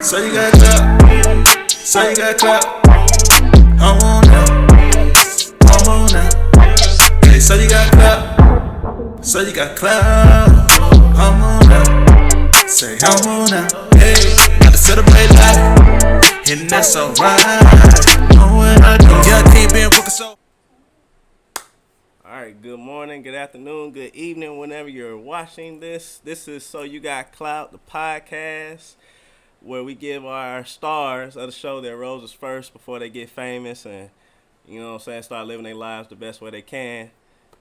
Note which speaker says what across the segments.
Speaker 1: So you got clout, so you got clout. I'm on now, I'm on now. Hey, so you got clout, so you got clout. I'm on now, say I'm on now. Hey, got to celebrate life, and that's alright. Know what I do, yeah, I can't be working so.
Speaker 2: Alright, good morning, good afternoon, good evening, whenever you're watching this. This is So You Got Clout, the podcast, where we give our stars of the show their roses first before they get famous and, you know what I'm saying, start living their lives the best way they can.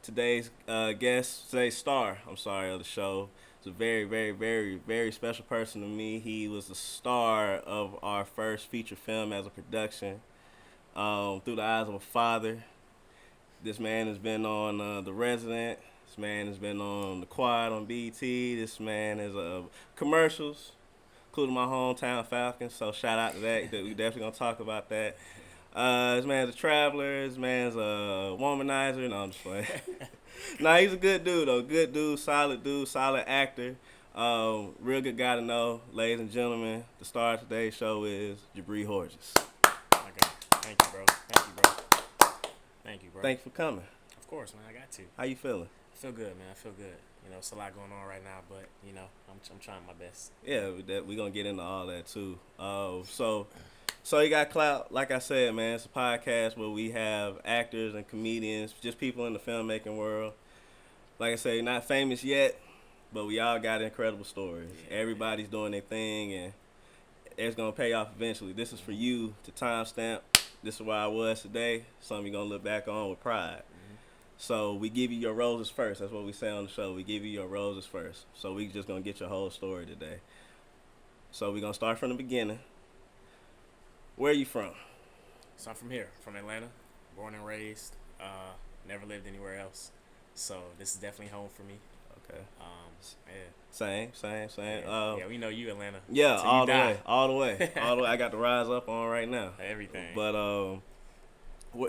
Speaker 2: Today's today's star, of the show, is a very, very, very, very special person to me. He was the star of our first feature film as a production, Through the Eyes of a Father. This man has been on The Resident. This man has been on The Quad on BT. This man is commercials, including my hometown Falcons. So shout out to that. We definitely gonna talk about that. This man's a traveler. This man's a womanizer. No, I'm just playing. Nah, he's a good dude though. Good dude, solid actor. Real good guy to know. Ladies and gentlemen, the star of today's show is Jibre Hordges.
Speaker 3: Okay. Thank you, bro. Thank you, bro.
Speaker 2: Thank you for coming.
Speaker 3: Of course, man. I got to.
Speaker 2: How you feeling?
Speaker 3: I feel good, man. I feel good. You know, it's a lot going on right now, but you know, I'm trying my best.
Speaker 2: Yeah, we're gonna get into all that too. So you got clout. Like I said, man, it's a podcast where we have actors and comedians, just people in the filmmaking world. Like I say, not famous yet, but we all got incredible stories. Yeah, everybody's doing their thing, and it's gonna pay off eventually. This is for you to timestamp. This is where I was today. Something you're gonna look back on with pride. Mm-hmm. So we give you your roses first. That's what we say on the show. We give you your roses first. So we just gonna get your whole story today. So we're gonna start from the beginning. Where are you from?
Speaker 3: So I'm from here, from Atlanta, born and raised. Never lived anywhere else. So this is definitely home for me.
Speaker 2: Okay.
Speaker 3: Yeah.
Speaker 2: Same.
Speaker 3: Yeah, we know you, Atlanta.
Speaker 2: Yeah,
Speaker 3: so
Speaker 2: all the way. I got to rise up on right now.
Speaker 3: Everything.
Speaker 2: But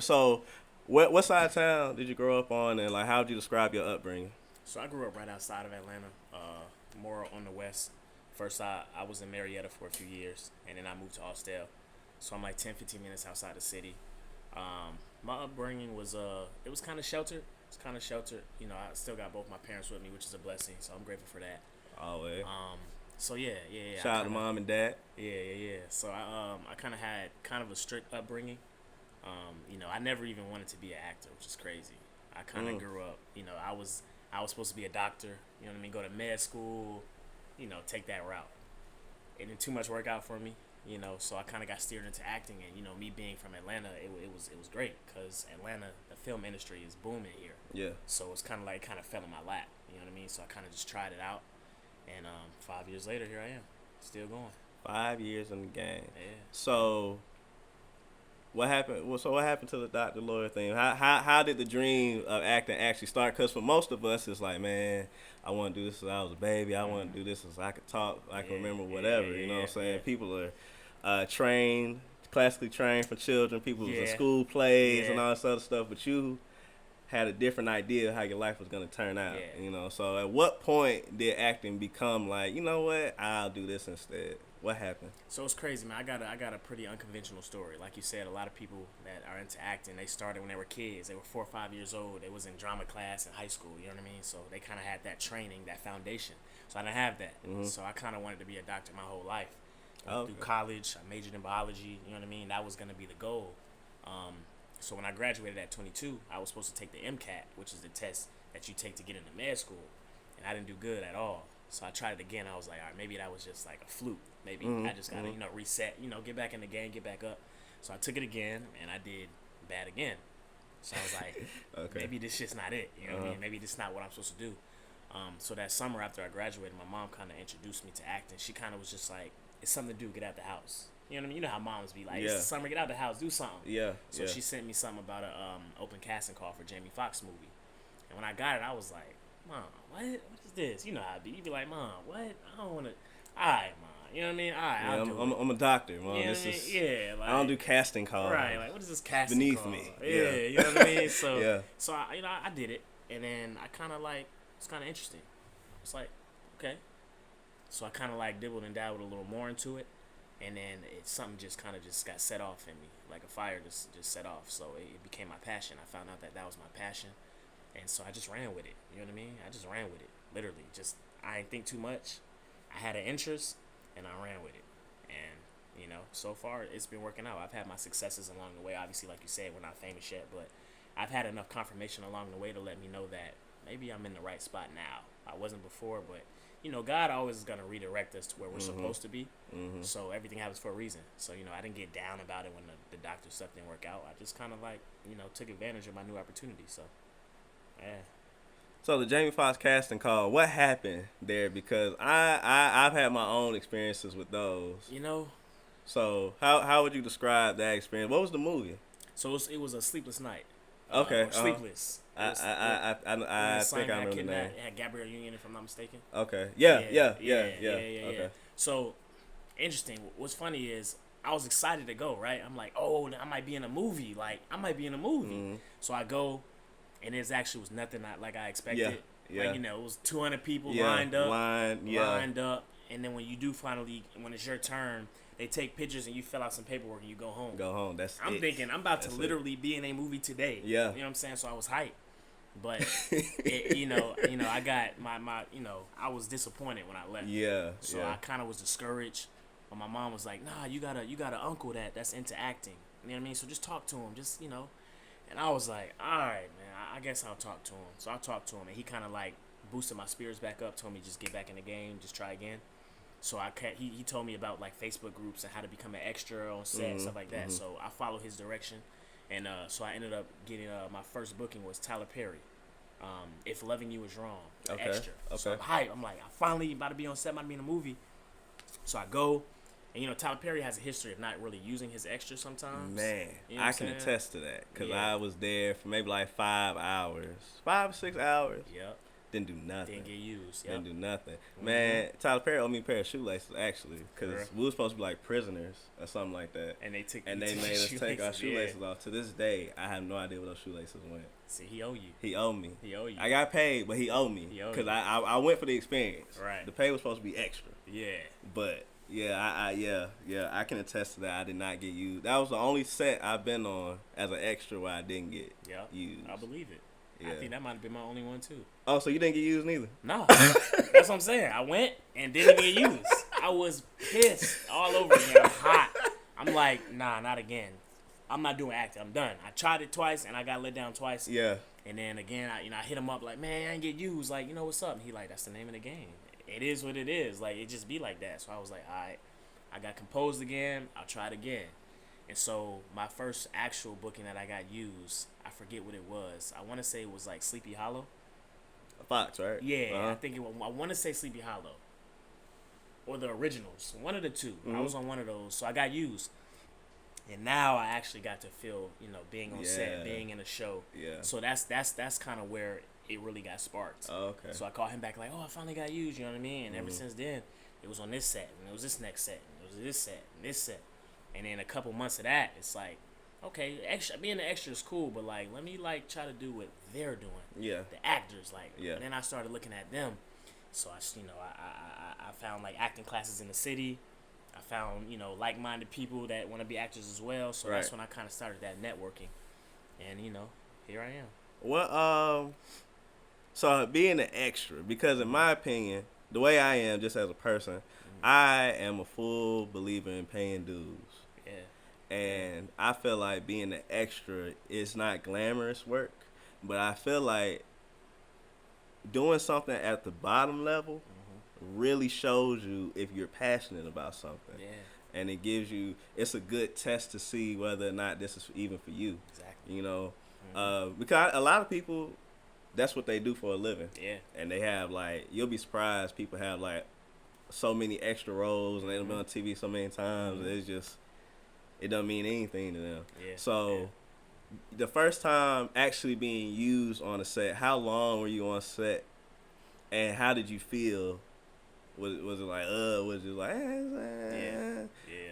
Speaker 2: so what side of town did you grow up on, and like how would you describe your upbringing?
Speaker 3: So I grew up right outside of Atlanta, more on the west. First, I was in Marietta for a few years, and then I moved to Austell. So I'm like 10, 15 minutes outside the city. My upbringing was it was kind of sheltered. It's kind of sheltered. You know, I still got both my parents with me, which is a blessing. So I'm grateful for that.
Speaker 2: Always.
Speaker 3: So yeah.
Speaker 2: Shout out to mom and dad.
Speaker 3: Yeah. So I kind of had kind of a strict upbringing. You know, I never even wanted to be an actor, which is crazy. I kind of grew up. You know, I was supposed to be a doctor. You know what I mean? Go to med school. You know, take that route. It didn't too much work out for me. You know, so I kind of got steered into acting, and you know, me being from Atlanta, it was great because Atlanta, the film industry is booming here.
Speaker 2: Yeah.
Speaker 3: So it's kind of fell in my lap. You know what I mean? So I kind of just tried it out, and 5 years later, here I am, still going.
Speaker 2: 5 years in the game.
Speaker 3: Yeah.
Speaker 2: So what happened? Well, so what happened to the doctor lawyer thing? How did the dream of acting actually start? Because for most of us, it's like, man, I want to do this as I was a baby. I want to do this as I could talk, I can remember whatever. You know what I'm saying? Yeah. People are trained, classically trained for children. People was in school plays and all this other stuff. But you had a different idea of how your life was going to turn out.
Speaker 3: Yeah.
Speaker 2: You know, so at what point did acting become like, you know what, I'll do this instead? What happened?
Speaker 3: So it's crazy, man. I got a pretty unconventional story. Like you said, a lot of people that are into acting, they started when they were kids. They were 4 or 5 years old. They was in drama class in high school. You know what I mean? So they kind of had that training, that foundation. So I didn't have that. Mm-hmm. So I kind of wanted to be a doctor my whole life. Through college, I majored in biology. You know what I mean? That was going to be the goal. So when I graduated at 22, I was supposed to take the MCAT, which is the test that you take to get into med school. And I didn't do good at all. So I tried it again. I was like, all right, maybe that was just like a fluke. Maybe I just got to, you know, reset, you know, get back in the game, get back up. So I took it again, and I did bad again. So I was like, maybe this shit's not it. You know what I mean? Maybe this is not what I'm supposed to do. So that summer after I graduated, my mom kind of introduced me to acting. She kind of was just like, it's something to do, get out the house. You know what I mean? You know how moms be like, it's the summer, get out the house, do something.
Speaker 2: Yeah.
Speaker 3: So she sent me something about a open casting call for Jamie Foxx movie. And when I got it, I was like, Mom, what is this? You know how it be. You be like, Mom, what? I don't want to. All right, Mom. You know what I mean? All right, I'll do it.
Speaker 2: I'm a doctor, Mom.
Speaker 3: You know
Speaker 2: this is,
Speaker 3: like,
Speaker 2: I don't do casting calls.
Speaker 3: Right, like, what is this casting
Speaker 2: beneath
Speaker 3: call?
Speaker 2: me.
Speaker 3: Yeah, you know what I mean? So,
Speaker 2: so
Speaker 3: I, you know, I did it. And then I kind of like, it's kind of interesting. It's like, okay. So I kind of like dibbled and dabbled a little more into it. and then something just kind of just got set off in me, like a fire just set off. So it became my passion. I found out that was my passion, and so I just ran with it. You know what I mean? I just ran with it, literally. Just I didn't think too much. I had an interest, and I ran with it. And so far it's been working out. I've had my successes along the way. Obviously, like you said, we're not famous yet, but I've had enough confirmation along the way to let me know that maybe I'm in the right spot now. I wasn't before, but God always is gonna redirect us to where we're supposed to be. So everything happens for a reason. So I didn't get down about it when the doctor stuff didn't work out. I just kind of like took advantage of my new opportunity. So yeah.
Speaker 2: So the Jamie Foxx casting call, what happened there? Because I've had my own experiences with those. So how would you describe that experience? What was the movie?
Speaker 3: So it was a sleepless night.
Speaker 2: Okay.
Speaker 3: Sleepless.
Speaker 2: I think I remember the name.
Speaker 3: It had Gabrielle Union, if I'm not mistaken.
Speaker 2: Okay. Yeah.
Speaker 3: Okay. So interesting. What's funny is I was excited to go. Right. I'm like, oh, I might be in a movie. So I go, and it actually was nothing like I expected.
Speaker 2: Yeah.
Speaker 3: Like, it was 200 people lined up, and then when you do finally, when it's your turn, they take pictures and you fill out some paperwork and you go home. I'm thinking I'm about to literally be in a movie today.
Speaker 2: Yeah.
Speaker 3: You know what I'm saying? So I was hyped. But I got my I was disappointed when I left.
Speaker 2: Yeah.
Speaker 3: So I kind of was discouraged. But my mom was like, "Nah, you got an uncle that's into acting. You know what I mean? So just talk to him. And I was like, all right, man, I guess I'll talk to him. So I talked to him, and he kind of like boosted my spirits back up, told me just get back in the game, just try again. So he told me about like Facebook groups and how to become an extra on set and stuff like that. So I followed his direction, and so I ended up getting my first booking was Tyler Perry. If Loving You Is Wrong, the extra. So I'm hyped. I'm like, I finally about to be on set, about to be in a movie. So I go. And Tyler Perry has a history of not really using his extras sometimes.
Speaker 2: Man, I can attest to that because I was there for maybe like 5 hours, 5 or 6 hours.
Speaker 3: Yep.
Speaker 2: Didn't do nothing.
Speaker 3: Didn't get used.
Speaker 2: Didn't do nothing. Man, Tyler Perry owed me a pair of shoelaces actually because we were supposed to be like prisoners or something like that.
Speaker 3: And they
Speaker 2: made us take our shoelaces off. To this day, I have no idea where those shoelaces went.
Speaker 3: See, he owe you.
Speaker 2: He owed me.
Speaker 3: He owe you.
Speaker 2: I got paid, but he owed me because I went for the experience.
Speaker 3: Right.
Speaker 2: The pay was supposed to be extra.
Speaker 3: Yeah.
Speaker 2: But. Yeah, I can attest to that. I did not get used. That was the only set I've been on as an extra where I didn't get used.
Speaker 3: I believe it.
Speaker 2: Yeah.
Speaker 3: I think that might have been my only one too.
Speaker 2: Oh, so you didn't get used neither?
Speaker 3: No. That's what I'm saying. I went and didn't get used. I was pissed all over again. I'm hot. I'm like, nah, not again. I'm not doing acting. I'm done. I tried it twice and I got let down twice.
Speaker 2: Yeah.
Speaker 3: And then again, I hit him up like, man, I didn't get used. Like, what's up? And he like, that's the name of the game. It is what it is. Like, it just be like that. So I was like, all right, I got composed again. I'll try it again. And so my first actual booking that I got used, I forget what it was. I want to say it was like Sleepy Hollow.
Speaker 2: Fox, right?
Speaker 3: Yeah, I want to say Sleepy Hollow. Or the originals. One of the two. I was on one of those. So I got used. And now I actually got to feel, being on set, being in a show.
Speaker 2: Yeah.
Speaker 3: So that's kind of where it really got sparked.
Speaker 2: Oh, okay.
Speaker 3: So I called him back like, I finally got used, you know what I mean? And ever since then, it was on this set, and it was this next set, and it was this set, and this set. And then a couple months of that, it's like, okay, being an extra is cool, but like, let me like try to do what they're doing.
Speaker 2: Yeah.
Speaker 3: The actors, like.
Speaker 2: Yeah.
Speaker 3: And then I started looking at them. So I found like acting classes in the city. I found, like-minded people that want to be actors as well. So that's when I kind of started that networking. And, here I am.
Speaker 2: Well, so being an extra, because in my opinion, the way I am just as a person, I am a full believer in paying dues.
Speaker 3: Yeah.
Speaker 2: And I feel like being an extra is not glamorous work, but I feel like doing something at the bottom level really shows you if you're passionate about something.
Speaker 3: Yeah.
Speaker 2: And it's a good test to see whether or not this is even for you.
Speaker 3: Exactly.
Speaker 2: Because a lot of people, that's what they do for a living.
Speaker 3: Yeah.
Speaker 2: And they have like, you'll be surprised, people have like so many extra roles and they've been on TV so many times. It's just, it doesn't mean anything to them.
Speaker 3: Yeah.
Speaker 2: So the first time actually being used on a set, how long were you on set and how did you feel? Was it like, was it like,
Speaker 3: Yeah.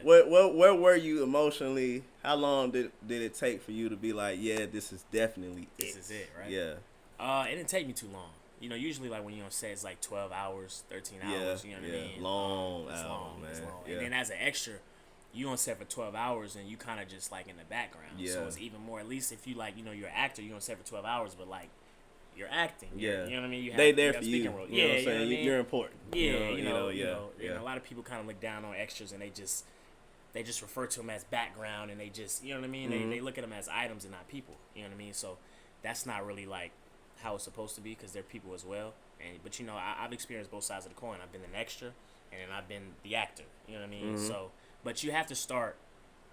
Speaker 2: Where were you emotionally? How long did it take for you to be like, yeah, this is definitely it?
Speaker 3: This is it, right?
Speaker 2: Yeah.
Speaker 3: It didn't take me too long. Usually like when you're on set, it's like 12 hours, 13 hours, you know what I mean?
Speaker 2: Long
Speaker 3: It's
Speaker 2: hours,
Speaker 3: long,
Speaker 2: man.
Speaker 3: it's long.
Speaker 2: Yeah.
Speaker 3: And then as an extra, you on set for 12 hours and you kind of just like in the background.
Speaker 2: Yeah.
Speaker 3: So it's even more. At least if you like, you're an actor, you're on set for 12 hours, but like you're acting.
Speaker 2: Yeah.
Speaker 3: You know what I mean? You have,
Speaker 2: they there
Speaker 3: have
Speaker 2: for you.
Speaker 3: speaking role.
Speaker 2: You know what I'm saying?
Speaker 3: You know what I mean?
Speaker 2: You're important.
Speaker 3: Yeah,
Speaker 2: Yeah.
Speaker 3: And a lot of people kind of look down on extras and they just refer to them as background and they just, you know what I mean? They look at them as items and not people. You know what I mean? So that's not really like how it's supposed to be because they're people as well. But I've experienced both sides of the coin. I've been an extra and then I've been the actor. You know what I mean? So, but you have to start.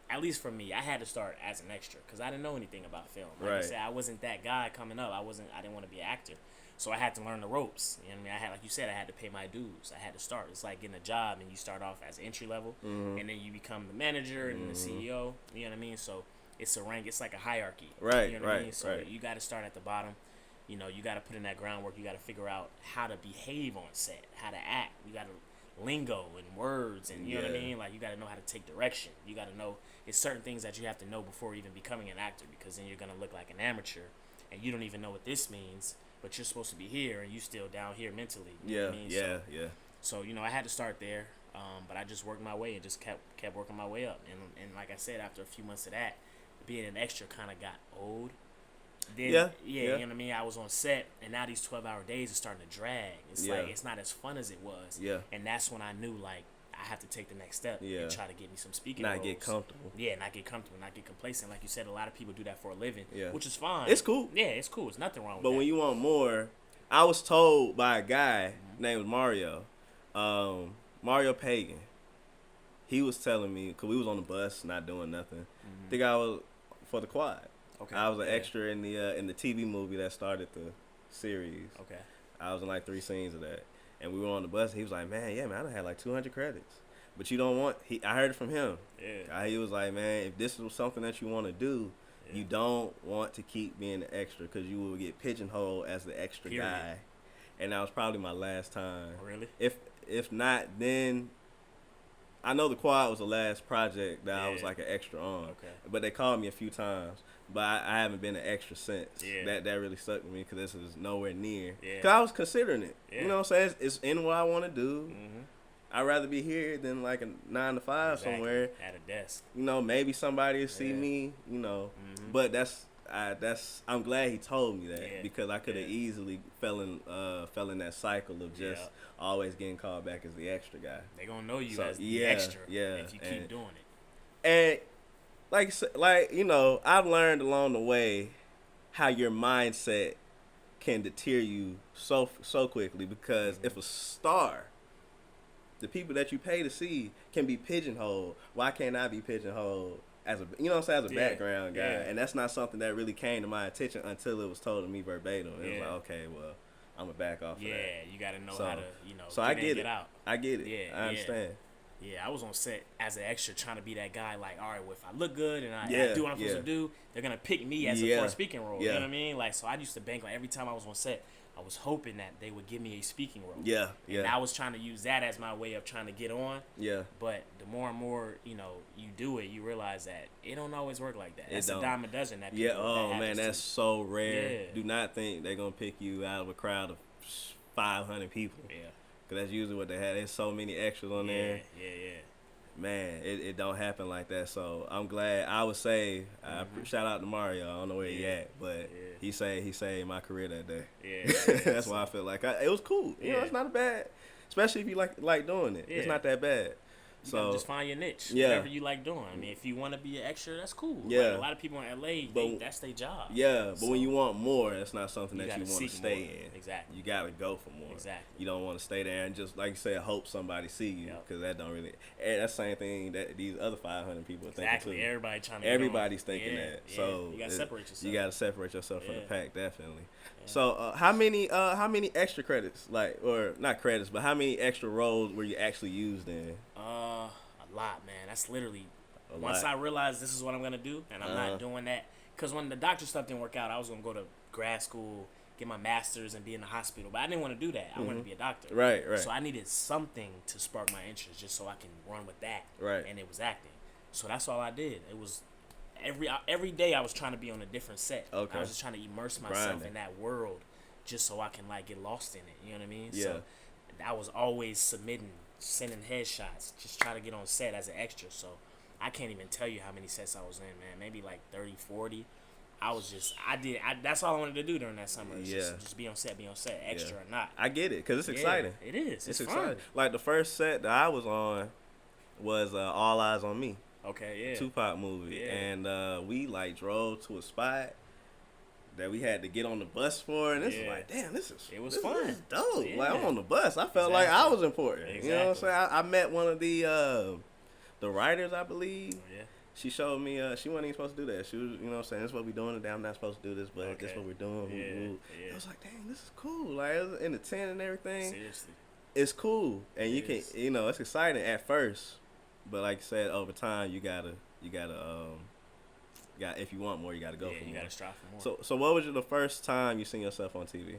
Speaker 3: At least for me, I had to start as an extra because I didn't know anything about film. Like I said, I wasn't that guy coming up. I didn't want to be an actor. So I had to learn the ropes. You know what I mean? Like you said, I had to pay my dues. I had to start. It's like getting a job and you start off as entry level and then you become the manager and the CEO. You know what I mean? So it's a rank. It's like a hierarchy.
Speaker 2: Right,
Speaker 3: You know what I mean?
Speaker 2: right,
Speaker 3: So
Speaker 2: right.
Speaker 3: you got to start at the bottom. You got to put in that groundwork. You got to figure out how to behave on set, how to act. You got to lingo and words and you know what I mean? Like you got to know how to take direction. You got to know it's certain things that you have to know before even becoming an actor because then you're going to look like an amateur and you don't even know what this means, but you're supposed to be here and you still down here mentally. You know what I mean? So I had to start there, but I just worked my way and just kept working my way up. And like I said, after a few months of that, being an extra kind of got old. Then, you know what I mean? I was on set, and now these 12-hour days are starting to drag. It's like it's not as fun as it was.
Speaker 2: Yeah.
Speaker 3: And that's when I knew, like, I have to take the next step and try to get me some speaking roles.
Speaker 2: Not get comfortable.
Speaker 3: Yeah, not get comfortable, not get complacent. Like you said, a lot of people do that for a living, which is fine.
Speaker 2: It's cool.
Speaker 3: Yeah, it's cool. There's nothing wrong with
Speaker 2: that. But when you want more, I was told by a guy named Mario, Mario Pagan. He was telling me, because we was on the bus, not doing nothing. I think I was for the quad.
Speaker 3: Okay.
Speaker 2: I was an extra in the TV movie that started the series.
Speaker 3: Okay.
Speaker 2: I was in like 3 scenes of that, and we were on the bus. And he was like, "Man, I done had like 200 credits, but you don't want." I heard it from him.
Speaker 3: Yeah.
Speaker 2: He was like, "Man, if this is something that you want to do, you don't want to keep being the extra because you will get pigeonholed as the extra guy." And that was probably my last time.
Speaker 3: Really?
Speaker 2: If not, then I know the quad was the last project that I was like an extra on.
Speaker 3: Okay.
Speaker 2: But they called me a few times. But I haven't been an extra since.
Speaker 3: Yeah.
Speaker 2: That really stuck with me because this is nowhere near.
Speaker 3: Yeah.
Speaker 2: Because I was considering it.
Speaker 3: Yeah.
Speaker 2: You know what I'm saying? It's in what I want to do.
Speaker 3: Mm-hmm.
Speaker 2: I'd rather be here than like a 9 to 5 somewhere.
Speaker 3: At a desk.
Speaker 2: Maybe somebody will see me, But I'm glad he told me that because I could have easily fell in that cycle of just always getting called back as the extra guy.
Speaker 3: They gonna know you as the extra if you keep doing it.
Speaker 2: And I've learned along the way how your mindset can deter you so quickly because if a star, the people that you pay to see, can be pigeonholed, why can't I be pigeonholed as a background guy? And that's not something that really came to my attention until it was told to me verbatim. It was like, okay, well, I'm gonna back off of that.
Speaker 3: Yeah, you gotta know how to,
Speaker 2: So
Speaker 3: get
Speaker 2: I
Speaker 3: in,
Speaker 2: get it.
Speaker 3: get out.
Speaker 2: I get it.
Speaker 3: Yeah,
Speaker 2: I understand.
Speaker 3: Yeah, I was on set as an extra trying to be that guy, like, all right, well, if I look good and I do what I'm supposed to do, they're going to pick me as a speaking role. You know what I mean? Like, so I used to bank, like, every time I was on set, I was hoping that they would give me a speaking role.
Speaker 2: Yeah,
Speaker 3: And I was trying to use that as my way of trying to get on.
Speaker 2: Yeah.
Speaker 3: But the more and more, you do it, you realize that it don't always work like that. That's a dime a dozen that people
Speaker 2: that's so rare.
Speaker 3: Yeah.
Speaker 2: Do not think they're going to pick you out of a crowd of 500 people.
Speaker 3: Yeah.
Speaker 2: Because that's usually what they have. There's so many extras on there.
Speaker 3: Yeah.
Speaker 2: Man, it don't happen like that. So I'm glad. I would say, shout out to Mario. I don't know where he at, but he saved my career that day.
Speaker 3: Yeah.
Speaker 2: That's why I feel like it was cool. It's not bad, especially if you like doing it.
Speaker 3: Yeah.
Speaker 2: It's not that bad.
Speaker 3: You
Speaker 2: So
Speaker 3: gotta just find your niche.
Speaker 2: Yeah.
Speaker 3: Whatever you like doing. I mean, if you want to be an extra, that's cool.
Speaker 2: Yeah.
Speaker 3: Like, a lot of people in LA think that's their job.
Speaker 2: Yeah, but when you want more, that's not something that you want to stay
Speaker 3: more.
Speaker 2: in.
Speaker 3: Exactly.
Speaker 2: You gotta go for more.
Speaker 3: Exactly.
Speaker 2: You don't want to stay there and just like you said, hope somebody see you because that don't really. And that's the same thing that these other 500 people are thinking too.
Speaker 3: Everybody trying to.
Speaker 2: Everybody's thinking that.
Speaker 3: Yeah.
Speaker 2: So
Speaker 3: you gotta separate yourself.
Speaker 2: You gotta separate yourself from the pack, definitely.
Speaker 3: Yeah.
Speaker 2: So how many extra credits, or not credits, but how many extra roles were you actually used in?
Speaker 3: A lot, man. That's literally
Speaker 2: lot.
Speaker 3: I realized this is what I'm gonna do, and I'm not doing that. Because when the doctor stuff didn't work out, I was gonna go to grad school, get my master's, and be in the hospital. But I didn't want to do that. I wanted to be a doctor.
Speaker 2: Right.
Speaker 3: So I needed something to spark my interest, just so I can run with that.
Speaker 2: Right.
Speaker 3: And it was acting. So that's all I did. It was every day I was trying to be on a different set.
Speaker 2: Okay.
Speaker 3: I was just trying to immerse myself in that world, just so I can get lost in it. You know what I mean?
Speaker 2: Yeah.
Speaker 3: So I was always sending headshots, just trying to get on set as an extra. So I can't even tell you how many sets I was in, man. Maybe like 30, 40. That's all I wanted to do during that summer. Just be on set, extra or not.
Speaker 2: I get it, because it's exciting.
Speaker 3: It is. It's fun.
Speaker 2: Exciting. Like, the first set that I was on was All Eyes on Me.
Speaker 3: Okay, yeah.
Speaker 2: Tupac movie.
Speaker 3: Yeah.
Speaker 2: And we, like, drove to a spot that we had to get on the bus for, and this is like, damn, this is
Speaker 3: fun.
Speaker 2: This is dope.
Speaker 3: Yeah.
Speaker 2: Like, I'm on the bus. I felt like I was important.
Speaker 3: Exactly.
Speaker 2: You know what I'm saying? I met one of the writers, I believe.
Speaker 3: Oh, yeah.
Speaker 2: She showed me, she wasn't even supposed to do that. She was, you know what I'm saying, this is what we're doing today. I'm not supposed to do this, but this is what we're doing.
Speaker 3: Yeah.
Speaker 2: I was like, dang, this is cool. Like, it was in the tent and everything.
Speaker 3: Seriously.
Speaker 2: It's cool. And you can, you know, it's exciting at first. But like you said, over time, you gotta, if you want more, you gotta go for more.
Speaker 3: You gotta strive for more.
Speaker 2: So what was the first time you seen yourself on TV?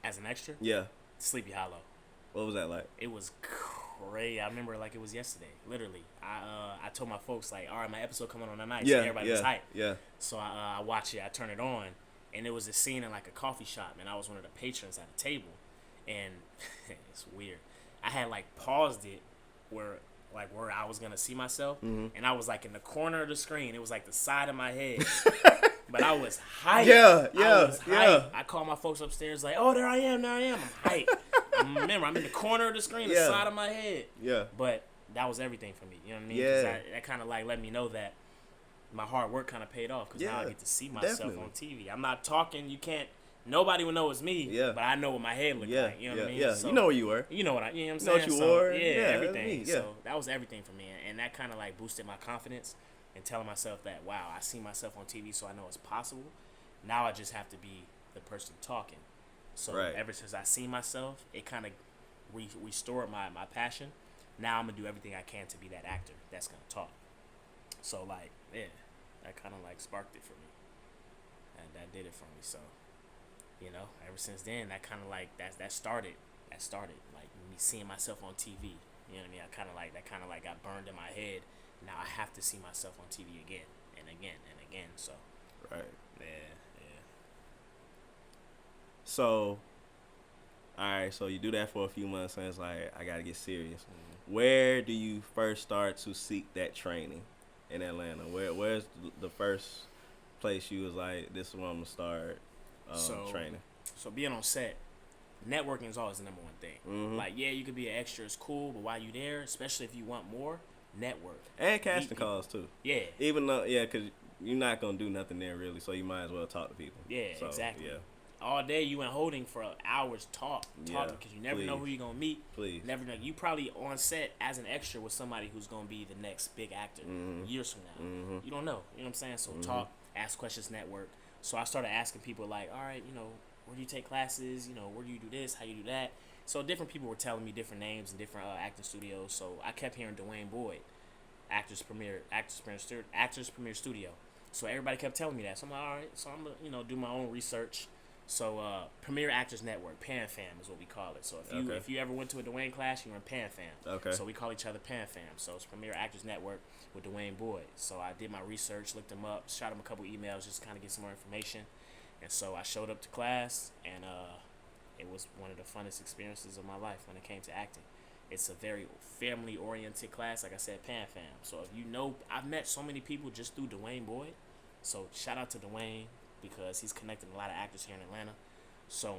Speaker 3: As an extra?
Speaker 2: Yeah.
Speaker 3: Sleepy Hollow.
Speaker 2: What was that like?
Speaker 3: It was crazy. I remember like it was yesterday. Literally, I told my folks like, all right, my episode coming on tonight. So everybody was hyped.
Speaker 2: Yeah.
Speaker 3: So I watch it. I turn it on, and it was a scene in like a coffee shop, and I was one of the patrons at the table, and it's weird. I had like paused it where I was gonna see myself, and I was like in the corner of the screen. It was like the side of my head. But I was hyped.
Speaker 2: Yeah.
Speaker 3: I called my folks upstairs like, oh, there I am. I'm hyped. Remember, I'm in the corner of the screen, the side of my head.
Speaker 2: Yeah.
Speaker 3: But that was everything for me. You know what I mean?
Speaker 2: Yeah.
Speaker 3: That kind of like let me know that my hard work kind of paid off, because now I get to see myself on TV. I'm not talking. Nobody will know it's me. Yeah. But I know what my head looked like. You know what I mean?
Speaker 2: Yeah. So, you know where you were.
Speaker 3: You know what I'm saying?
Speaker 2: You know what you wore.
Speaker 3: Everything.
Speaker 2: Yeah.
Speaker 3: So that was everything for me, and that kind of like boosted my confidence. And telling myself that, wow, I see myself on TV, so I know it's possible. Now I just have to be the person talking. So ever since I see myself, it kind of restored my passion. Now I'm going to do everything I can to be that actor that's going to talk. So, like, that kind of, like, sparked it for me. And that did it for me. So, you know, ever since then, that kind of, like, that started, like, me seeing myself on TV. You know what I mean? That kind of, like, got burned in my head. Now I have to see myself on TV again and again and again. So, yeah.
Speaker 2: So, all right. So you do that for a few months, and it's like, I gotta get serious. Where do you first start to seek that training in Atlanta? Where's the first place you was like, this is where I'm gonna start training?
Speaker 3: So being on set, networking is always the number one thing. Like, you could be an extra, it's cool, but while you there, especially if you want more, network. And
Speaker 2: casting calls too. Yeah. Even though, because you're not going to do nothing there really, so you might as well talk to people.
Speaker 3: Yeah, exactly. Yeah. All day you in holding for hours talking because you never know who you're going to meet.
Speaker 2: Please.
Speaker 3: Never know. You probably on set as an extra with somebody who's going to be the next big actor years from now. You don't know. You know what I'm saying? So talk, ask questions, network. So I started asking people like, all right, you know, where do you take classes? You know, where do you do this? How you do that? So different people were telling me different names and different acting studios. So I kept hearing Dwayne Boyd, Actors Premier Studio. So everybody kept telling me that. So I'm like, all right. So I'm gonna, do my own research. So Premier Actors Network, PanFam is what we call it. So if you ever went to a Dwayne class, you were in PanFam.
Speaker 2: Okay.
Speaker 3: So we call each other PanFam. So it's Premier Actors Network with Dwayne Boyd. So I did my research, looked him up, shot him a couple emails, just kind of get some more information. And so I showed up to class, and it was one of the funnest experiences of my life when it came to acting. It's a very family-oriented class, like I said, PanFam. So I've met so many people just through Dwayne Boyd. So shout out to Dwayne, because he's connected a lot of actors here in Atlanta. So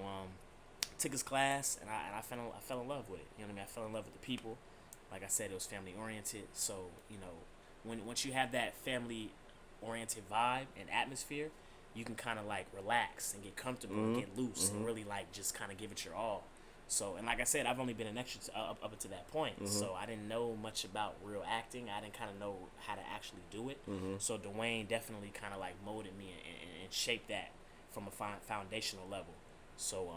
Speaker 3: took his class, and I fell in love with it. You know what I mean? I fell in love with the people. Like I said, it was family-oriented. So, once you have that family-oriented vibe and atmosphere, you can kind of like relax and get comfortable and get loose and really like just kind of give it your all. So, and like I said, I've only been an extra up to that point. So I didn't know much about real acting. I didn't kind of know how to actually do it. So Dwayne definitely kind of like molded me and shaped that from a foundational level. So,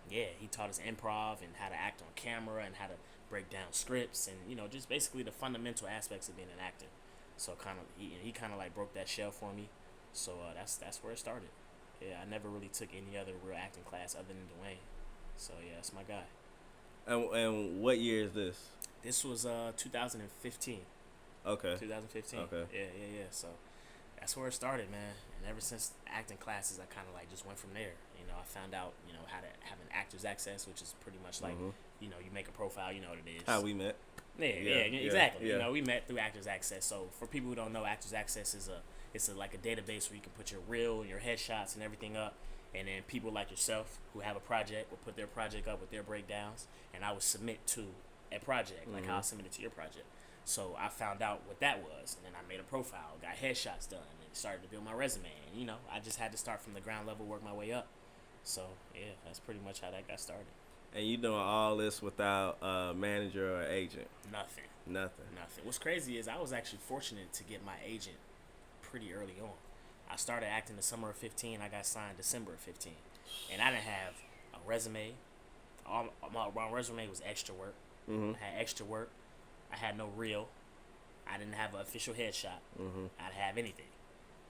Speaker 3: he taught us improv and how to act on camera and how to break down scripts and, just basically the fundamental aspects of being an actor. So he kind of like broke that shell for me. So that's where it started. Yeah, I never really took any other real acting class other than Dwayne. So yeah, that's my guy.
Speaker 2: And what year is this?
Speaker 3: This was 2015.
Speaker 2: Okay.
Speaker 3: 2015.
Speaker 2: Okay.
Speaker 3: Yeah. So that's where it started, man. And ever since acting classes, I kind of like just went from there. I found out how to have an actor's access, which is pretty much like you make a profile. You know what it is.
Speaker 2: How we met.
Speaker 3: Exactly.
Speaker 2: Yeah.
Speaker 3: You know, we met through Actors Access. So for people who don't know, Actors Access is like a database where you can put your reel and your headshots and everything up, and then people like yourself who have a project will put their project up with their breakdowns, and I would submit to a project like how I submitted to your project. So I found out what that was, and then I made a profile, got headshots done, and started to build my resume. And, you know, I just had to start from the ground level, work my way up. So yeah, that's pretty much how that got started.
Speaker 2: And you doing all this without a manager or agent?
Speaker 3: Nothing. What's crazy is I was actually fortunate to get my agent pretty early on. I started acting the summer of 15. I got signed December of 15. And I didn't have a resume. My resume was extra work.
Speaker 2: Mm-hmm.
Speaker 3: I had extra work. I had no reel. I didn't have an official headshot.
Speaker 2: Mm-hmm.
Speaker 3: I didn't have anything.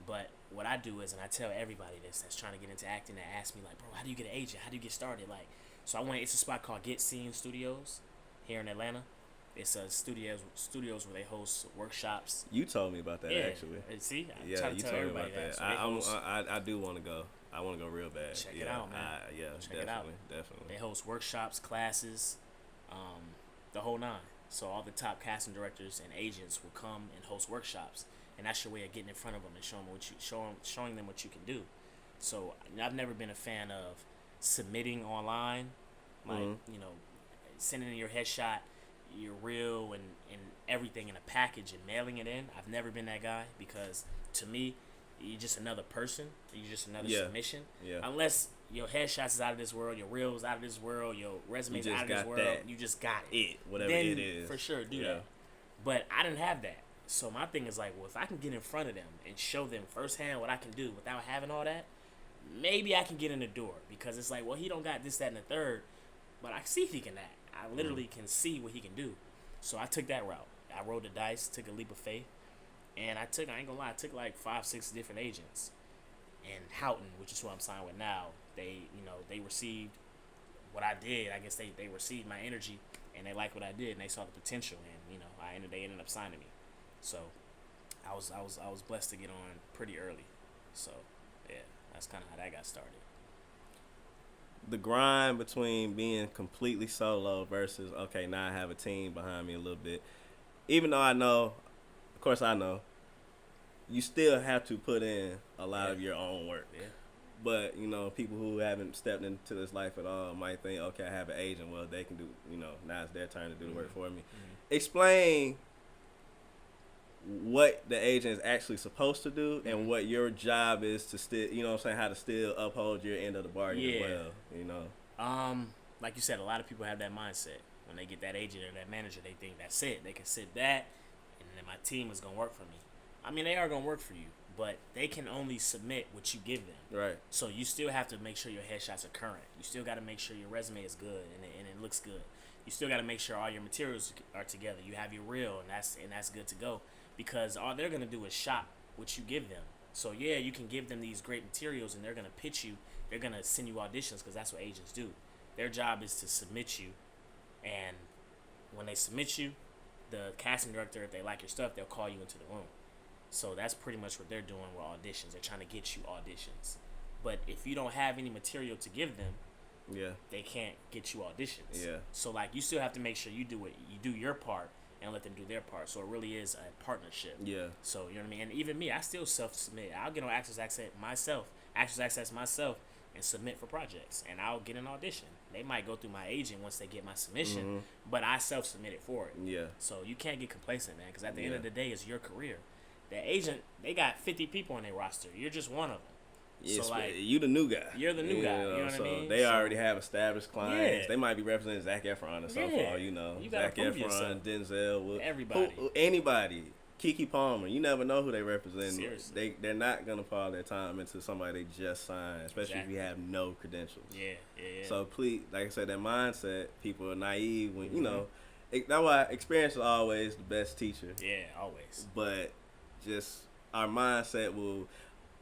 Speaker 3: But what I do is, and I tell everybody this that's trying to get into acting, that asks me, like, bro, how do you get an agent? How do you get started? Like, so it's a spot called Get Seen Studios here in Atlanta. It's a studios where they host workshops.
Speaker 2: You told me about that, actually.
Speaker 3: See, I
Speaker 2: Yeah,
Speaker 3: try to
Speaker 2: you
Speaker 3: tell
Speaker 2: told me
Speaker 3: everybody
Speaker 2: about that.
Speaker 3: So
Speaker 2: I do want to go. I want to go real bad.
Speaker 3: Check it out, man.
Speaker 2: Check it out. Definitely.
Speaker 3: They host workshops, classes, the whole nine. So all the top casting directors and agents will come and host workshops, and that's your way of getting in front of them and showing them what you can do. So I've never been a fan of submitting online, like you know, sending in your headshot, your reel, and everything in a package and mailing it in. I've never been that guy, because to me, you're just another person. You're just another submission.
Speaker 2: Yeah.
Speaker 3: Unless your headshots is out of this world, your reels out of this world, your resume's out of this world, you just got it.
Speaker 2: Whatever
Speaker 3: then,
Speaker 2: it is.
Speaker 3: for sure, do that. But I didn't have that. So my thing is like, well, if I can get in front of them and show them firsthand what I can do without having all that, maybe I can get in the door. Because it's like, well, he don't got this, that, and the third, but I see if he can act. I literally can see what he can do. So I took that route. I rolled the dice, took a leap of faith, and I ain't gonna lie, I took like 5-6 different agents. And Houghton, which is who I'm signed with now, they received what I did. I guess they received my energy, and they liked what I did, and they saw the potential, and they ended up signing me. So I was blessed to get on pretty early. So yeah, that's kind of how that got started.
Speaker 2: The grind between being completely solo versus, okay, now I have a team behind me a little bit. Even though I know, of course I know, you still have to put in a lot of your own work.
Speaker 3: Yeah.
Speaker 2: But, people who haven't stepped into this life at all might think, okay, I have an agent. Well, they can do, now it's their turn to do the work for me.
Speaker 3: Mm-hmm.
Speaker 2: Explain what the agent is actually supposed to do and what your job is to still, how to still uphold your end of the bargain as well,
Speaker 3: Like you said, a lot of people have that mindset. When they get that agent or that manager, they think that's it. They can sit that, and then my team is going to work for me. I mean, they are going to work for you, but they can only submit what you give them.
Speaker 2: Right.
Speaker 3: So you still have to make sure your headshots are current. You still got to make sure your resume is good and it looks good. You still got to make sure all your materials are together. You have your reel, and that's good to go. Because all they're going to do is shop what you give them. So, yeah, you can give them these great materials, and they're going to pitch you. They're going to send you auditions, because that's what agents do. Their job is to submit you. And when they submit you, the casting director, if they like your stuff, they'll call you into the room. So that's pretty much what they're doing with auditions. They're trying to get you auditions. But if you don't have any material to give them, they can't get you auditions.
Speaker 2: Yeah.
Speaker 3: So, like, you still have to make sure you do your part, and let them do their part. So it really is a partnership.
Speaker 2: Yeah.
Speaker 3: So, you know what I mean? And even me, I still self-submit. I'll get on Actors Access myself, and submit for projects. And I'll get an audition. They might go through my agent once they get my submission, but I self-submit it for it.
Speaker 2: Yeah.
Speaker 3: So you can't get complacent, man, because at the end of the day, it's your career. The agent, they got 50 people on their roster. You're just one of them.
Speaker 2: Yeah,
Speaker 3: so, like,
Speaker 2: you the new guy.
Speaker 3: You're the new guy. You know what I mean?
Speaker 2: They already have established clients.
Speaker 3: Yeah.
Speaker 2: They might be representing Zac Efron or something. You
Speaker 3: gotta
Speaker 2: Zac
Speaker 3: prove
Speaker 2: Efron,
Speaker 3: yourself.
Speaker 2: Denzel,
Speaker 3: Everybody.
Speaker 2: Anybody. Keke Palmer. You never know who they represent.
Speaker 3: Seriously.
Speaker 2: They're not gonna fall their time into somebody they just signed, especially if you have no credentials.
Speaker 3: Yeah.
Speaker 2: So please, like I said, that mindset. People are naive when that's why experience is always the best teacher.
Speaker 3: Yeah, always.
Speaker 2: But just our mindset will,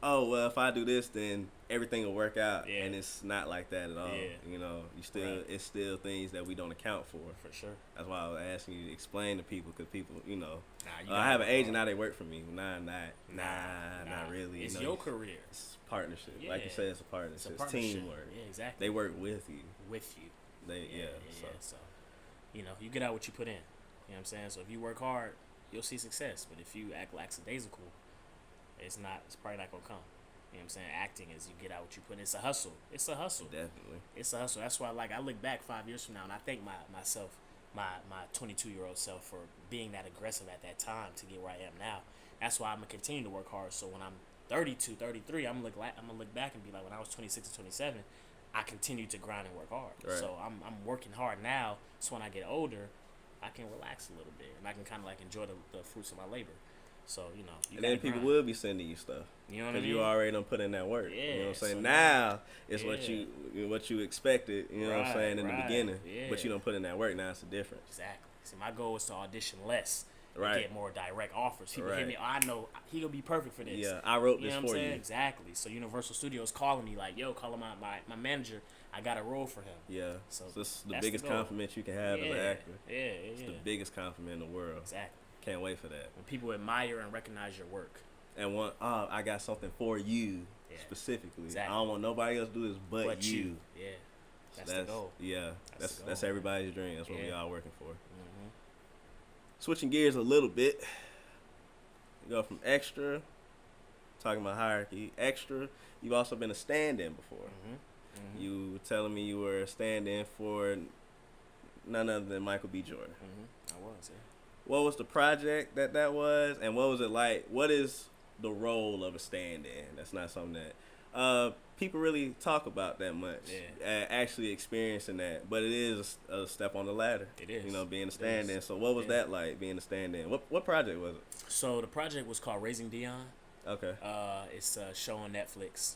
Speaker 2: oh well, if I do this, then everything will work out, and it's not like that at all. It's still things that we don't account for.
Speaker 3: For sure.
Speaker 2: That's why I was asking you to explain to people, because people, I have an agent now. They work for me. Not really.
Speaker 3: It's your career.
Speaker 2: It's partnership.
Speaker 3: Yeah.
Speaker 2: Like you said, it's a partnership. It's teamwork.
Speaker 3: Yeah, exactly.
Speaker 2: They work with you.
Speaker 3: So,
Speaker 2: So
Speaker 3: you get out what you put in. You know what I'm saying? So if you work hard, you'll see success. But if you act lackadaisical, it's probably not gonna come. You know what I'm saying? Acting is you get out what you put in. It's a hustle. It's a hustle.
Speaker 2: Definitely.
Speaker 3: It's a hustle. That's why I look back 5 years from now and I thank myself, my 22-year-old self for being that aggressive at that time to get where I am now. That's why I'm gonna continue to work hard. So when I'm 32, 33, I'm gonna look back and be like, when I was 26 to 27, I continued to grind and work hard.
Speaker 2: Right.
Speaker 3: So I'm working hard now. So when I get older, I can relax a little bit and I can kind of like enjoy the fruits of my labor. So
Speaker 2: and then people will be sending you stuff.
Speaker 3: You know what I
Speaker 2: Because
Speaker 3: mean?
Speaker 2: you already done put in that work.
Speaker 3: Yeah,
Speaker 2: you know what I'm saying?
Speaker 3: so
Speaker 2: now it's what you expected. You know what I'm saying in the
Speaker 3: right,
Speaker 2: beginning.
Speaker 3: yeah.
Speaker 2: But you don't put in that work. Now it's a difference.
Speaker 3: Exactly. See, my goal is to audition less.
Speaker 2: Right.
Speaker 3: Get more direct offers. People
Speaker 2: Right.
Speaker 3: hit me. Oh, I know he gonna be perfect for this.
Speaker 2: Yeah, I wrote
Speaker 3: You
Speaker 2: this
Speaker 3: know what I'm
Speaker 2: for
Speaker 3: saying?
Speaker 2: you.
Speaker 3: Exactly. So Universal Studios calling me like, yo, call him my manager. I got a role for him.
Speaker 2: Yeah.
Speaker 3: So
Speaker 2: this is the
Speaker 3: that's
Speaker 2: biggest
Speaker 3: the goal.
Speaker 2: compliment you can have as an actor.
Speaker 3: Yeah.
Speaker 2: It's the biggest compliment in the world.
Speaker 3: Exactly.
Speaker 2: Can't wait for that.
Speaker 3: When people admire and recognize your work.
Speaker 2: And I got something for you specifically.
Speaker 3: Exactly.
Speaker 2: I don't want nobody else to do this but you.
Speaker 3: Yeah. That's the goal.
Speaker 2: Yeah.
Speaker 3: That's the
Speaker 2: That's
Speaker 3: goal.
Speaker 2: everybody's dream. That's what we all working for.
Speaker 3: Mm-hmm.
Speaker 2: Switching gears a little bit. You go from extra, talking about hierarchy, extra. You've also been a stand-in before.
Speaker 3: Mm-hmm.
Speaker 2: You were telling me you were a stand-in for none other than Michael B. Jordan.
Speaker 3: I was, yeah.
Speaker 2: What was the project that was, and what was it like? What is the role of a stand-in? That's not something that people really talk about that much.
Speaker 3: Yeah.
Speaker 2: Actually experiencing that, but it is a step on the ladder.
Speaker 3: It is.
Speaker 2: You know, being a stand-in. So what was that like, being a stand-in? What project was it?
Speaker 3: So the project was called Raising Dion.
Speaker 2: Okay.
Speaker 3: It's a show on Netflix.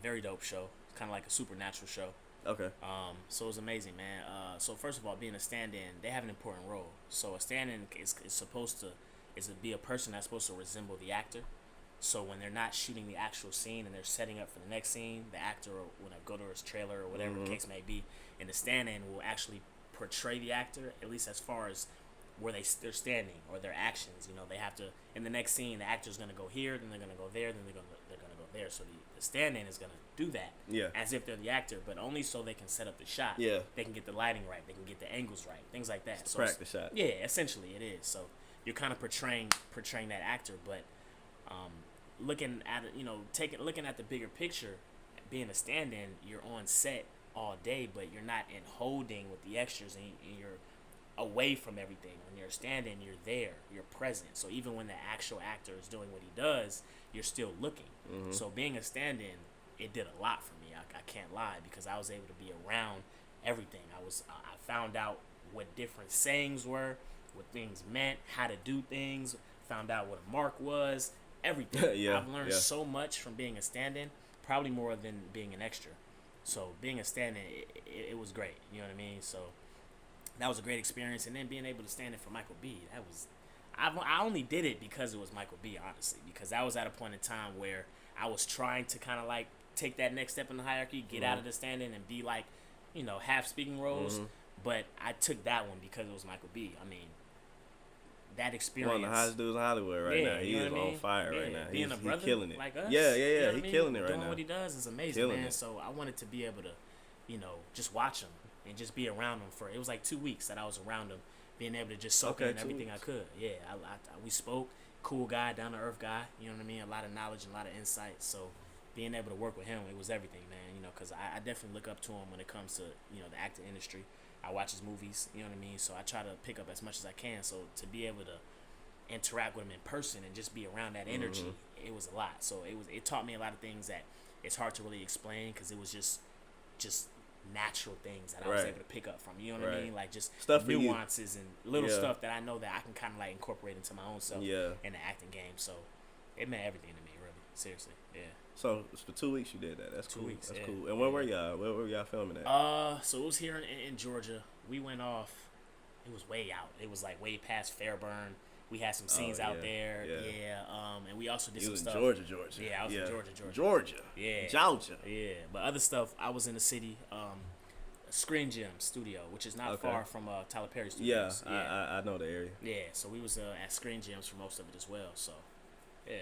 Speaker 3: Very dope show. Kind of like a supernatural show.
Speaker 2: Okay.
Speaker 3: So it was amazing, man. So first of all, being a stand-in, they have an important role. So a stand-in is supposed to be a person that's supposed to resemble the actor. So when they're not shooting the actual scene and they're setting up for the next scene, the actor will go to his trailer or whatever the case may be, and the stand-in will actually portray the actor, at least as far as where they're standing or their actions. You know, they have to, in the next scene, the actor's going to go here, then they're going to go there, then they're going to go there. So the stand-in is going to do that as if they're the actor, but only so they can set up the shot. Yeah. They can get the lighting right. They can get the angles right. Things like that.
Speaker 2: So practice shot.
Speaker 3: Yeah, essentially it is. So you're kind of portraying that actor, but looking at it, looking at the bigger picture, being a stand-in, you're on set all day, but you're not in holding with the extras, and you're away from everything. When you're a stand-in, you're there, you're present. So even when the actual actor is doing what he does, you're still looking. So being a stand-in, it did a lot for me. I can't lie, because I was able to be around everything. I found out what different sayings were, what things meant, how to do things, found out what a mark was, everything. I've learned so much from being a stand-in, probably more than being an extra. So being a stand-in, it was great. You know what I mean? So that was a great experience. And then being able to stand in for Michael B., I only did it because it was Michael B., honestly, because I was at a point in time where I was trying to kind of like take that next step in the hierarchy, get out of the stand-in and be like, half speaking roles. But I took that one because it was Michael B. I mean, that experience.
Speaker 2: One of the hottest dudes in Hollywood right now. He is on fire right now.
Speaker 3: Being a brother
Speaker 2: he's killing it.
Speaker 3: like us.
Speaker 2: Yeah. He's killing it right now.
Speaker 3: Doing what he does is amazing,
Speaker 2: killing
Speaker 3: man.
Speaker 2: it.
Speaker 3: So I wanted to be able to, just watch him and just be around him it was like 2 weeks that I was around him, being able to just soak in everything I could. Yeah, we spoke. Cool guy, down to earth guy. You know what I mean? A lot of knowledge and a lot of insight. So being able to work with him, it was everything, man. Because I definitely look up to him when it comes to the acting industry. I watch his movies. You know what I mean? So I try to pick up as much as I can. So to be able to interact with him in person and just be around that energy, it was a lot. So it taught me a lot of things that it's hard to really explain, because it was just natural things that I was able to pick up from. You know what I mean? Like just
Speaker 2: stuff
Speaker 3: nuances and little stuff that I know that I can kind of like incorporate into my own self in the acting game. So it meant everything to me, really. Seriously, yeah.
Speaker 2: So it's for 2 weeks you did that. That's
Speaker 3: 2
Speaker 2: cool.
Speaker 3: weeks.
Speaker 2: That's cool. And where were y'all? Where were y'all filming at?
Speaker 3: So it was here in Georgia. We went off. It was way out. It was like way past Fairburn. We had some scenes out there. And we also did some stuff.
Speaker 2: Georgia.
Speaker 3: Yeah, I was in Georgia.
Speaker 2: Georgia.
Speaker 3: Yeah. But other stuff, I was in the city. Screen Gym Studio, which is not far from Tyler Perry Studios.
Speaker 2: I know the area.
Speaker 3: Yeah, so we was at Screen Gyms for most of it as well. So, yeah,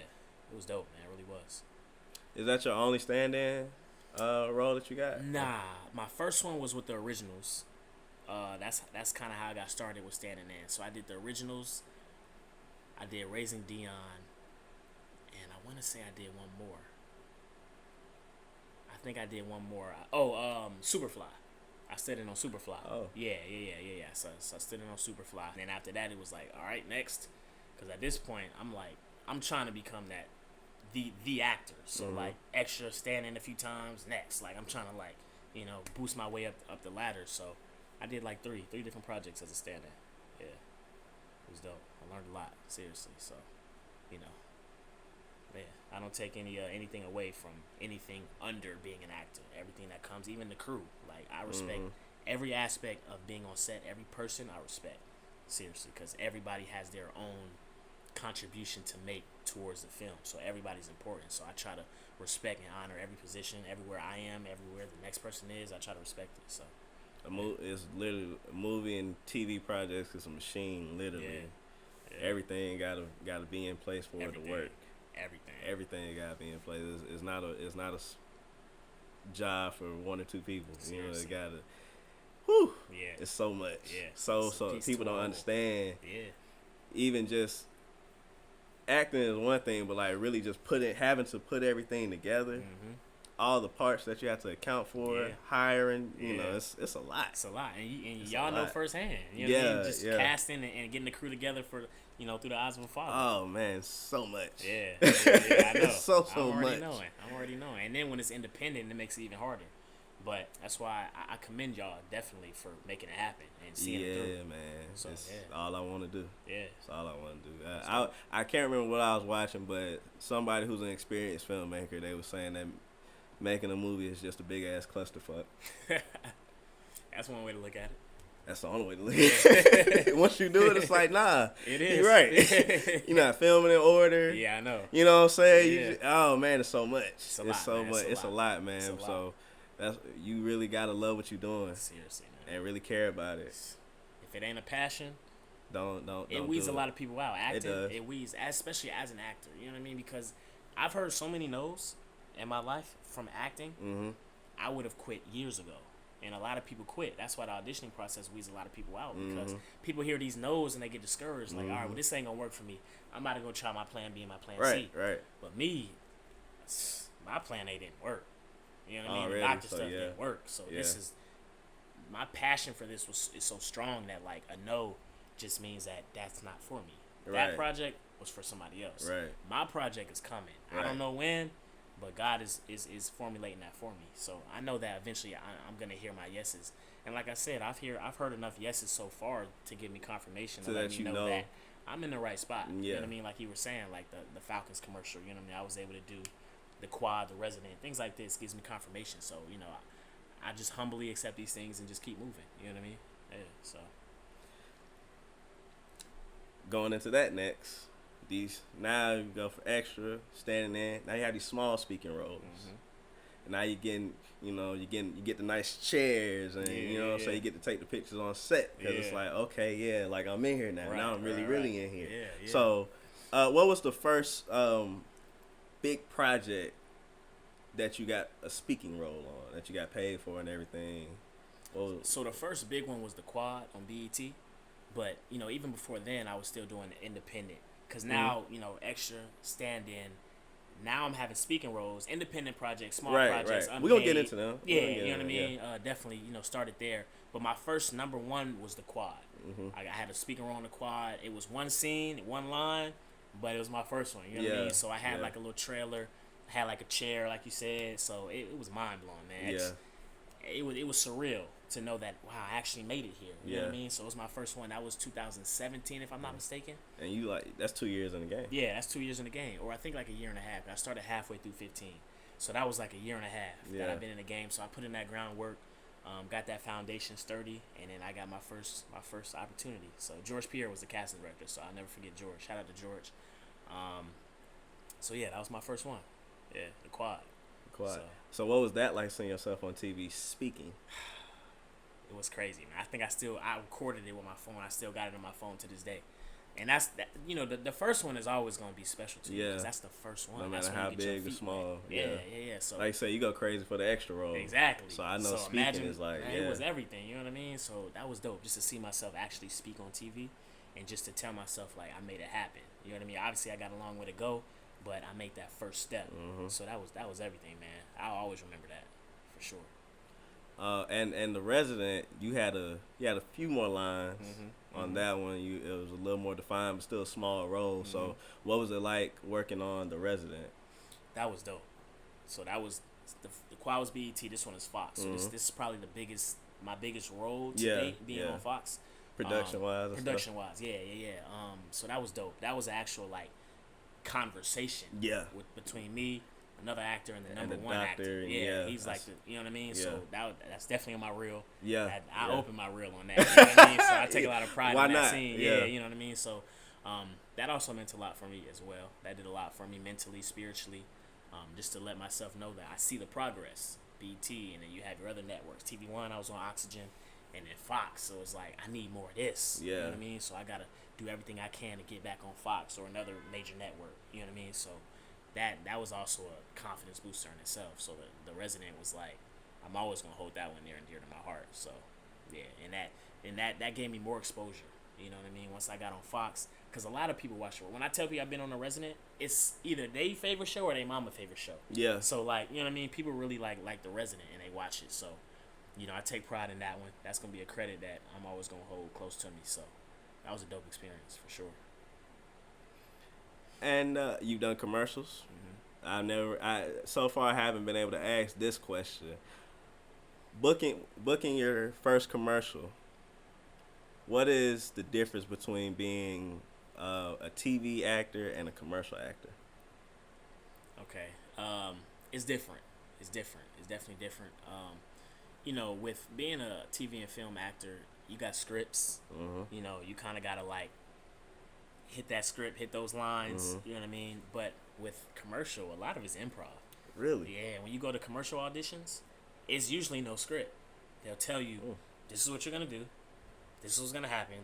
Speaker 3: it was dope, man. It really was.
Speaker 2: Is that your only stand-in role that you got?
Speaker 3: Nah, my first one was with the originals. That's kind of how I got started with standing in. So I did the originals. I did Raising Dion, and I want to say I did one more. I think I did one more. Superfly. I stood in on Superfly.
Speaker 2: Oh.
Speaker 3: Yeah. So I stood in on Superfly. And then after that, it was like, all right, next. Because at this point, I'm trying to become that, the actor. So, like, extra, stand in a few times, next. Like, I'm trying to, like, boost my way up the ladder. So I did, like, three different projects as a stand-in. Yeah. It was dope. I learned a lot, seriously. So, yeah, I don't take anything away from anything under being an actor. Everything that comes, even the crew. Like, I respect every aspect of being on set. Every person I respect, seriously, because everybody has their own contribution to make towards the film. So everybody's important. So I try to respect and honor every position, everywhere I am, everywhere the next person is. I try to respect it. So
Speaker 2: It's literally a movie and TV projects is a machine, literally.
Speaker 3: Yeah.
Speaker 2: Everything gotta be in place for it to work.
Speaker 3: Everything
Speaker 2: Gotta be in place. It's not a job for one or two people.
Speaker 3: Seriously.
Speaker 2: It gotta. Whew.
Speaker 3: Yeah.
Speaker 2: It's so much.
Speaker 3: Yeah.
Speaker 2: So
Speaker 3: It's a piece
Speaker 2: people
Speaker 3: to
Speaker 2: don't
Speaker 3: the whole.
Speaker 2: understand.
Speaker 3: Yeah.
Speaker 2: Even just acting is one thing, but like really just having to put everything together. All the parts that you have to account for, hiring, it's a lot.
Speaker 3: It's a lot, and
Speaker 2: It's
Speaker 3: y'all
Speaker 2: a
Speaker 3: know
Speaker 2: lot.
Speaker 3: firsthand. You know what I mean? Just
Speaker 2: yeah.
Speaker 3: casting and getting the crew together for through the eyes of a father.
Speaker 2: Oh man, so much.
Speaker 3: Yeah, I know.
Speaker 2: so
Speaker 3: I'm already
Speaker 2: much.
Speaker 3: I'm already knowing. And then when it's independent, it makes it even harder. But that's why I commend y'all definitely for making it happen and seeing it through.
Speaker 2: Yeah, man.
Speaker 3: So,
Speaker 2: it's all I want to do.
Speaker 3: Yeah.
Speaker 2: It's all I want to do. I can't remember what I was watching, but somebody who's an experienced filmmaker, they were saying that making a movie is just a big ass clusterfuck.
Speaker 3: That's one way to look at it.
Speaker 2: That's the only way to look at it. Once you do it, it's like, nah.
Speaker 3: It is.
Speaker 2: You're right. You're not filming in order.
Speaker 3: Yeah, I know.
Speaker 2: You know what I'm saying?
Speaker 3: Yeah.
Speaker 2: Oh man, it's so much.
Speaker 3: It's a lot,
Speaker 2: so
Speaker 3: man.
Speaker 2: much. It's a lot, man.
Speaker 3: It's a lot.
Speaker 2: So you really gotta love what you're doing
Speaker 3: Seriously, man.
Speaker 2: and really care about it.
Speaker 3: If it ain't a passion,
Speaker 2: Don't
Speaker 3: it weeds
Speaker 2: do
Speaker 3: a lot of people out. Acting,
Speaker 2: does.
Speaker 3: it weeds, especially as an actor. You know what I mean? Because I've heard so many no's in my life from acting.
Speaker 2: Mm-hmm.
Speaker 3: I would have quit years ago. And a lot of people quit. That's why the auditioning process weeds a lot of people out. Because people hear these no's and they get discouraged. Like, all right, well, this ain't going to work for me. I'm about to go try my plan B and my plan C.
Speaker 2: Right.
Speaker 3: But me, my plan A didn't work. You know what I mean?
Speaker 2: Already,
Speaker 3: The doctor
Speaker 2: so,
Speaker 3: stuff
Speaker 2: yeah.
Speaker 3: didn't work. So
Speaker 2: Yeah.
Speaker 3: this is, my passion for this is so strong that, like, a no just means that that's not for me.
Speaker 2: Right.
Speaker 3: That project was for somebody else.
Speaker 2: Right.
Speaker 3: My project is coming.
Speaker 2: Right.
Speaker 3: I don't know when, but God is formulating that for me. So I know that eventually I'm gonna hear my yeses. And like I said, I've heard enough yeses so far to give me confirmation to
Speaker 2: So
Speaker 3: let
Speaker 2: that
Speaker 3: me
Speaker 2: you
Speaker 3: know
Speaker 2: know.
Speaker 3: that I'm in the right spot. You know
Speaker 2: Yeah.
Speaker 3: what I mean? Like you were saying, like the Falcons commercial. You know what I mean? I was able to do the quad, the resident, things like this gives me confirmation. So I just humbly accept these things and just keep moving. You know what I mean? Yeah. So
Speaker 2: Going into that next, now you go for extra, standing in. Now you have these small speaking roles. And now you get the nice chairs and so you get to take the pictures on set because it's like, okay, yeah, like I'm in here now.
Speaker 3: Right,
Speaker 2: now I'm really in here.
Speaker 3: Yeah.
Speaker 2: So, what was the first big project that you got a speaking role on, that you got paid for and everything?
Speaker 3: So the first big one was the quad on BET, but even before then I was still doing the independent. Cause now extra stand in. Now I'm having speaking roles, independent projects, small projects.
Speaker 2: Right. We're gonna get into them.
Speaker 3: Yeah, you know what I mean. Definitely, started there. But my first number one was the quad. I had a speaking role on the quad. It was one scene, one line, but it was my first one. You know what I mean. So I had like a little trailer, I had like a chair, like you said. So it was mind blowing, man. It was surreal to know that I actually made it here. You know what I mean? So it was my first one. That was 2017, if I'm not mistaken.
Speaker 2: And that's 2 years in the game.
Speaker 3: Yeah, that's 2 years in the game, or I think like a year and a half. I started halfway through 15, so that was like a year and a half that I've been in the game. So I put in that groundwork, got that foundation sturdy, and then I got my first opportunity. So George Pierre was the casting director, so I'll never forget George. Shout out to George. So yeah, that was my first one. Yeah, the quad.
Speaker 2: So what was that like, seeing yourself on TV speaking?
Speaker 3: It was crazy, man. I think I recorded it with my phone. I still got it on my phone to this day. And that's that. You know, the first one is always gonna be special to you
Speaker 2: Yeah.
Speaker 3: because that's the first one.
Speaker 2: No
Speaker 3: That's
Speaker 2: matter
Speaker 3: when
Speaker 2: how
Speaker 3: you get your
Speaker 2: big or
Speaker 3: feet
Speaker 2: small.
Speaker 3: wet. Yeah. So
Speaker 2: Like I say, you go crazy for the extra role.
Speaker 3: exactly.
Speaker 2: So I know speaking
Speaker 3: imagine,
Speaker 2: is like,
Speaker 3: man,
Speaker 2: yeah.
Speaker 3: it was everything. You know what I mean? So that was dope just to see myself actually speak on TV, and just to tell myself like I made it happen. You know what I mean? Obviously, I got a long way to go, but I made that first step. So that was everything, man. I'll always remember that for sure.
Speaker 2: And the Resident, you had a few more lines on that one. It was a little more defined, but still a small role. So what was it like working on the Resident?
Speaker 3: That was dope. So that was the Quad was BET. This one is Fox. So this is probably my biggest role to date being on Fox.
Speaker 2: Production wise.
Speaker 3: Yeah. So that was dope. That was an actual like conversation. Between me, another actor, and the number one actor. Yeah, he's like you know what I mean. Yeah. So that's definitely on my reel. Yeah, I opened my reel on that. You know what I mean? So I take a lot of pride in that scene. Yeah, you know what I mean. So that also meant a lot for me as well. That did a lot for me mentally, spiritually, just to let myself know that I see the progress. BT, and then you have your other networks. TV One, I was on Oxygen, and then Fox. So it's like I need more of this. You know what I mean? So I gotta do everything I can to get back on Fox or another major network. You know what I mean? So that was also a confidence booster in itself. So the Resident was like, I'm always gonna hold that one near and dear to my heart. So yeah, and that gave me more exposure. You know what I mean? Once I got on Fox, because a lot of people watch it. When I tell people I've been on The Resident, it's either their favorite show or their mama favorite show. Yeah. So like, you know what I mean? People really like The Resident and they watch it. So, you know, I take pride in that one. That's gonna be a credit that I'm always gonna hold close to me. So that was a dope experience for sure.
Speaker 2: And you've done commercials. So far I haven't been able to ask this question. Booking your first commercial. What is the difference between being a TV actor and a commercial actor?
Speaker 3: Okay, it's different. It's definitely different. You know, with being a TV and film actor, you got scripts. You know, you kind of gotta like hit that script, hit those lines. You know what I mean? But with commercial, a lot of it's improv.
Speaker 2: Really?
Speaker 3: Yeah. When you go to commercial auditions, it's usually no script. They'll tell you, this is what you're gonna do. This is what's gonna happen.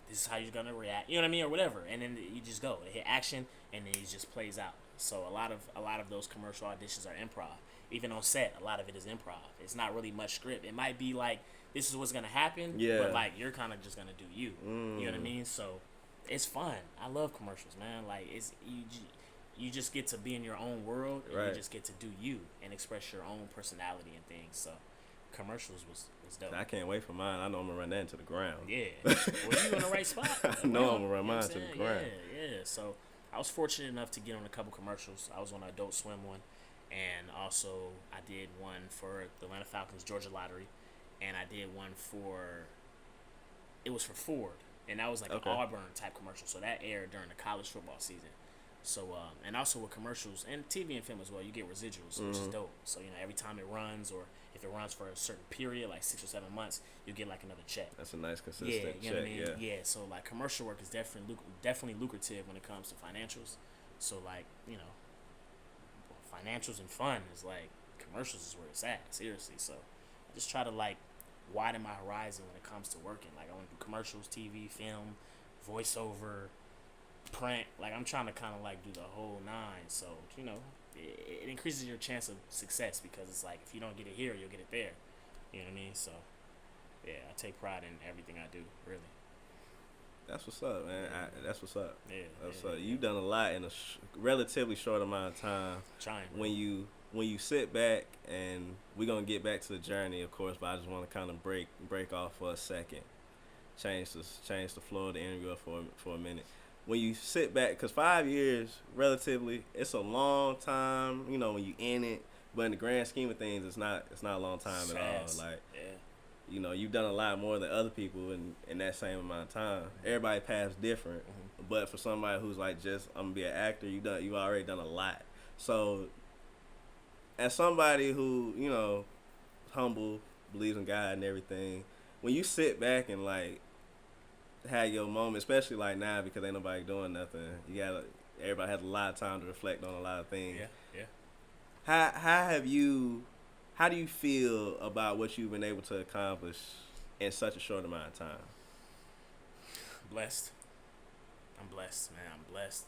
Speaker 3: This is how you're gonna react. You know what I mean, or whatever. And then you just go. They hit action, and then it just plays out. So a lot of those commercial auditions are improv. Even on set, a lot of it is improv. It's not really much script. It might be like, this is what's gonna happen. But like you're kind of just gonna do you. You know what I mean? So it's fun. I love commercials, man. Like it's you just get to be in your own world, and you just get to do you and express your own personality and things. So commercials was dope.
Speaker 2: I can't wait for mine. I know I'm gonna run that into the ground.
Speaker 3: Yeah. Well, you in the right spot.
Speaker 2: I know I'm gonna run mine to the ground.
Speaker 3: Yeah. So I was fortunate enough to get on a couple commercials. I was on an Adult Swim one, and also I did one for the Atlanta Falcons Georgia Lottery, and I did one for Ford, and that was like an Auburn type commercial. So that aired during the college football season. So and also with commercials and TV and film as well, you get residuals, which is dope. So you know every time it runs, or if it runs for a certain period, like 6 or 7 months, you get like another check.
Speaker 2: That's a nice consistent check.
Speaker 3: You know what I mean? Yeah. So like commercial work is definitely lucrative when it comes to financials. So like, you know, financials and fun is like commercials is where it's at. Seriously. So I just try to like widen my horizon when it comes to working. Like I want to do commercials, TV, film, voiceover, print. Like I'm trying to kind of like do the whole nine. So you know, it increases your chance of success because it's like if you don't get it here, you'll get it there. You know what I mean? So yeah, I take pride in everything I do. Really.
Speaker 2: That's what's up, man. That's what's up.
Speaker 3: Yeah.
Speaker 2: That's what's up. You've done a lot in a relatively short amount of time.
Speaker 3: Trying.
Speaker 2: When you sit back, and we're gonna get back to the journey, of course, but I just want to kind of break off for a second, change the flow of the interview for a minute. When you sit back, because 5 years, relatively, it's a long time, you know, when you in it, but in the grand scheme of things, it's not a long time at all. Like, you know, you've done a lot more than other people in that same amount of time. Everybody paths different, but for somebody who's like just, I'm gonna be an actor, you've already done a lot. So, as somebody who, you know, humble, believes in God and everything, when you sit back and like have your moment, especially like now because ain't nobody doing nothing, everybody has a lot of time to reflect on a lot of things. How do you feel about what you've been able to accomplish in such a short amount of time?
Speaker 3: Blessed. I'm blessed, man. I'm blessed.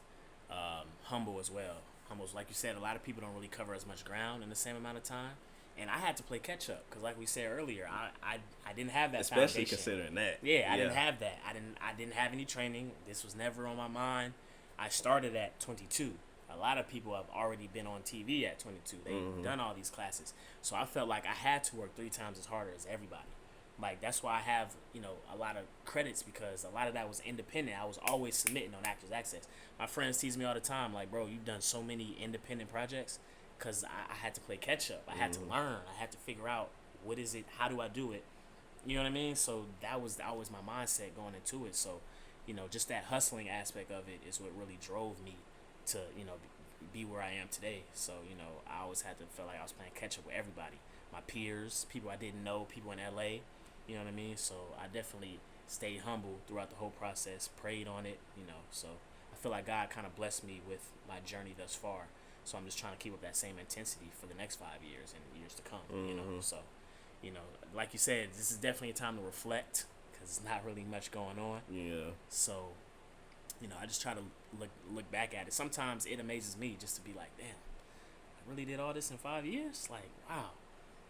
Speaker 3: Humble as well. Humble, like you said, a lot of people don't really cover as much ground in the same amount of time. And I had to play catch up because, like we said earlier, I didn't have that
Speaker 2: Especially
Speaker 3: foundation.
Speaker 2: considering that.
Speaker 3: Yeah, I didn't have that. I didn't have any training. This was never on my mind. I started at 22. A lot of people have already been on TV at 22. They've done all these classes. So I felt like I had to work 3 times as harder as everybody. Like, that's why I have, a lot of credits, because a lot of that was independent. I was always submitting on Actors Access. My friends tease me all the time, like, bro, you've done so many independent projects, because I had to play catch up. I had to learn. I had to figure out what is it, how do I do it. You know what I mean? So that was always my mindset going into it. So, just that hustling aspect of it is what really drove me to, be where I am today. So, I always had to feel like I was playing catch up with everybody. My peers, people I didn't know, people in LA. You know what I mean? So I definitely stayed humble throughout the whole process, prayed on it, So I feel like God kind of blessed me with my journey thus far. So I'm just trying to keep up that same intensity for the next 5 years and years to come, So, like you said, this is definitely a time to reflect because there's not really much going on.
Speaker 2: Yeah.
Speaker 3: So, I just try to look back at it. Sometimes it amazes me just to be like, damn, I really did all this in 5 years? Like, wow.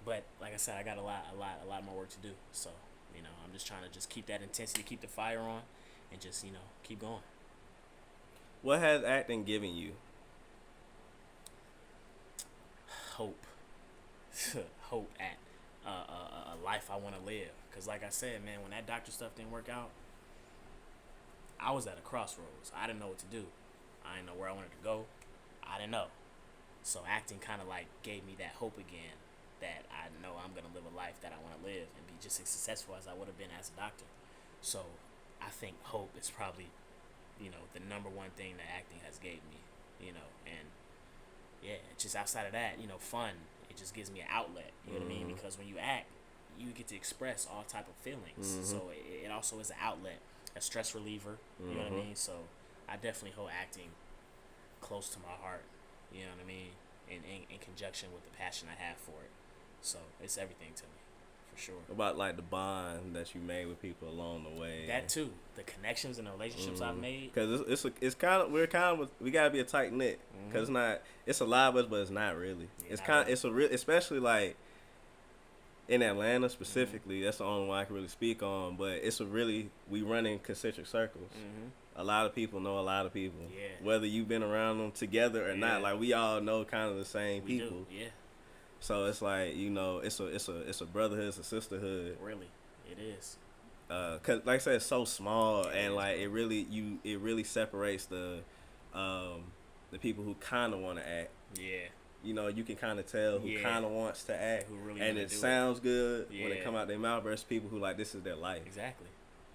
Speaker 3: But like I said, I got a lot more work to do. So, I'm just trying to just keep that intensity, keep the fire on, and just, keep going.
Speaker 2: What has acting given you?
Speaker 3: Hope. Hope at a life I want to live. Because like I said, man, when that doctor stuff didn't work out, I was at a crossroads. I didn't know what to do. I didn't know where I wanted to go. I didn't know. So acting kind of like gave me that hope again, that I know I'm going to live a life that I want to live and be just as successful as I would have been as a doctor. So I think hope is probably, the number one thing that acting has gave me, and yeah, just outside of that, fun. It just gives me an outlet, you know what I mean? Because when you act, you get to express all type of feelings. So it also is an outlet, a stress reliever, you know what I mean? So I definitely hold acting close to my heart, you know what I mean? In conjunction with the passion I have for it. So it's everything to me, for sure.
Speaker 2: About like the bond that you made with people along the way.
Speaker 3: That too, the connections and the relationships I've made.
Speaker 2: Because we gotta be a tight knit. Because it's a lot of us, but it's not really.
Speaker 3: Yeah,
Speaker 2: It's a real, especially like in Atlanta specifically. That's the only one I can really speak on. But we run in concentric circles. A lot of people know a lot of people.
Speaker 3: Yeah.
Speaker 2: Whether you've been around them together or not, like we all know kind of the same people.
Speaker 3: Do. Yeah.
Speaker 2: So it's like, it's a brotherhood, it's a sisterhood.
Speaker 3: Really, it is.
Speaker 2: Cause like I said, it's so small, and like it really separates the people who kind of want to act.
Speaker 3: Yeah.
Speaker 2: You can kind of tell who kind of wants to act,
Speaker 3: who really
Speaker 2: and it sounds good when it
Speaker 3: Yeah.
Speaker 2: come out their mouth, versus people who like this is their life.
Speaker 3: Exactly.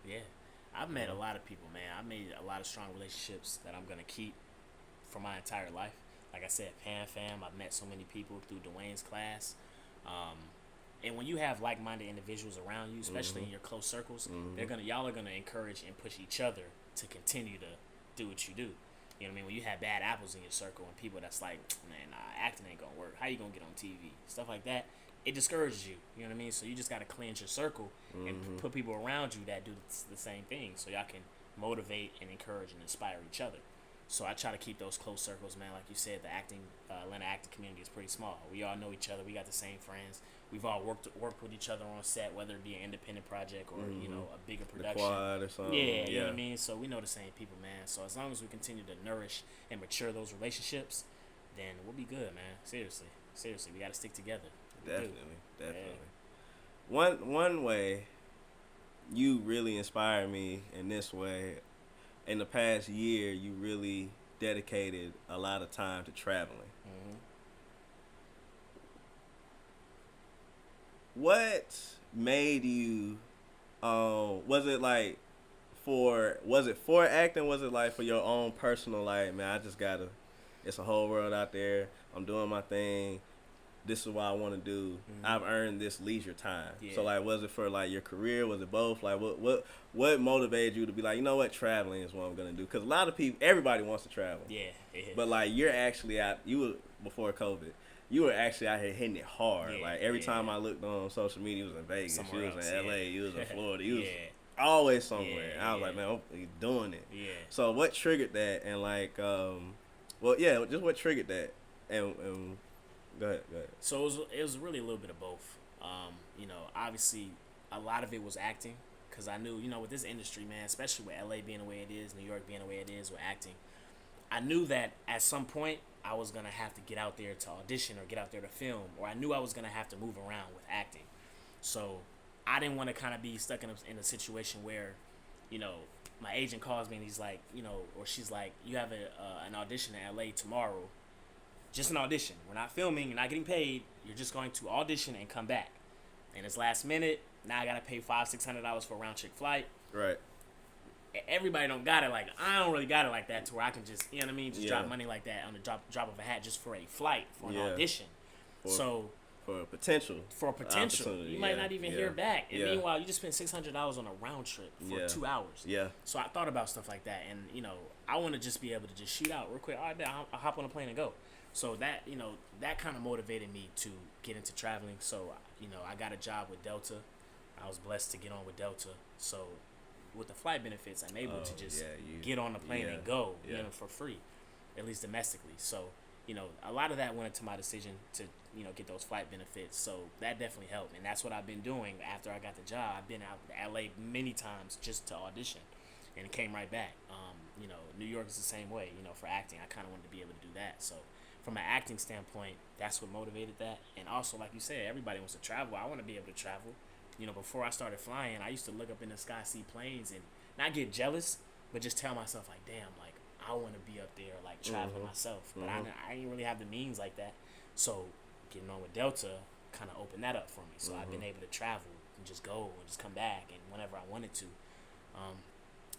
Speaker 3: Yeah. I've met a lot of people, man. I've made a lot of strong relationships that I'm gonna keep for my entire life. Like I said, Pan Fam, I've met so many people through Dwayne's class. And when you have like-minded individuals around you, especially in your close circles, y'all are gonna encourage and push each other to continue to do what you do. You know what I mean? When you have bad apples in your circle and people that's like, man, acting ain't gonna work. How you gonna get on TV? Stuff like that. It discourages you. You know what I mean? So you just gotta cleanse your circle and put people around you that do the same thing, so y'all can motivate and encourage and inspire each other. So I try to keep those close circles, man. Like you said, the Atlanta acting community is pretty small. We all know each other. We got the same friends. We've all worked with each other on set, whether it be an independent project or a bigger production.
Speaker 2: The quad or something.
Speaker 3: Yeah, you know what I mean. So we know the same people, man. So as long as we continue to nourish and mature those relationships, then we'll be good, man. Seriously, we got to stick together.
Speaker 2: Definitely. One way you really inspired me in this way. In the past year, you really dedicated a lot of time to traveling. What made you? Was it for acting? Was it like for your own personal, like, man, I just gotta? It's a whole world out there. I'm doing my thing. This is what I want to do. I've earned this leisure time. Yeah. So like, was it for like your career? Was it both? Like, what motivated you to be like, you know what, traveling is what I'm gonna do? Because a lot of people, everybody wants to travel.
Speaker 3: Yeah.
Speaker 2: But like, you're actually out. You were before COVID. You were actually out here hitting it hard. Like every time I looked on social media, you was in Vegas, you was in LA, you was in Florida, you was Always somewhere.
Speaker 3: Yeah,
Speaker 2: I was like, man, I'm doing it.
Speaker 3: Yeah.
Speaker 2: So what triggered that? And like, just what triggered that? And go ahead.
Speaker 3: So it was really a little bit of both. Obviously, a lot of it was acting, because I knew, with this industry, man, especially with LA being the way it is, New York being the way it is with acting, I knew that at some point I was going to have to get out there to audition or get out there to film, or I knew I was going to have to move around with acting. So I didn't want to kind of be stuck in a situation where, my agent calls me and he's like, or she's like, you have an audition in LA tomorrow. Just an audition. We're not filming. You're not getting paid. You're just going to audition and come back. And it's last minute. Now I got to pay $500-$600 for a round trip flight.
Speaker 2: Right.
Speaker 3: Everybody don't got it like, I don't really got it like that to where I can just, just
Speaker 2: Yeah.
Speaker 3: drop money like that on the drop of a hat just for a flight, for an audition.
Speaker 2: For a potential.
Speaker 3: You might not even hear back. And
Speaker 2: Yeah.
Speaker 3: meanwhile, you just spent $600 on a round trip for 2 hours.
Speaker 2: Yeah.
Speaker 3: So I thought about stuff like that. And, I want to just be able to just shoot out real quick. All right, I'll hop on a plane and go. So that, that kind of motivated me to get into traveling. So, I got a job with Delta. I was blessed to get on with Delta. So with the flight benefits, I'm able to just get on the plane and go, for free, at least domestically. So, a lot of that went into my decision to, get those flight benefits. So that definitely helped. And that's what I've been doing after I got the job. I've been out to LA many times just to audition, and it came right back. New York is the same way, for acting. I kind of wanted to be able to do that. So from an acting standpoint, that's what motivated that. And also, like you said, everybody wants to travel. I want to be able to travel. Before I started flying, I used to look up in the sky, see planes, and not get jealous, but just tell myself, like, damn, like, I want to be up there, like, traveling myself. But I didn't really have the means like that. So getting on with Delta kind of opened that up for me. So I've been able to travel and just go and just come back and whenever I wanted to.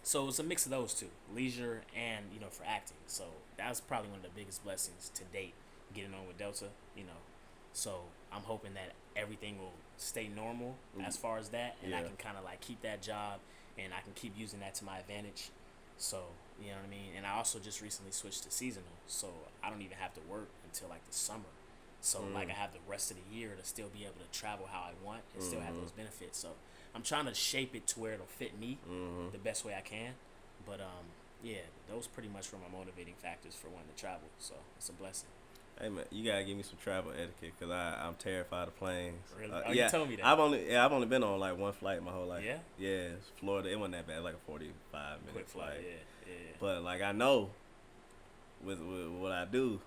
Speaker 3: So it's a mix of those two, leisure and, for acting. So that was probably one of the biggest blessings to date, getting on with Delta, So I'm hoping that everything will stay normal as far as that, and I can kind of like keep that job, and I can keep using that to my advantage. So, you know what I mean? And I also just recently switched to seasonal, so I don't even have to work until like the summer. So like I have the rest of the year to still be able to travel how I want and still have those benefits. So I'm trying to shape it to where it'll fit me the best way I can. But those pretty much were my motivating factors for wanting to travel. So it's a blessing.
Speaker 2: Hey man, you gotta give me some travel etiquette because I'm terrified of planes.
Speaker 3: Really? You told me that.
Speaker 2: I've only been on like one flight my whole life.
Speaker 3: Yeah.
Speaker 2: Yeah, it's Florida. It wasn't that bad, like a 45-minute
Speaker 3: Quick flight. Yeah.
Speaker 2: But like I know, with what I do,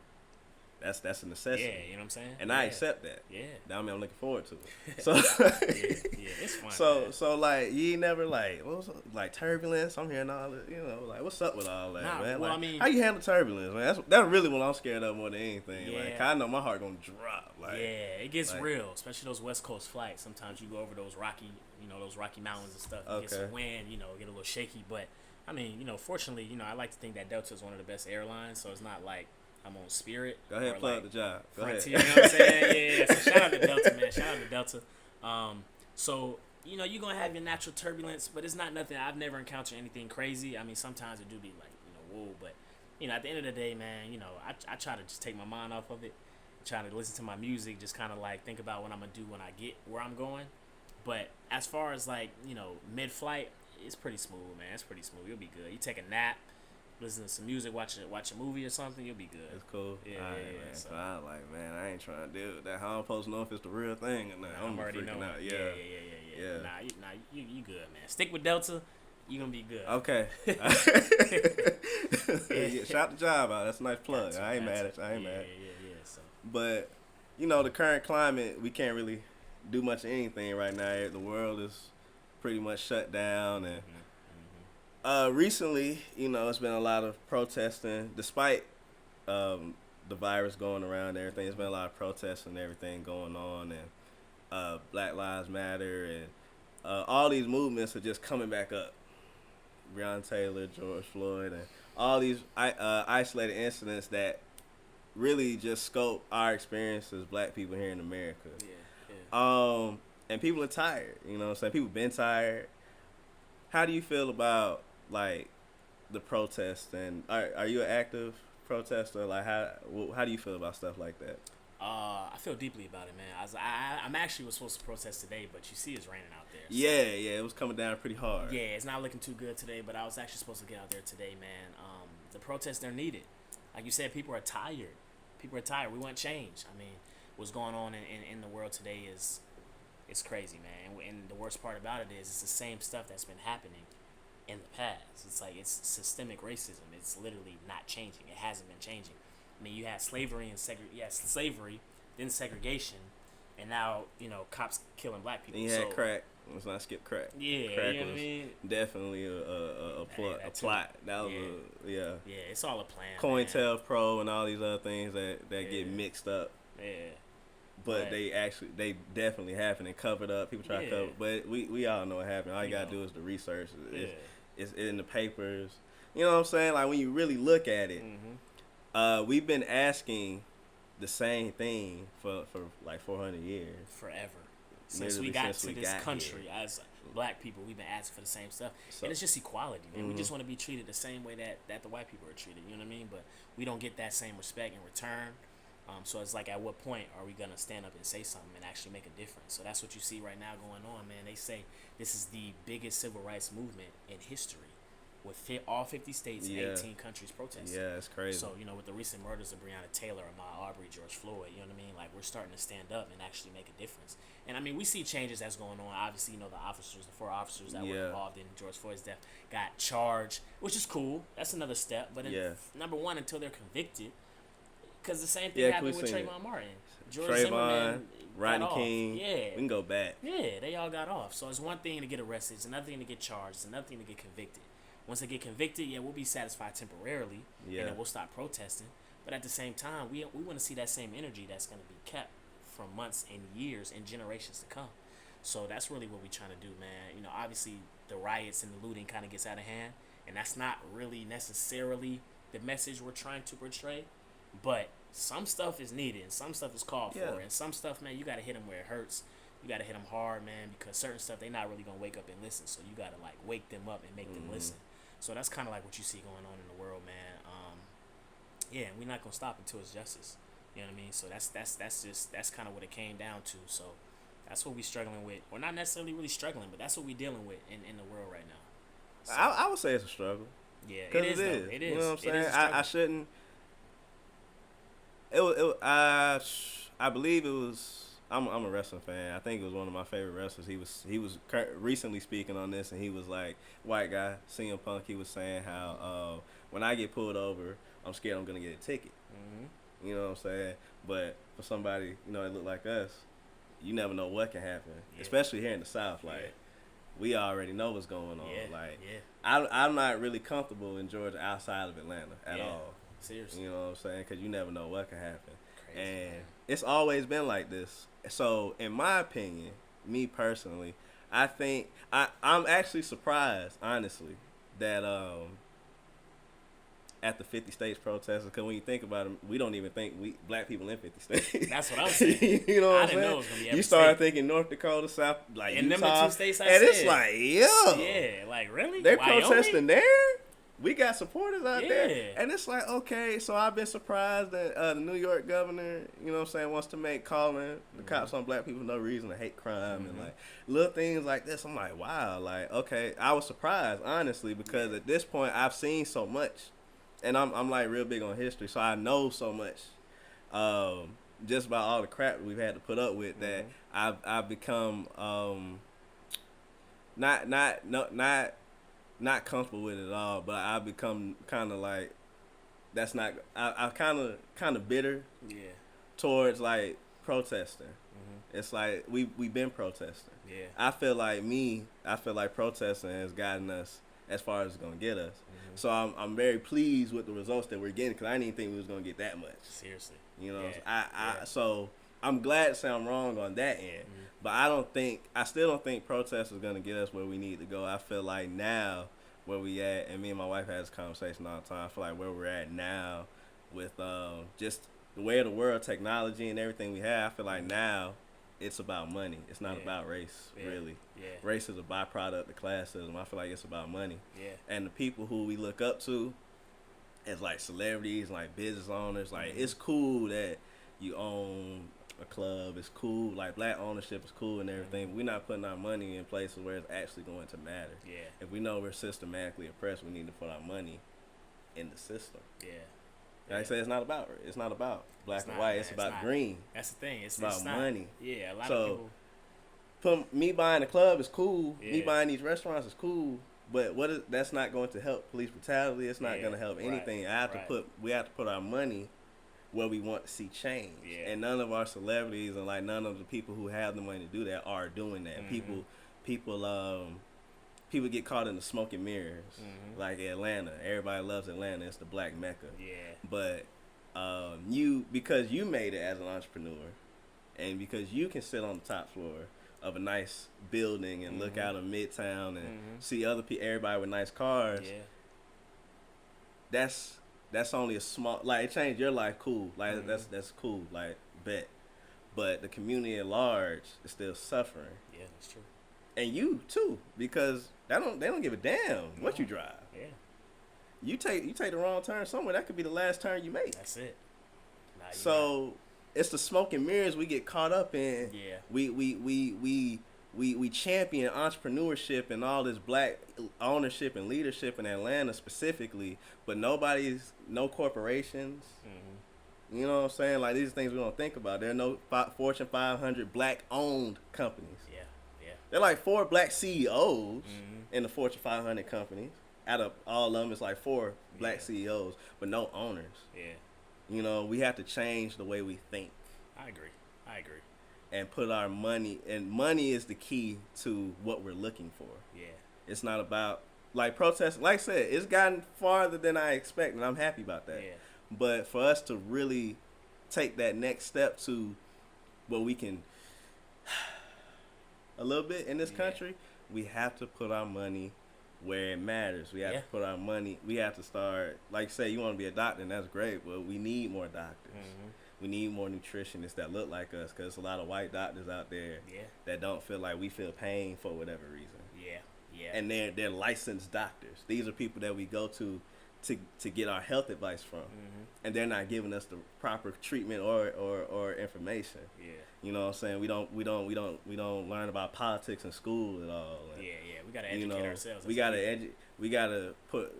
Speaker 2: that's a necessity.
Speaker 3: Yeah, you know what I'm saying.
Speaker 2: And I accept that.
Speaker 3: Yeah.
Speaker 2: That mean I'm looking forward to it. So
Speaker 3: it's fun.
Speaker 2: So like you ain't never like what was it, like turbulence? I'm hearing all that, like what's up with all that, man?
Speaker 3: Well,
Speaker 2: like,
Speaker 3: I mean,
Speaker 2: how you handle turbulence, man? That's really what I'm scared of more than anything.
Speaker 3: Yeah.
Speaker 2: Like I know my heart gonna drop. Like
Speaker 3: it gets real, especially those West Coast flights. Sometimes you go over those rocky mountains and stuff. You get some wind, get a little shaky. But I mean, fortunately, I like to think that Delta is one of the best airlines, so it's not like I'm on Spirit.
Speaker 2: Go ahead, plug the job. Go
Speaker 3: Frontier,
Speaker 2: ahead.
Speaker 3: you know what I'm saying? Yeah. So shout out to Delta, man. Shout out to Delta. So you're going to have your natural turbulence, but it's not nothing. I've never encountered anything crazy. I mean, sometimes it do be like, whoa. But, at the end of the day, man, I try to just take my mind off of it. Try to listen to my music, just kind of like think about what I'm going to do when I get where I'm going. But as far as like, mid-flight, it's pretty smooth, man. It's pretty smooth. You'll be good. You take a nap. Listen to some music, watch a movie or something, you'll be good.
Speaker 2: It's cool.
Speaker 3: Yeah,
Speaker 2: man.
Speaker 3: So
Speaker 2: I'm like, man, I ain't trying to deal with that. How I'm supposed to know if it's the real thing or not?
Speaker 3: I'm already knowing.
Speaker 2: Out.
Speaker 3: Yeah. You good, man. Stick with Delta, you gonna be good.
Speaker 2: Okay. Shout the job out. That's a nice plug. I ain't mad at you.
Speaker 3: Yeah. So.
Speaker 2: But the current climate, we can't really do much of anything right now. The world is pretty much shut down and. Recently, it's been a lot of protesting, despite the virus going around and everything. There's been a lot of protests and everything going on, and Black Lives Matter, and all these movements are just coming back up. Breonna Taylor, George Floyd, and all these isolated incidents that really just scope our experience as Black people here in America.
Speaker 3: Yeah.
Speaker 2: And people are tired. People been tired. How do you feel about like the protest, and are you an active protester? Like how do you feel about stuff like that?
Speaker 3: I feel deeply about it, man. I'm actually was supposed to protest today, but you see it's raining out there. So.
Speaker 2: Yeah, it was coming down pretty hard.
Speaker 3: Yeah, it's not looking too good today, but I was actually supposed to get out there today, man. The protests, they're needed. Like you said, people are tired. People are tired. We want change. I mean, what's going on in the world today is it's crazy, man. And the worst part about it is it's the same stuff that's been happening in the past. It's like it's systemic racism. It's literally not changing. It hasn't been changing. I mean, you had slavery and slavery, then segregation, and now cops killing black people.
Speaker 2: And you had crack. Let's not skip crack.
Speaker 3: Yeah,
Speaker 2: crack
Speaker 3: you know what I mean.
Speaker 2: Definitely a plot. That was
Speaker 3: Yeah, it's all a plan.
Speaker 2: COINTELPRO and all these other things that get mixed up.
Speaker 3: Yeah.
Speaker 2: But they definitely happened and covered up. People try to cover, but we all know what happened. All you gotta do is the research. It's in the papers. You know what I'm saying? Like when you really look at it, we've been asking the same thing for like 400 years.
Speaker 3: Forever. Since we got to this country as black people, we've been asking for the same stuff. And it's just equality, man. We just want to be treated the same way that the white people are treated. You know what I mean? But we don't get that same respect in return. So it's like, at what point are we going to stand up and say something and actually make a difference? So that's what you see right now going on, man. They say this is the biggest civil rights movement in history, with all 50 states and 18 countries protesting.
Speaker 2: Yeah, it's crazy.
Speaker 3: So, with the recent murders of Breonna Taylor, Ahmaud Arbery, George Floyd, you know what I mean? Like, we're starting to stand up and actually make a difference. And, I mean, we see changes that's going on. Obviously, the four officers that were involved in George Floyd's death got charged, which is cool. That's another step. But, number one, until they're convicted, because the same thing happened with Trayvon Martin. George Zimmerman,
Speaker 2: Rodney King.
Speaker 3: Yeah.
Speaker 2: We can go back.
Speaker 3: Yeah, they all got off. So it's one thing to get arrested. It's another thing to get charged. It's another thing to get convicted. Once they get convicted, we'll be satisfied temporarily, and then we'll stop protesting. But at the same time, we want to see that same energy that's going to be kept for months and years and generations to come. So that's really what we're trying to do, man. Obviously, the riots and the looting kind of gets out of hand, and that's not really necessarily the message we're trying to portray. But some stuff is needed, and some stuff is called for, and some stuff, man, you got to hit them where it hurts. You got to hit them hard, man, because certain stuff, they not really going to wake up and listen. So you got to, like, wake them up and make them listen. So that's kind of like what you see going on in the world, man. We're not gonna stop until it's justice. You know what I mean? So that's kind of what it came down to. So that's what we're struggling with. We're not necessarily really struggling, but that's what we're dealing with in the world right now. So,
Speaker 2: I would say it's a struggle.
Speaker 3: Yeah, it is. It is.
Speaker 2: You know what I'm saying? I shouldn't. I believe it was. I'm a wrestling fan. I think it was one of my favorite wrestlers. He was recently speaking on this, and he was like, white guy, CM Punk. He was saying how when I get pulled over, I'm scared I'm gonna get a ticket. You know what I'm saying? But for somebody that look like us, you never know what can happen, especially here in the South. Like we already know what's going on. I'm not really comfortable in Georgia outside of Atlanta at all.
Speaker 3: Seriously.
Speaker 2: You know what I'm saying? Because you never know what can happen.
Speaker 3: Crazy,
Speaker 2: and
Speaker 3: man.
Speaker 2: It's always been like this. So, in my opinion, me personally, I think I'm actually surprised, honestly, that at the 50 states protesting, because when you think about it, we don't even think black people in 50 states.
Speaker 3: That's what I'm saying.
Speaker 2: You know what I'm saying?
Speaker 3: Know it was gonna be every
Speaker 2: you start
Speaker 3: state.
Speaker 2: thinking North Dakota, South, like
Speaker 3: and
Speaker 2: Utah,
Speaker 3: them the 2 states
Speaker 2: and it's like,
Speaker 3: yeah, like really?
Speaker 2: They
Speaker 3: Wyoming?
Speaker 2: protesting there? We got supporters out there.
Speaker 3: Yeah.
Speaker 2: And it's like, okay, so I've been surprised that the New York governor, wants to make calling the cops on black people for no reason to hate crime and like little things like this. I'm like, wow, like, okay. I was surprised, honestly, because at this point I've seen so much. And I'm like real big on history, so I know so much just about all the crap we've had to put up with that I've become not comfortable with it at all, but I've become kind of like I'm kind of bitter towards like protesting. It's like we've been protesting. I feel like protesting has gotten us as far as it's gonna get us. So I'm very pleased with the results that we're getting, because I didn't even think we was gonna get that much.
Speaker 3: Seriously.
Speaker 2: So I'm glad to say I'm wrong on that end. But I still don't think protest is gonna get us where we need to go. I feel like now where we at, and me and my wife had this conversation all the time, I feel like where we're at now with just the way of the world, technology and everything we have, I feel like now it's about money. It's not about race, really. Race is a byproduct of classism. I feel like it's about money. And the people who we look up to as like celebrities, like business owners, like it's cool that you own a club. It's cool. Like black ownership is cool and everything. We're not putting our money in places where it's actually going to matter.
Speaker 3: Yeah.
Speaker 2: If we know we're systematically oppressed, we need to put our money in the system.
Speaker 3: Yeah.
Speaker 2: Like I say, it's not about black and white. It's about
Speaker 3: not.
Speaker 2: green.
Speaker 3: That's the thing. It's
Speaker 2: about money.
Speaker 3: Yeah, a lot of people.
Speaker 2: Me buying a club is cool.
Speaker 3: Yeah.
Speaker 2: Me buying these restaurants is cool. But that's not going to help police brutality. It's not going to help anything. We have to put our money where we want to see change.
Speaker 3: Yeah.
Speaker 2: And none of our celebrities and like none of the people who have the money to do that are doing that.
Speaker 3: Mm-hmm.
Speaker 2: People get caught in the smoke and mirrors. Mm-hmm. Like Atlanta. Everybody loves Atlanta. It's the black Mecca.
Speaker 3: Yeah.
Speaker 2: But because you made it as an entrepreneur and because you can sit on the top floor of a nice building and look out of Midtown and see everybody with nice cars.
Speaker 3: Yeah.
Speaker 2: That's only a small, like, it changed your life, cool. Like, that's cool, like, bet. But the community at large is still suffering.
Speaker 3: Yeah, that's true.
Speaker 2: And you, too, because they don't give a damn what you drive.
Speaker 3: Yeah.
Speaker 2: You take the wrong turn somewhere, that could be the last turn you make.
Speaker 3: That's it.
Speaker 2: It's the smoke and mirrors we get caught up in.
Speaker 3: Yeah.
Speaker 2: We champion entrepreneurship and all this black ownership and leadership in Atlanta specifically, but no corporations. Mm-hmm. You know what I'm saying? Like, these are things we don't think about. There are no Fortune 500 black-owned companies.
Speaker 3: Yeah, yeah.
Speaker 2: There are like 4 black CEOs in the Fortune 500 companies. Out of all of them, it's like 4 black CEOs, but no owners.
Speaker 3: Yeah.
Speaker 2: You know, we have to change the way we think.
Speaker 3: I agree.
Speaker 2: And put our money, and money is the key to what we're looking for.
Speaker 3: Yeah.
Speaker 2: It's not about, like, protesting. Like I said, it's gotten farther than I expected, and I'm happy about that.
Speaker 3: Yeah.
Speaker 2: But for us to really take that next step to where we can, a little bit in this country, we have to put our money where it matters. We have to put our money, we have to start, like, say you want to be a doctor, and that's great, but we need more doctors. Mm-hmm. We need more nutritionists that look like us, because there's a lot of white doctors out there that don't feel like we feel pain for whatever reason.
Speaker 3: Yeah, yeah.
Speaker 2: And they're licensed doctors. These are people that we go to get our health advice from, and they're not giving us the proper treatment or information. Yeah. You know what I'm saying? We don't learn about politics in school at all. And,
Speaker 3: yeah. We gotta educate ourselves.
Speaker 2: We gotta put.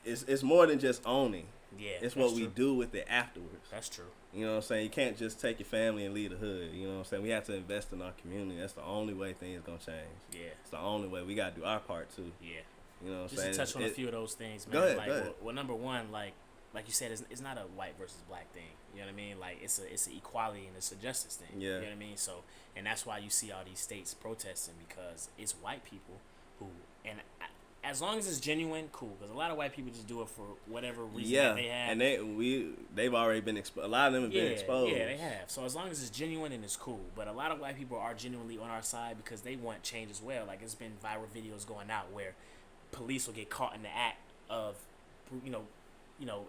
Speaker 2: It's more than just owning.
Speaker 3: Yeah.
Speaker 2: It's what we do with it afterwards.
Speaker 3: That's true.
Speaker 2: You know what I'm saying? You can't just take your family and leave the hood. You know what I'm saying? We have to invest in our community. That's the only way things gonna change. Yeah. It's the only way. We gotta do our part too.
Speaker 3: Yeah.
Speaker 2: You know what I'm
Speaker 3: saying?
Speaker 2: Just
Speaker 3: to touch on a few of those things, man.
Speaker 2: Go ahead.
Speaker 3: Well, number one, like you said, it's not a white versus black thing. You know what I mean? Like, it's an equality and it's a justice thing. Yeah. You know what I mean? So, and that's why you see all these states protesting, because it's white people who, and as long as it's genuine, cool. Because a lot of white people just do it for whatever reason that they have.
Speaker 2: And they've already been exposed. A lot of them have been exposed.
Speaker 3: Yeah, they have. So as long as it's genuine, and it's cool. But a lot of white people are genuinely on our side because they want change as well. Like, it's been viral videos going out where police will get caught in the act of,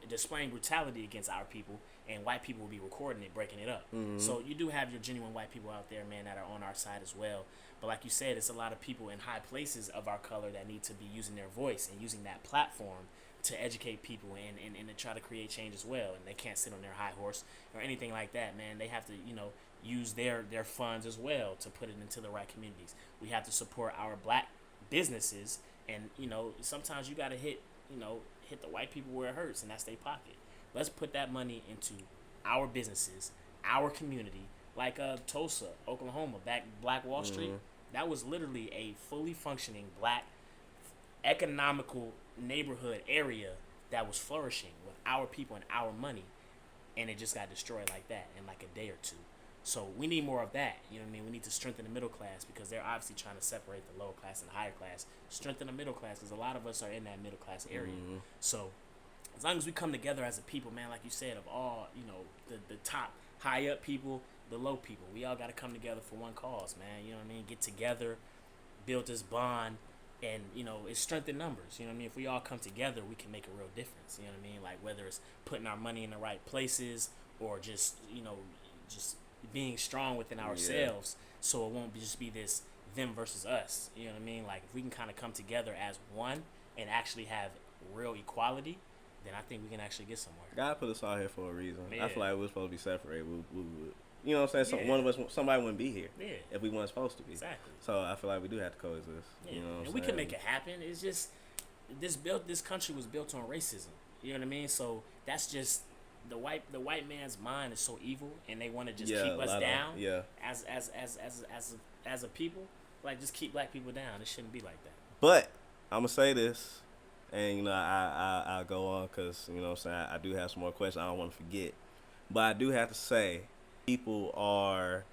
Speaker 3: displaying brutality against our people, and white people will be recording it, breaking it up. Mm-hmm. So you do have your genuine white people out there, man, that are on our side as well. But like you said, it's a lot of people in high places of our color that need to be using their voice and using that platform to educate people and to try to create change as well. And they can't sit on their high horse or anything like that, man. They have to, use their funds as well to put it into the right communities. We have to support our black businesses, and, sometimes you got to hit the white people where it hurts, and that's their pocket. Let's put that money into our businesses, our community, like Tulsa, Oklahoma, Black Wall Street. That was literally a fully functioning black economical neighborhood area that was flourishing with our people and our money, and it just got destroyed like that in like a day or two. So we need more of that. You know what I mean? We need to strengthen the middle class, because they're obviously trying to separate the lower class and the higher class. Strengthen the middle class, because a lot of us are in that middle class area. So as long as we come together as a people, man, like you said, of all, the top high up people, the low people, we all got to come together for one cause, man. You know what I mean? Get together, build this bond, and, it's strength in numbers. You know what I mean? If we all come together, we can make a real difference. You know what I mean? Like, whether it's putting our money in the right places, or just, just being strong within ourselves, so it won't just be this them versus us. You know what I mean? Like, if we can kind of come together as one and actually have real equality, then I think we can actually get somewhere.
Speaker 2: God put us all here for a reason.
Speaker 3: Yeah.
Speaker 2: I feel like we're supposed to be separated. We you know what I'm saying?
Speaker 3: Yeah.
Speaker 2: One of us, somebody wouldn't be here
Speaker 3: Yeah.
Speaker 2: if we weren't supposed to be.
Speaker 3: Exactly.
Speaker 2: So I feel like we do have to coexist.
Speaker 3: Yeah.
Speaker 2: You know what I'm
Speaker 3: and
Speaker 2: saying?
Speaker 3: we can make it happen. It's just this country was built on racism. You know what I mean? So that's just the white man's mind is so evil, and they want to just keep us down. As a people, like just keep black people down. It shouldn't be like that.
Speaker 2: But I'm gonna say this, and you know I'll go on because you know what I'm saying I do have some more questions. I don't want to forget, but I do have to say people are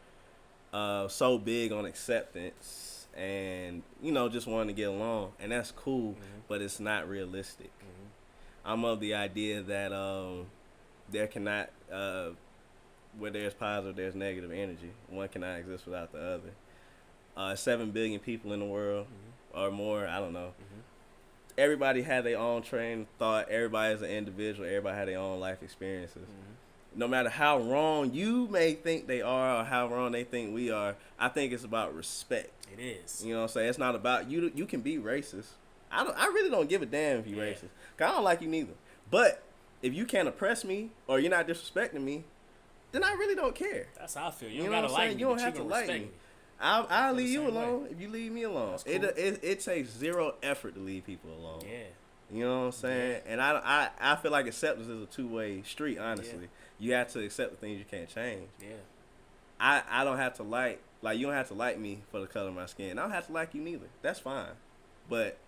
Speaker 2: so big on acceptance and you know just wanting to get along, and that's cool, but it's not realistic. I'm of the idea that there cannot where there's positive, there's negative energy. One cannot exist without the other. 7 billion people in the world or more, I don't know. Everybody had their own train of thought. Everybody is an individual. Everybody had their own life experiences. No matter how wrong you may think they are or how wrong they think we are, I think it's about respect.
Speaker 3: It is.
Speaker 2: You know what I'm saying? It's not about you. You can be racist. I really don't give a damn if you're racist. Cause I don't like you neither. But if you can't oppress me or you're not disrespecting me, then I really don't care.
Speaker 3: That's how I feel. You
Speaker 2: know
Speaker 3: don't
Speaker 2: what
Speaker 3: gotta
Speaker 2: I'm saying?
Speaker 3: like me.
Speaker 2: You don't
Speaker 3: but
Speaker 2: have
Speaker 3: you
Speaker 2: to
Speaker 3: gonna
Speaker 2: like
Speaker 3: respect
Speaker 2: me.
Speaker 3: me.
Speaker 2: I'll leave you
Speaker 3: same
Speaker 2: alone
Speaker 3: way.
Speaker 2: if you leave me alone.
Speaker 3: That's cool.
Speaker 2: It takes zero effort to leave people alone.
Speaker 3: Yeah.
Speaker 2: You know what I'm saying? And I feel like acceptance is a two-way street, honestly. You have to accept the things you can't change.
Speaker 3: Yeah.
Speaker 2: I don't have to like you don't have to like me for the color of my skin. I don't have to like you neither. That's fine. But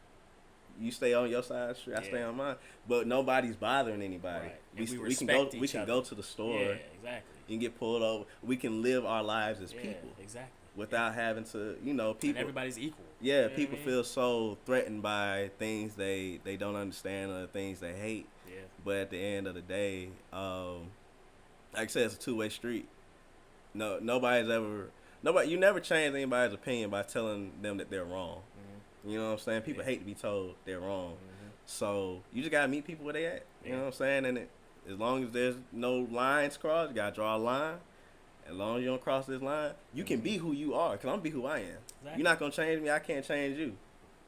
Speaker 2: you stay on your side of the street, I stay on mine. But nobody's bothering anybody.
Speaker 3: Right. And we
Speaker 2: can go
Speaker 3: respect each other.
Speaker 2: go to the store.
Speaker 3: Yeah, exactly.
Speaker 2: You can get pulled over. We can live our lives as people.
Speaker 3: Exactly.
Speaker 2: Without having to, you know, people.
Speaker 3: And everybody's equal.
Speaker 2: Yeah,
Speaker 3: You know
Speaker 2: people
Speaker 3: what I mean?
Speaker 2: feel so threatened by things they don't understand or things they hate.
Speaker 3: Yeah.
Speaker 2: But at the end of the day, like I said, it's a two-way street. You never change anybody's opinion by telling them that they're wrong. You know what I'm saying? People hate to be told they're wrong. So you just gotta meet people where they at. You know what I'm saying? And as long as there's no lines crossed, you gotta draw a line. As long as you don't cross this line, you can be who you are. Cause I'm gonna be who I am.
Speaker 3: Exactly.
Speaker 2: You're not gonna change me. I can't change you.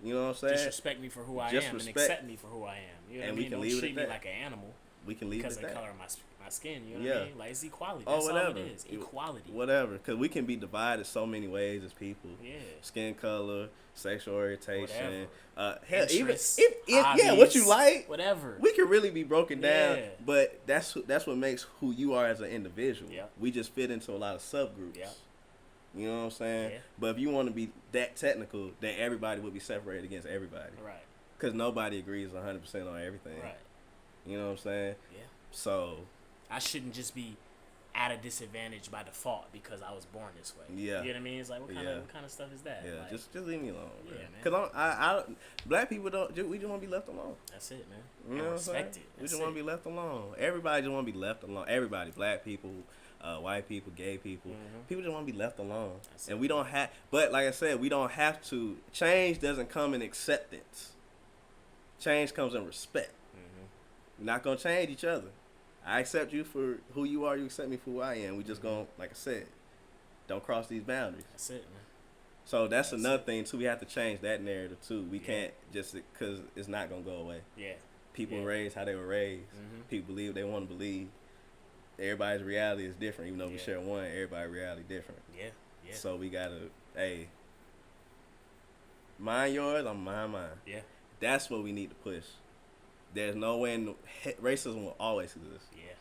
Speaker 2: You know what I'm saying?
Speaker 3: Just respect me for who I
Speaker 2: Just
Speaker 3: am
Speaker 2: respect.
Speaker 3: and accept me for who I am. You know
Speaker 2: And
Speaker 3: what I
Speaker 2: we
Speaker 3: mean?
Speaker 2: can
Speaker 3: Don't
Speaker 2: leave it
Speaker 3: treat
Speaker 2: at
Speaker 3: me
Speaker 2: that.
Speaker 3: like an animal
Speaker 2: We can leave
Speaker 3: because
Speaker 2: it
Speaker 3: of
Speaker 2: at
Speaker 3: the
Speaker 2: that.
Speaker 3: color of my skin. You know what I mean? Like it's equality.
Speaker 2: Oh,
Speaker 3: That's all
Speaker 2: whatever.
Speaker 3: it is. Equality.
Speaker 2: Whatever. Because we can be divided so many ways as people.
Speaker 3: Yeah.
Speaker 2: Skin color, sexual orientation. Hell,
Speaker 3: Interests,
Speaker 2: if yeah, what you
Speaker 3: hobbies,
Speaker 2: like.
Speaker 3: whatever.
Speaker 2: We can really be broken down.
Speaker 3: Yeah.
Speaker 2: But that's what makes who you are as an individual.
Speaker 3: Yeah.
Speaker 2: We just fit into a lot of subgroups.
Speaker 3: Yeah.
Speaker 2: You know what I'm saying?
Speaker 3: Yeah.
Speaker 2: But if you want to be that technical, then everybody would be separated against everybody.
Speaker 3: Right.
Speaker 2: Because nobody agrees 100% on everything.
Speaker 3: Right.
Speaker 2: You know what I'm saying?
Speaker 3: Yeah.
Speaker 2: So,
Speaker 3: I shouldn't just be at a disadvantage by default because I was born this way.
Speaker 2: Yeah.
Speaker 3: You know what I mean? It's like what kind of stuff is that?
Speaker 2: yeah,
Speaker 3: Like,
Speaker 2: just leave me alone.
Speaker 3: Yeah, man.
Speaker 2: Because black people we just want to be left alone.
Speaker 3: that's it, man.
Speaker 2: You
Speaker 3: And
Speaker 2: know what I'm saying?
Speaker 3: respect it.
Speaker 2: We
Speaker 3: That's
Speaker 2: just want
Speaker 3: it.
Speaker 2: to be left alone. Everybody just want to be left alone. Everybody, black people, white people, gay people. People just want to be left alone.
Speaker 3: That's
Speaker 2: And
Speaker 3: it.
Speaker 2: we don't have, but like I said, we don't have to. Change doesn't come in acceptance. Change comes in respect. We're not going to change each other. I accept you for who you are. You accept me for who I am. We just going to, like I said, don't cross these boundaries.
Speaker 3: That's it, man.
Speaker 2: So that's another thing, too. We have to change that narrative, too. We can't just, because it's not going to go away.
Speaker 3: Yeah.
Speaker 2: People
Speaker 3: Yeah.
Speaker 2: were raised how they were raised. People believe what they want to believe. Everybody's reality is different. Even though we
Speaker 3: Yeah.
Speaker 2: share one, everybody's reality different.
Speaker 3: Yeah. Yeah.
Speaker 2: So we got to, hey, mind yours, I'm mind mine.
Speaker 3: Yeah.
Speaker 2: That's what we need to push. There's no way racism will always exist.
Speaker 3: Yeah.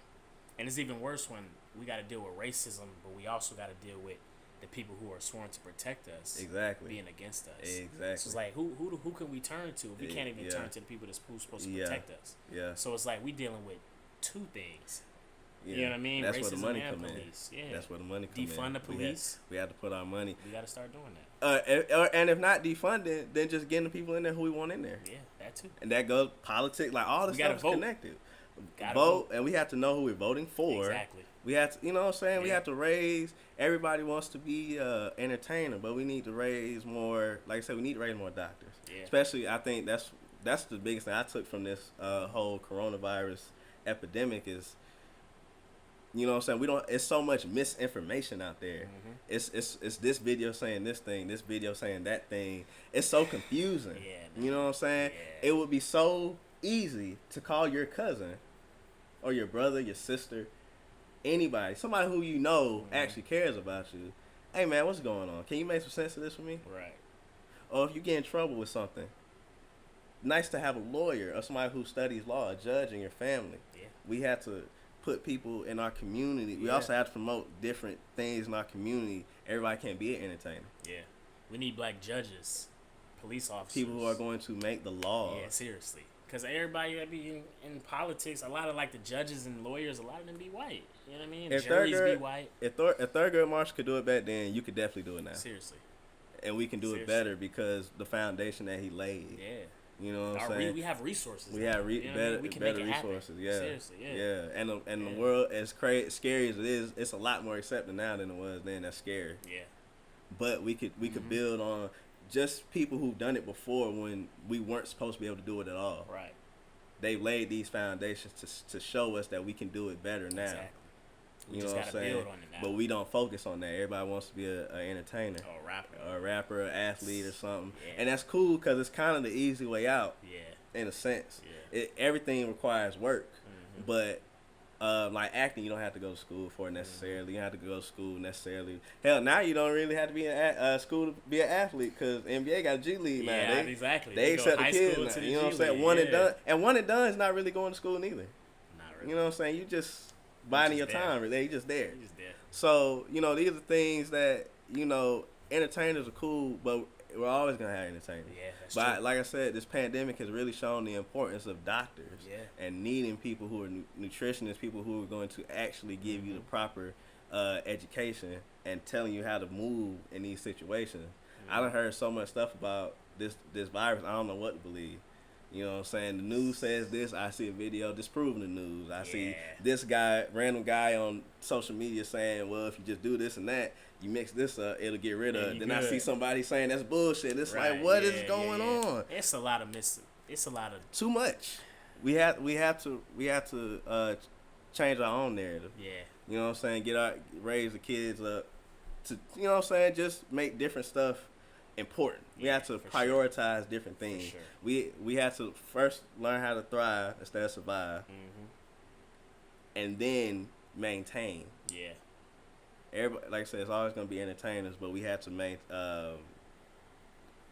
Speaker 3: And it's even worse when we got to deal with racism, but we also got to deal with the people who are sworn to protect us
Speaker 2: Exactly.
Speaker 3: being against us.
Speaker 2: Exactly.
Speaker 3: So it's like, who can we turn to if we can't even
Speaker 2: Yeah.
Speaker 3: turn to the people who's supposed to
Speaker 2: Yeah.
Speaker 3: protect us?
Speaker 2: Yeah.
Speaker 3: So it's like we dealing with two things.
Speaker 2: Yeah.
Speaker 3: You know what I mean?
Speaker 2: That's
Speaker 3: Racism
Speaker 2: where the money
Speaker 3: and
Speaker 2: come
Speaker 3: police.
Speaker 2: in.
Speaker 3: Yeah.
Speaker 2: That's where the money come in.
Speaker 3: Defund the police.
Speaker 2: We have to put our money.
Speaker 3: We got to start doing that.
Speaker 2: And if not defunding, then just getting the people in there who we want in there.
Speaker 3: Yeah, that too.
Speaker 2: And that goes politics, like all this
Speaker 3: We gotta
Speaker 2: stuff is
Speaker 3: vote.
Speaker 2: connected.
Speaker 3: Gotta
Speaker 2: Vote, and we have to know who we're voting for.
Speaker 3: Exactly.
Speaker 2: We have to, you know what I'm saying? We
Speaker 3: Yeah.
Speaker 2: have to raise. Everybody wants to be entertainer, but we need to raise more. Like I said, we need to raise more doctors.
Speaker 3: Yeah.
Speaker 2: Especially, I think that's the biggest thing I took from this whole coronavirus epidemic is, you know what I'm saying? It's so much misinformation out there. It's this video saying this thing, this video saying that thing. It's so confusing.
Speaker 3: Yeah, man.
Speaker 2: You know what I'm saying?
Speaker 3: Yeah.
Speaker 2: It would be so easy to call your cousin or your brother, your sister, anybody, somebody who you know actually cares about you. Hey man, what's going on? Can you make some sense of this for me?
Speaker 3: Right.
Speaker 2: Or if you get in trouble with something, nice to have a lawyer or somebody who studies law, a judge in your family.
Speaker 3: Yeah.
Speaker 2: We have to put people in our community. We
Speaker 3: Yeah.
Speaker 2: also have to promote different things in our community. Everybody can't be an entertainer.
Speaker 3: Yeah. We need black judges, police officers.
Speaker 2: People who are going to make the law.
Speaker 3: Yeah, seriously. Because everybody that be in politics, a lot of like the judges and lawyers, a lot of them be white. You know what I mean?
Speaker 2: If
Speaker 3: Juries
Speaker 2: Thurgood-
Speaker 3: be white.
Speaker 2: If Thurgood Marshall could do it back then, you could definitely do it now.
Speaker 3: Seriously.
Speaker 2: And we can do it better because the foundation that he laid.
Speaker 3: Yeah.
Speaker 2: You know what I'm saying?
Speaker 3: We have resources.
Speaker 2: We
Speaker 3: now.
Speaker 2: have
Speaker 3: You know what I
Speaker 2: better,
Speaker 3: mean? We can
Speaker 2: better
Speaker 3: make it happen.
Speaker 2: resources. Yeah.
Speaker 3: Seriously, yeah.
Speaker 2: Yeah. And
Speaker 3: Yeah.
Speaker 2: the world, as scary as it is, it's a lot more accepted now than it was then. That's scary.
Speaker 3: Yeah.
Speaker 2: But we could build on just people who've done it before when we weren't supposed to be able to do it at all.
Speaker 3: Right.
Speaker 2: They've laid these foundations to show us that we can do it better now.
Speaker 3: Exactly. We
Speaker 2: You
Speaker 3: just
Speaker 2: know what I'm
Speaker 3: gotta
Speaker 2: saying?
Speaker 3: build on it now.
Speaker 2: But we don't focus on that. Everybody wants to be an entertainer,
Speaker 3: Or a rapper.
Speaker 2: or a rapper, an athlete, or something.
Speaker 3: Yeah.
Speaker 2: And that's cool because it's kind of the easy way out
Speaker 3: Yeah.
Speaker 2: in a sense.
Speaker 3: Yeah.
Speaker 2: Everything requires work, but like acting, you don't have to go to school for it necessarily. You don't have to go to school necessarily. Hell, now you don't really have to be in school to be an athlete because NBA got a G League now.
Speaker 3: Yeah, exactly.
Speaker 2: They
Speaker 3: go
Speaker 2: accept the
Speaker 3: high
Speaker 2: kids
Speaker 3: school
Speaker 2: now.
Speaker 3: to the
Speaker 2: You know what I'm
Speaker 3: G
Speaker 2: saying?
Speaker 3: League,
Speaker 2: One and
Speaker 3: yeah.
Speaker 2: done. And one and done is not really going to school neither.
Speaker 3: Not really.
Speaker 2: You know what I'm saying? You just biding your
Speaker 3: just there.
Speaker 2: time. Really. You just there.
Speaker 3: You're just there.
Speaker 2: So, these are things that, entertainers are cool, but we're always going to have entertainers.
Speaker 3: Yeah, that's
Speaker 2: But
Speaker 3: true.
Speaker 2: like I said, this pandemic has really shown the importance of doctors
Speaker 3: Yeah.
Speaker 2: and needing people who are nutritionists, people who are going to actually give you the proper education and telling you how to move in these situations. I done heard so much stuff about this virus, I don't know what to believe. You know what I'm saying? The news says this. I see a video disproving the news. I see this guy, random guy on social media saying, well, if you just do this and that, you mix this up, it'll get rid of it. Then I see somebody saying that's bullshit. It's like, what is going on?
Speaker 3: It's a lot of It's a lot of
Speaker 2: Too much. We have to change our own narrative.
Speaker 3: yeah.
Speaker 2: You know what I'm saying? Raise the kids up to, you know what I'm saying? Just make different stuff important. We have to
Speaker 3: for
Speaker 2: prioritize different things.
Speaker 3: sure.
Speaker 2: We have to first learn how to thrive instead of survive, and then maintain.
Speaker 3: Yeah.
Speaker 2: Everybody, like I said, it's always going to be entertainers, but we have to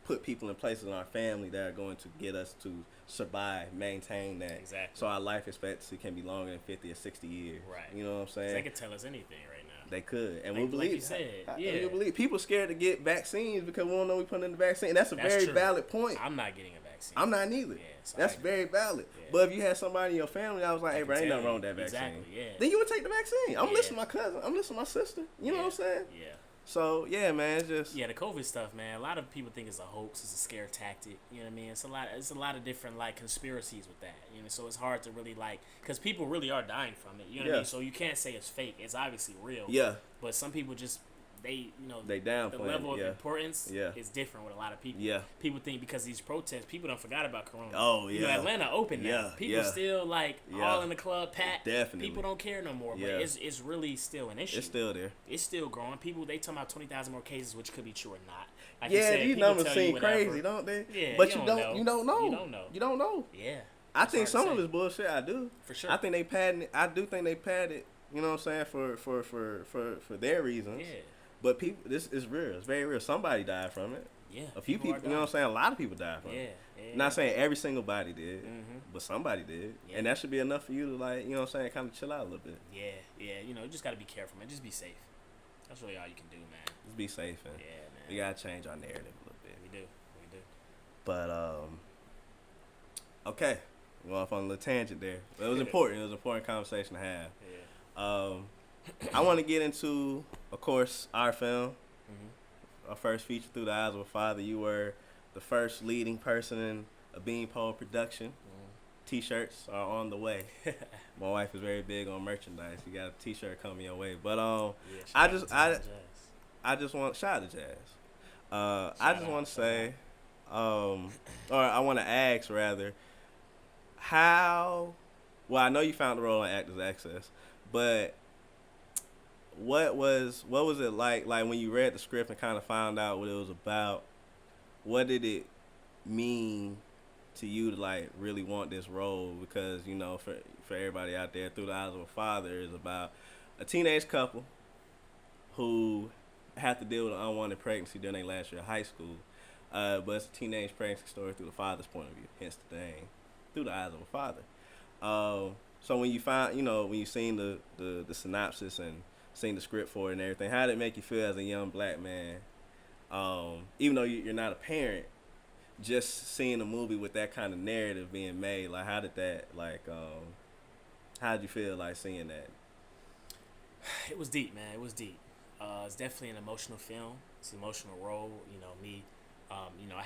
Speaker 2: put people in places in our family that are going to get us to survive, maintain that.
Speaker 3: Exactly.
Speaker 2: So our life expectancy can be longer than 50 or 60 years.
Speaker 3: Right.
Speaker 2: You know what I'm saying?
Speaker 3: They could tell us anything right now.
Speaker 2: They could, and
Speaker 3: Like-
Speaker 2: we believe.
Speaker 3: like you said, yeah.
Speaker 2: we believe. People scared to get vaccines because we don't know we put in the vaccine. And that's a very
Speaker 3: true.
Speaker 2: valid point.
Speaker 3: I'm not getting a vaccine.
Speaker 2: I'm not neither.
Speaker 3: Yeah, so
Speaker 2: that's
Speaker 3: I-
Speaker 2: very valid.
Speaker 3: Yeah.
Speaker 2: But if you had somebody in your family that was like, hey, bro, ain't
Speaker 3: tell
Speaker 2: nothing wrong
Speaker 3: you.
Speaker 2: with that vaccine.
Speaker 3: Exactly, yeah.
Speaker 2: Then you would take the vaccine. I'm
Speaker 3: Yeah.
Speaker 2: listening to my cousin. I'm listening to my sister. You know what I'm saying?
Speaker 3: Yeah.
Speaker 2: So, yeah, man, it's just.
Speaker 3: Yeah, the COVID stuff, man. A lot of people think it's a hoax. It's a scare tactic. You know what I mean? It's a lot of different like conspiracies with that. You know, so it's hard to really because people really are dying from it. You know what I
Speaker 2: Yeah.
Speaker 3: mean? So you can't say it's fake. It's obviously real.
Speaker 2: Yeah.
Speaker 3: But some people just they
Speaker 2: They
Speaker 3: the
Speaker 2: downplay
Speaker 3: level
Speaker 2: it,
Speaker 3: of
Speaker 2: yeah.
Speaker 3: importance
Speaker 2: Yeah.
Speaker 3: is different with a lot of people.
Speaker 2: Yeah.
Speaker 3: People think because these protests, people don't forgot about Corona.
Speaker 2: Oh,
Speaker 3: You know,
Speaker 2: yeah.
Speaker 3: Atlanta open now.
Speaker 2: Yeah,
Speaker 3: People
Speaker 2: yeah.
Speaker 3: still like
Speaker 2: Yeah.
Speaker 3: all in the club packed.
Speaker 2: Definitely.
Speaker 3: People don't care no more. But
Speaker 2: Yeah.
Speaker 3: it's really still an issue.
Speaker 2: It's still there.
Speaker 3: It's still growing. People they talking about 20,000 more cases, which could be true or not. Like
Speaker 2: Yeah,
Speaker 3: you said,
Speaker 2: these
Speaker 3: people
Speaker 2: numbers
Speaker 3: tell you
Speaker 2: seem
Speaker 3: whatever.
Speaker 2: crazy, don't they?
Speaker 3: Yeah,
Speaker 2: but
Speaker 3: you
Speaker 2: you
Speaker 3: don't
Speaker 2: don't
Speaker 3: know.
Speaker 2: you don't know.
Speaker 3: You don't know.
Speaker 2: You don't know.
Speaker 3: Yeah.
Speaker 2: I
Speaker 3: It's
Speaker 2: think
Speaker 3: hard to
Speaker 2: some of
Speaker 3: say.
Speaker 2: it's bullshit. I do.
Speaker 3: For sure.
Speaker 2: I think they padded it. I do think they padded. You know what I'm saying, for their reasons.
Speaker 3: Yeah.
Speaker 2: But people, this is real. It's very real. Somebody died from it.
Speaker 3: Yeah.
Speaker 2: A few
Speaker 3: are
Speaker 2: people. You know what I'm
Speaker 3: dying.
Speaker 2: saying. A lot of people died from
Speaker 3: Yeah.
Speaker 2: it.
Speaker 3: Yeah.
Speaker 2: Not saying every single body did,
Speaker 3: Mhm.
Speaker 2: but somebody did,
Speaker 3: Yeah.
Speaker 2: and that should be enough for you to like, you know what I'm saying, kind of chill out a little bit.
Speaker 3: Yeah. Yeah. You know, you just gotta be careful, man. Just be safe. That's really all you can do, man.
Speaker 2: Just be safe, and
Speaker 3: Yeah, man.
Speaker 2: we gotta change our narrative a little bit.
Speaker 3: We do. We do.
Speaker 2: But okay, well, off on a little tangent there. But it was important. It was an important conversation to have.
Speaker 3: Yeah.
Speaker 2: I want to get into, of course, our film,
Speaker 3: Mhm.
Speaker 2: our first feature, Through the Eyes of a Father. You were the first leading person in a BeanPole production. T-shirts are on the way. My wife is very big on merchandise. You got a T-shirt coming your way. But
Speaker 3: Yeah,
Speaker 2: I
Speaker 3: shout
Speaker 2: just
Speaker 3: out to
Speaker 2: I
Speaker 3: Jazz.
Speaker 2: I just want shout out to Jazz. I
Speaker 3: Shout
Speaker 2: just
Speaker 3: out,
Speaker 2: want to
Speaker 3: shout
Speaker 2: say, or I want to ask rather, how? Well, I know you found the role on Actors Access, but what was it like when you read the script and kind of found out what it was about? What did it mean to you to like really want this role? Because you know, for everybody out there, Through the Eyes of a Father is about a teenage couple who have to deal with an unwanted pregnancy during their last year of high school. But it's a teenage pregnancy story through the father's point of view, hence the name, Through the Eyes of a Father. So when you when you seen the synopsis and seen the script for it and everything, how did it make you feel as a young black man? Even though you're not a parent, just seeing a movie with that kind of narrative being made, like how did that, how did you feel like seeing that?
Speaker 3: It was deep, man. It was deep. It's definitely an emotional film. It's an emotional role. You know, me, I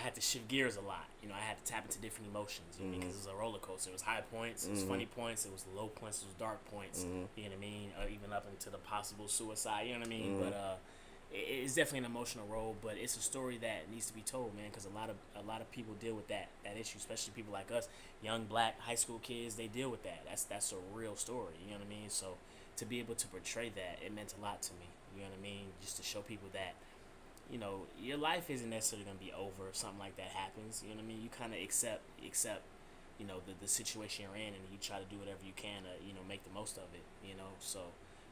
Speaker 3: had to shift gears a lot. You know, I had to tap into different emotions, you know, because it was a roller coaster. It was high points, it was funny points, it was low points, it was dark points, you know what I mean? Even up into the possible suicide, you know what I mean? But it's definitely an emotional role, but it's a story that needs to be told, man, because a lot of people deal with that issue, especially people like us, young black high school kids. They deal with that. That's a real story, you know what I mean? So to be able to portray that, it meant a lot to me, you know what I mean? Just to show people that, you know, your life isn't necessarily going to be over if something like that happens, you know what I mean? You kind of accept, you know, the situation you're in, and you try to do whatever you can to, you know, make the most of it, you know? So,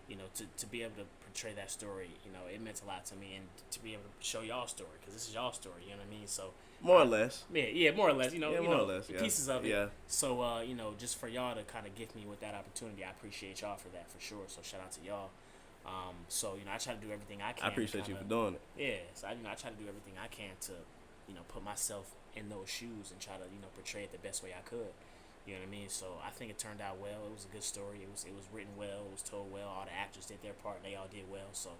Speaker 3: you know, to be able to portray that story, you know, it meant a lot to me, and to be able to show y'all story, because this is y'all story, you know what I mean? So
Speaker 2: More or less.
Speaker 3: Yeah, more or less, you know,
Speaker 2: more or less,
Speaker 3: pieces of it.
Speaker 2: Yeah.
Speaker 3: So, you know, just for y'all to kind of gift me with that opportunity, I appreciate y'all for that, for sure. So shout out to y'all. So, you know, I try to do everything I can.
Speaker 2: I appreciate you for doing it.
Speaker 3: Yeah, so I try to do everything I can to, you know, put myself in those shoes and try to, you know, portray it the best way I could. You know what I mean? So I think it turned out well. It was a good story. It was written well. It was told well. All the actors did their part. They all did well. So,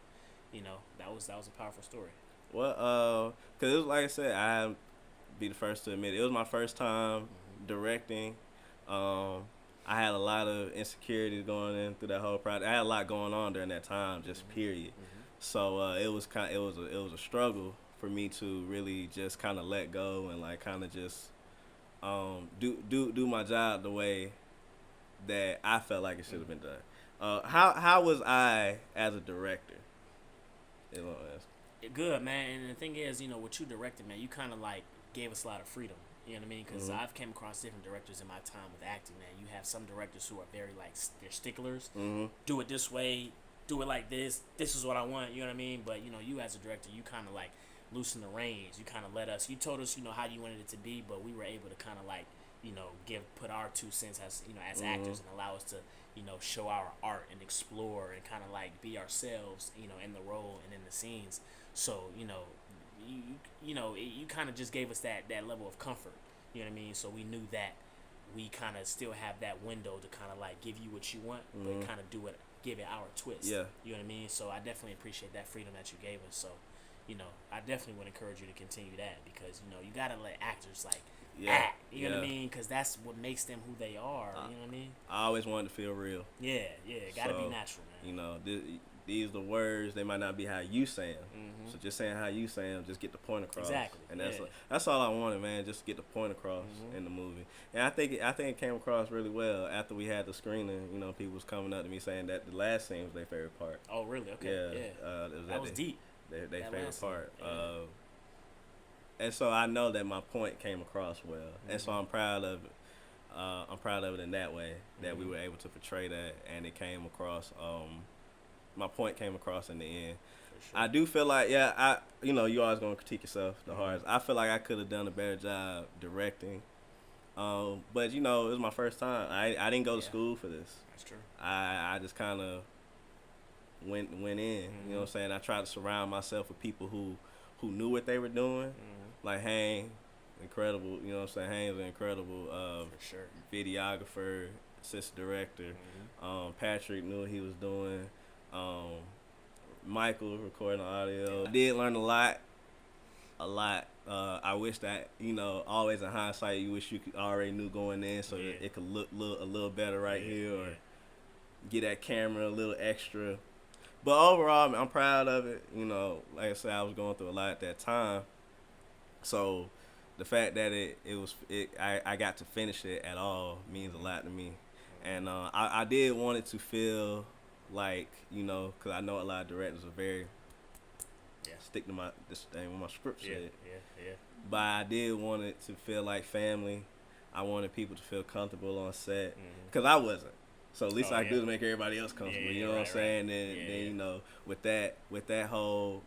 Speaker 3: you know, that was a powerful story.
Speaker 2: Well, cause it was, like I said, I'd be the first to admit it was my first time directing. I had a lot of insecurities going in through that whole project. I had a lot going on during that time, just period. So it was a struggle for me to really just kind of let go and like kind of just do my job the way that I felt like it should have been done. How was I as a director?
Speaker 3: Good, man. And the thing is, you know, what you directed, man, you kind of like gave us a lot of freedom. You know what I mean? Because I've came across different directors in my time with acting, man. You have some directors who are very, like, they're sticklers. Do it this way. Do it like this. This is what I want. You know what I mean? But, you know, you as a director, you kind of, like, loosen the reins. You kind of let us. You told us, you know, how you wanted it to be, but we were able to kind of, like, you know, put our 2 cents as, you know, as actors, and allow us to, you know, show our art and explore and kind of, like, be ourselves, you know, in the role and in the scenes. So, you know, you kind of just gave us that level of comfort, you know what I mean? So we knew that we kind of still have that window to kind of like give you what you want, but kind of give it our twist. Yeah. You know what I mean? So I definitely appreciate that freedom that you gave us. So, you know, I definitely would encourage you to continue that, because, you know, you got to let actors like act, you know what I mean? Because that's what makes them who they are, you know what I mean?
Speaker 2: I always wanted to feel real.
Speaker 3: Yeah, got to be natural, man.
Speaker 2: You know, these are the words, they might not be how you say them. So just saying how you say them, just get the point across.
Speaker 3: Exactly.
Speaker 2: And that's all I wanted, man, just to get the point across in the movie. And I think it came across really well. After we had the screening, you know, people was coming up to me saying that the last scene was their favorite part.
Speaker 3: Oh, really? Okay. Yeah.
Speaker 2: That
Speaker 3: was deep.
Speaker 2: Their favorite part. And so I know that my point came across well. And so I'm proud of it. I'm proud of it in that way, that we were able to portray that, and it came across. My point came across in the end. Sure. I do feel like, you always gonna critique yourself the hardest. I feel like I could have done a better job directing, but you know, it was my first time. I didn't go to school for this.
Speaker 3: That's true.
Speaker 2: I just kind of went in. You know what I'm saying? I tried to surround myself with people who knew what they were doing. Like Hang, incredible. You know what I'm saying? Hang's an incredible
Speaker 3: for sure
Speaker 2: videographer, assistant director. Patrick knew what he was doing. Michael recording audio. Did learn a lot. I wish that, you know, always in hindsight, you wish you already knew going in, so that it could look a little better here, or get that camera a little extra. But overall, I'm proud of it. You know, like I said, I was going through a lot at that time, so the fact that I got to finish it at all means a lot to me. And I did want it to feel like, you know, because I know a lot of directors are very stick to this thing with my script shit. but I did want it to feel like family. I wanted people to feel comfortable on set, because I wasn't. So at least I do to make everybody else comfortable. You know what I'm saying? Then you know, with that whole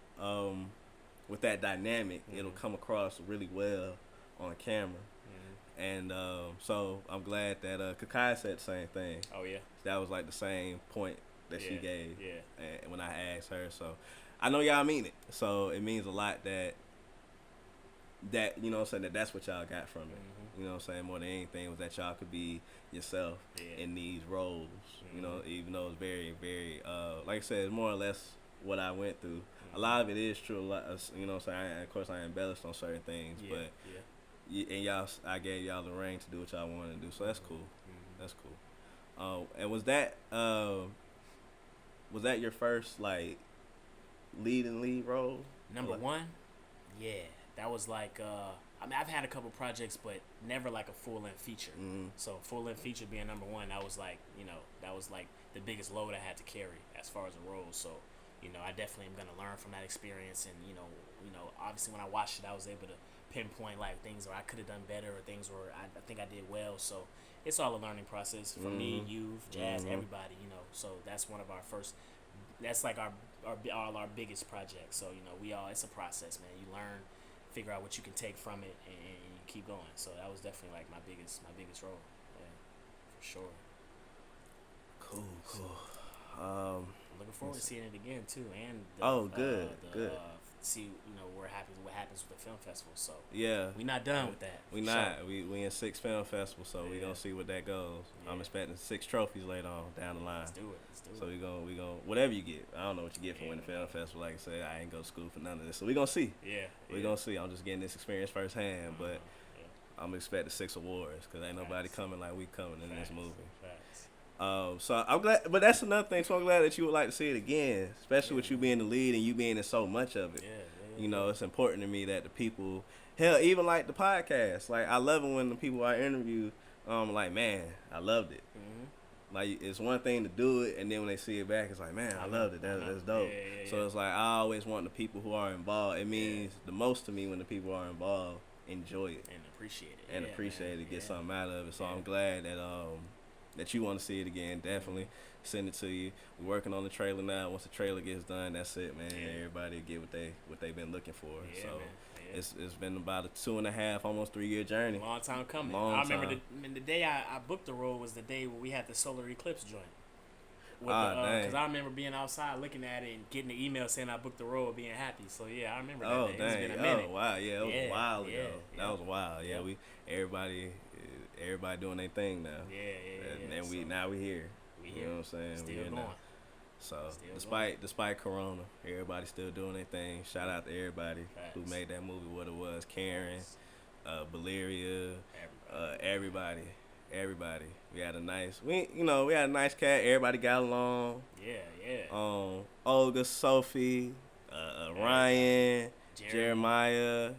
Speaker 2: with that dynamic, it'll come across really well on camera. And so I'm glad that Kakai said the same thing.
Speaker 3: Oh yeah,
Speaker 2: that was like the same point that she gave.
Speaker 3: Yeah.
Speaker 2: And when I asked her, so I know y'all mean it. So it means a lot that you know what I'm saying, that's what y'all got from it. You know what I'm saying, more than anything was that y'all could be yourself in these roles. You know, even though it's very, very like I said, it's more or less what I went through. A lot of it is true. A lot, you know what I'm saying. Of course, I embellished on certain things, but and y'all, I gave y'all the reign to do what y'all wanted to do. So that's cool. That's cool. And was that your first like lead role?
Speaker 3: Number one, yeah, that was like I mean, I've had a couple projects, but never like a full-length feature. So full-length feature being number one, that was like, you know, that was like the biggest load I had to carry as far as a role. So, you know, I definitely am gonna learn from that experience, and you know, obviously when I watched it, I was able to pinpoint like things where I could have done better or things where I think I did well. So it's all a learning process for me, you, Jazz, everybody. You know, so that's one of our first. That's like all our biggest projects. So you know, it's a process, man. You learn, figure out what you can take from it, and you keep going. So that was definitely like my biggest role, for sure.
Speaker 2: Cool.
Speaker 3: I'm looking forward to seeing it again too, and
Speaker 2: good.
Speaker 3: See, you know, what happens with the film festival. So
Speaker 2: yeah,
Speaker 3: we not done with that.
Speaker 2: We not. We in 6 film festivals, so we gonna see what that goes. I'm expecting 6 trophies later on down the line.
Speaker 3: Let's do it.
Speaker 2: So we gonna whatever you get. I don't know what you get from winning film festival. Like I said, I ain't go to school for none of this, so we gonna see. We gonna see. I'm just getting this experience firsthand, but I'm expecting 6 awards because ain't nobody coming like we coming in this movie. So I'm glad, but that's another thing. So I'm glad that you would like to see it again, especially with you being the lead and you being in so much of it. You know, it's important to me that the people, hell, even like the podcast, like I love it when the people I interview, like, man, I loved it. Like, it's one thing to do it, and then when they see it back, it's like, man, I loved it. That's dope. So it's like I always want the people who are involved. It means the most to me when the people are involved enjoy it
Speaker 3: and appreciate it
Speaker 2: and get something out of it. So I'm glad that that you want to see it again. Definitely send it to you. We're working on the trailer now. Once the trailer gets done, that's it, man. Everybody get what they've been looking for. So it's been about a 2.5, almost 3-year journey.
Speaker 3: Long time coming. I remember the day I booked the role was the day where we had the solar eclipse joint. Because I remember being outside looking at it and getting the email saying I booked the role, being happy. So yeah, I remember that day. It's been a minute.
Speaker 2: Oh wow, yeah, it was a while ago. That was wild. Yeah, everybody doing their thing now. And now we here. You know what I'm saying?
Speaker 3: Still going.
Speaker 2: Now. So despite Corona, everybody's still doing their thing. Shout out to everybody who made that movie what it was. Karen, Valeria, everybody. We had a nice cast. Everybody got along. Olga, Sophie, Ryan, Jeremiah,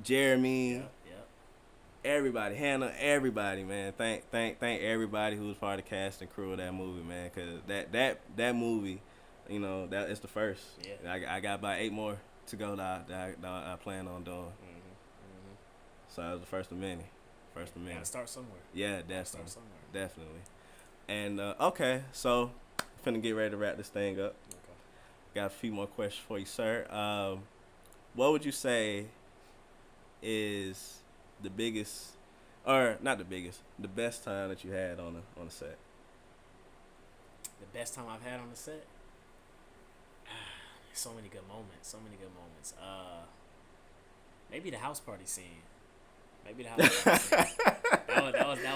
Speaker 2: Jeremy. Everybody, Hannah, everybody, man. Thank everybody who was part of the cast and crew of that movie, man. Cause that movie, you know, that is the first. I got about 8 more to go that I plan on doing. So that was the first of many.
Speaker 3: Gotta start somewhere.
Speaker 2: Yeah, definitely. And okay, so finna get ready to wrap this thing up.
Speaker 3: Okay.
Speaker 2: Got a few more questions for you, sir. What would you say is the biggest, or not the biggest, the best time that you had on a set?
Speaker 3: The best time I've had on the set? So many good moments. Maybe the house party scene. That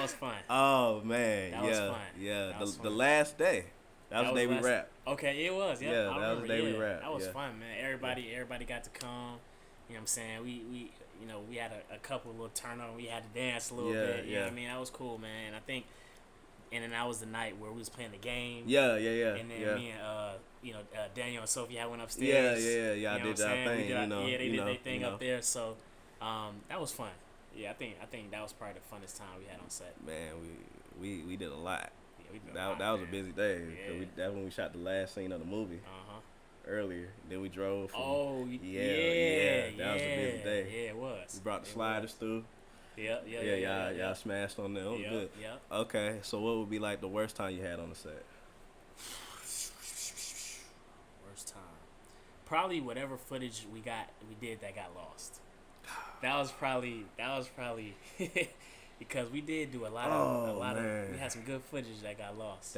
Speaker 3: was fun.
Speaker 2: Oh man,
Speaker 3: that was fun.
Speaker 2: Yeah,
Speaker 3: that was
Speaker 2: the
Speaker 3: fun.
Speaker 2: Last day. That was the day we wrapped.
Speaker 3: Okay, it was. Yeah,
Speaker 2: that was the day we wrapped.
Speaker 3: That was fun, man. Everybody got to come. You know what I'm saying? We we had a couple of little turn on. We had to dance a little bit. You know what I mean? That was cool, man. I think, and then that was the night where we was playing the game.
Speaker 2: Yeah.
Speaker 3: And then me and Daniel and Sophie went upstairs.
Speaker 2: Yeah. I did that thing.
Speaker 3: They did their thing up there. So that was fun. Yeah, I think that was probably the funnest time we had on set.
Speaker 2: Man, we did a lot.
Speaker 3: Yeah, we did
Speaker 2: that was a busy day. Yeah. That's when we shot the last scene of the movie. earlier. Then we drove. From,
Speaker 3: yeah.
Speaker 2: That was a busy day.
Speaker 3: Yeah, it was.
Speaker 2: We brought the sliders through.
Speaker 3: Yeah.
Speaker 2: Y'all smashed on them. It was good.
Speaker 3: Yep.
Speaker 2: Okay, so what would be like the worst time you had on the set?
Speaker 3: Worst time. Probably whatever footage we did that got lost. That was probably because we did do a lot of we had some good footage that got lost.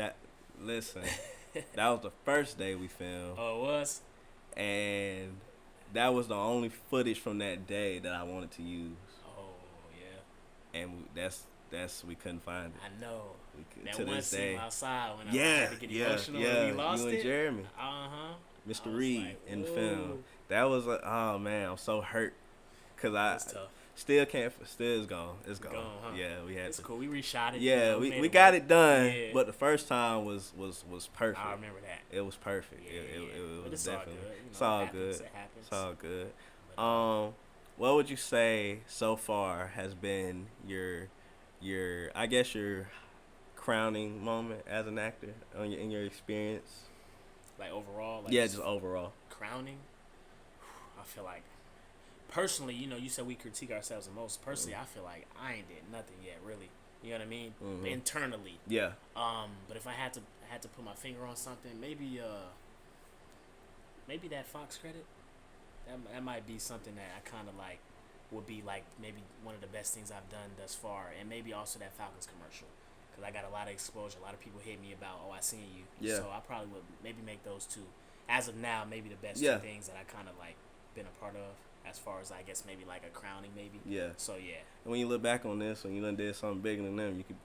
Speaker 2: Listen, that was the first day we filmed.
Speaker 3: Oh, it was?
Speaker 2: And that was the only footage from that day that I wanted to use.
Speaker 3: Oh, yeah.
Speaker 2: And we couldn't find it.
Speaker 3: I know.
Speaker 2: We could,
Speaker 3: that
Speaker 2: to
Speaker 3: one
Speaker 2: this
Speaker 3: scene
Speaker 2: day.
Speaker 3: outside when I had to get emotional when we lost
Speaker 2: you and
Speaker 3: it.
Speaker 2: Jeremy. Mr. Reed
Speaker 3: like,
Speaker 2: in the film. That was oh man, I'm so hurt. Cause I
Speaker 3: tough.
Speaker 2: still can't. Still is gone. It's gone.
Speaker 3: Huh?
Speaker 2: Yeah, we had
Speaker 3: it's
Speaker 2: to.
Speaker 3: cool. We reshot it.
Speaker 2: Yeah,
Speaker 3: you know,
Speaker 2: we got it done.
Speaker 3: Yeah.
Speaker 2: But the first time was perfect.
Speaker 3: I remember that.
Speaker 2: It was perfect.
Speaker 3: Yeah,
Speaker 2: it was
Speaker 3: all
Speaker 2: definitely.
Speaker 3: good.
Speaker 2: It's all good.
Speaker 3: It happens.
Speaker 2: It's all good.
Speaker 3: But,
Speaker 2: What would you say so far has been your I guess your crowning moment as an actor in your experience?
Speaker 3: like overall. Like
Speaker 2: Just overall.
Speaker 3: Crowning. I feel like. Personally, you said we critique ourselves the most. Personally, I feel like I ain't did nothing yet, really. You know what I mean?
Speaker 2: Mm-hmm.
Speaker 3: Internally.
Speaker 2: Yeah.
Speaker 3: But if I had to put my finger on something, maybe that Fox credit. That might be something that I kind of like would be like maybe one of the best things I've done thus far, and maybe also that Falcons commercial, because I got a lot of exposure. A lot of people hit me about, I seen you.
Speaker 2: Yeah.
Speaker 3: So I probably would maybe make those two. As of now, maybe the best
Speaker 2: Yeah.
Speaker 3: two things that I kind of like been a part of. As far as I guess maybe like a crowning maybe.
Speaker 2: Yeah.
Speaker 3: So yeah.
Speaker 2: And when you look back on this, when you done did something bigger than them, you could.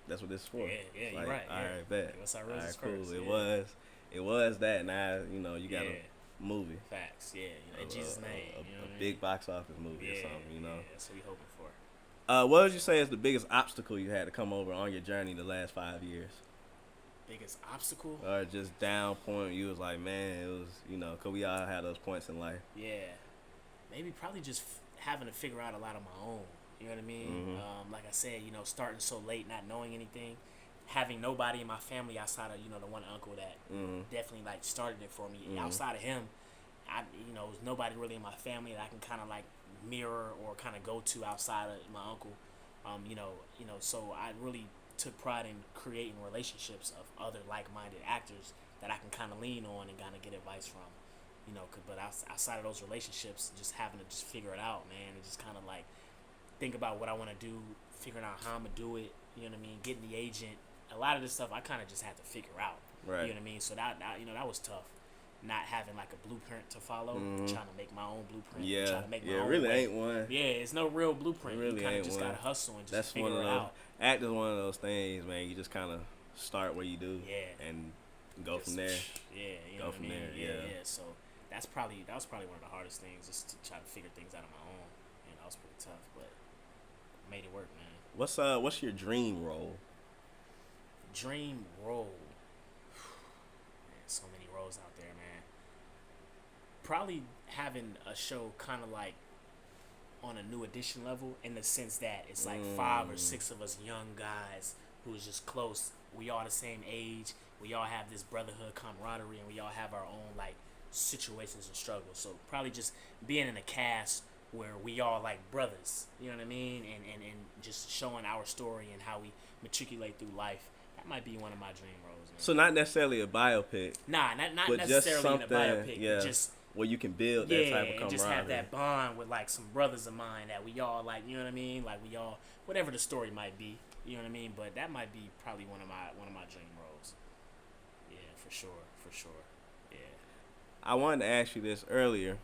Speaker 2: That's what this is for.
Speaker 3: Yeah,
Speaker 2: like,
Speaker 3: you're right.
Speaker 2: All
Speaker 3: Yeah.
Speaker 2: right, bet.
Speaker 3: Give us our
Speaker 2: All
Speaker 3: roses
Speaker 2: right, cool.
Speaker 3: first.
Speaker 2: It was that. Now you got a movie.
Speaker 3: Facts. Yeah. In Jesus' name.
Speaker 2: A big box office movie or something.
Speaker 3: Yeah, that's what we hoping for.
Speaker 2: What would you say is the biggest obstacle you had to come over on your journey the last 5 years?
Speaker 3: Biggest obstacle?
Speaker 2: Or just down point you was like, man, it was, because we all had those points in life.
Speaker 3: Yeah. Maybe probably just having to figure out a lot on my own. You know what I mean?
Speaker 2: Mm-hmm.
Speaker 3: Like I said, starting so late, not knowing anything, having nobody in my family outside of, the one uncle that definitely like started it for me. Outside of him, there's nobody really in my family that I can kind of like mirror or kind of go to outside of my uncle. So I really took pride in creating relationships of other like-minded actors that I can kind of lean on and kind of get advice from. But outside of those relationships, just having to just figure it out, man, and just kind of like think about what I want to do, figuring out how I'm gonna do it. You know what I mean? Getting the agent. A lot of this stuff I kind of just had to figure out.
Speaker 2: Right.
Speaker 3: You know what I mean? So that was tough. Not having like a blueprint to follow, trying to make my own blueprint.
Speaker 2: Yeah.
Speaker 3: Trying to make my own
Speaker 2: really
Speaker 3: way.
Speaker 2: ain't one.
Speaker 3: Yeah, it's no real blueprint.
Speaker 2: It really
Speaker 3: you kind of
Speaker 2: ain't
Speaker 3: just
Speaker 2: one.
Speaker 3: gotta hustle and just
Speaker 2: That's
Speaker 3: figure
Speaker 2: one of
Speaker 3: it
Speaker 2: those.
Speaker 3: out.
Speaker 2: Acting's one of those things, man. You just kind of start where you do.
Speaker 3: Yeah.
Speaker 2: And go from there.
Speaker 3: Yeah. You know
Speaker 2: Go
Speaker 3: what
Speaker 2: from
Speaker 3: I mean?
Speaker 2: there. Yeah.
Speaker 3: So that was probably one of the hardest things, just to try to figure things out on my own. That was pretty tough, but I made it work, man.
Speaker 2: What's your dream role?
Speaker 3: Dream role. Man, so many roles out there, man. Probably having a show kind of like on a New Edition level, in the sense that it's like 5 or 6 of us young guys who's just close. We all the same age. We all have this brotherhood camaraderie, and we all have our own like situations and struggles. So probably just being in a cast where we all like brothers, you know what I mean, and just showing our story and how we matriculate through life. That might be one of my dream roles. Man.
Speaker 2: So not necessarily a biopic.
Speaker 3: Nah, not
Speaker 2: but
Speaker 3: necessarily
Speaker 2: just
Speaker 3: in a biopic.
Speaker 2: yeah,
Speaker 3: Just
Speaker 2: where you can build that type of camaraderie.
Speaker 3: and just have that bond with like some brothers of mine that we all like. You know what I mean? Like we all, whatever the story might be. You know what I mean? But that might be probably one of my dream roles. Yeah, for sure. Yeah.
Speaker 2: I wanted to ask you this earlier,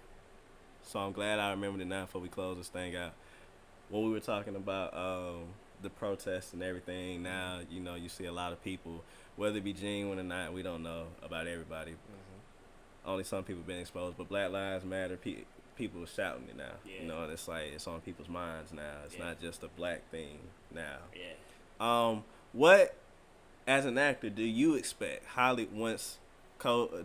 Speaker 2: so I'm glad I remembered it now before we close this thing out. When we were talking about the protests and everything, now you see a lot of people, whether it be genuine or not, we don't know about everybody. Only some people been exposed, but Black Lives Matter, people are shouting it now.
Speaker 3: Yeah.
Speaker 2: And it's like it's on people's minds now. It's not just a black thing now.
Speaker 3: Yeah.
Speaker 2: What, as an actor, do you expect Hollywood once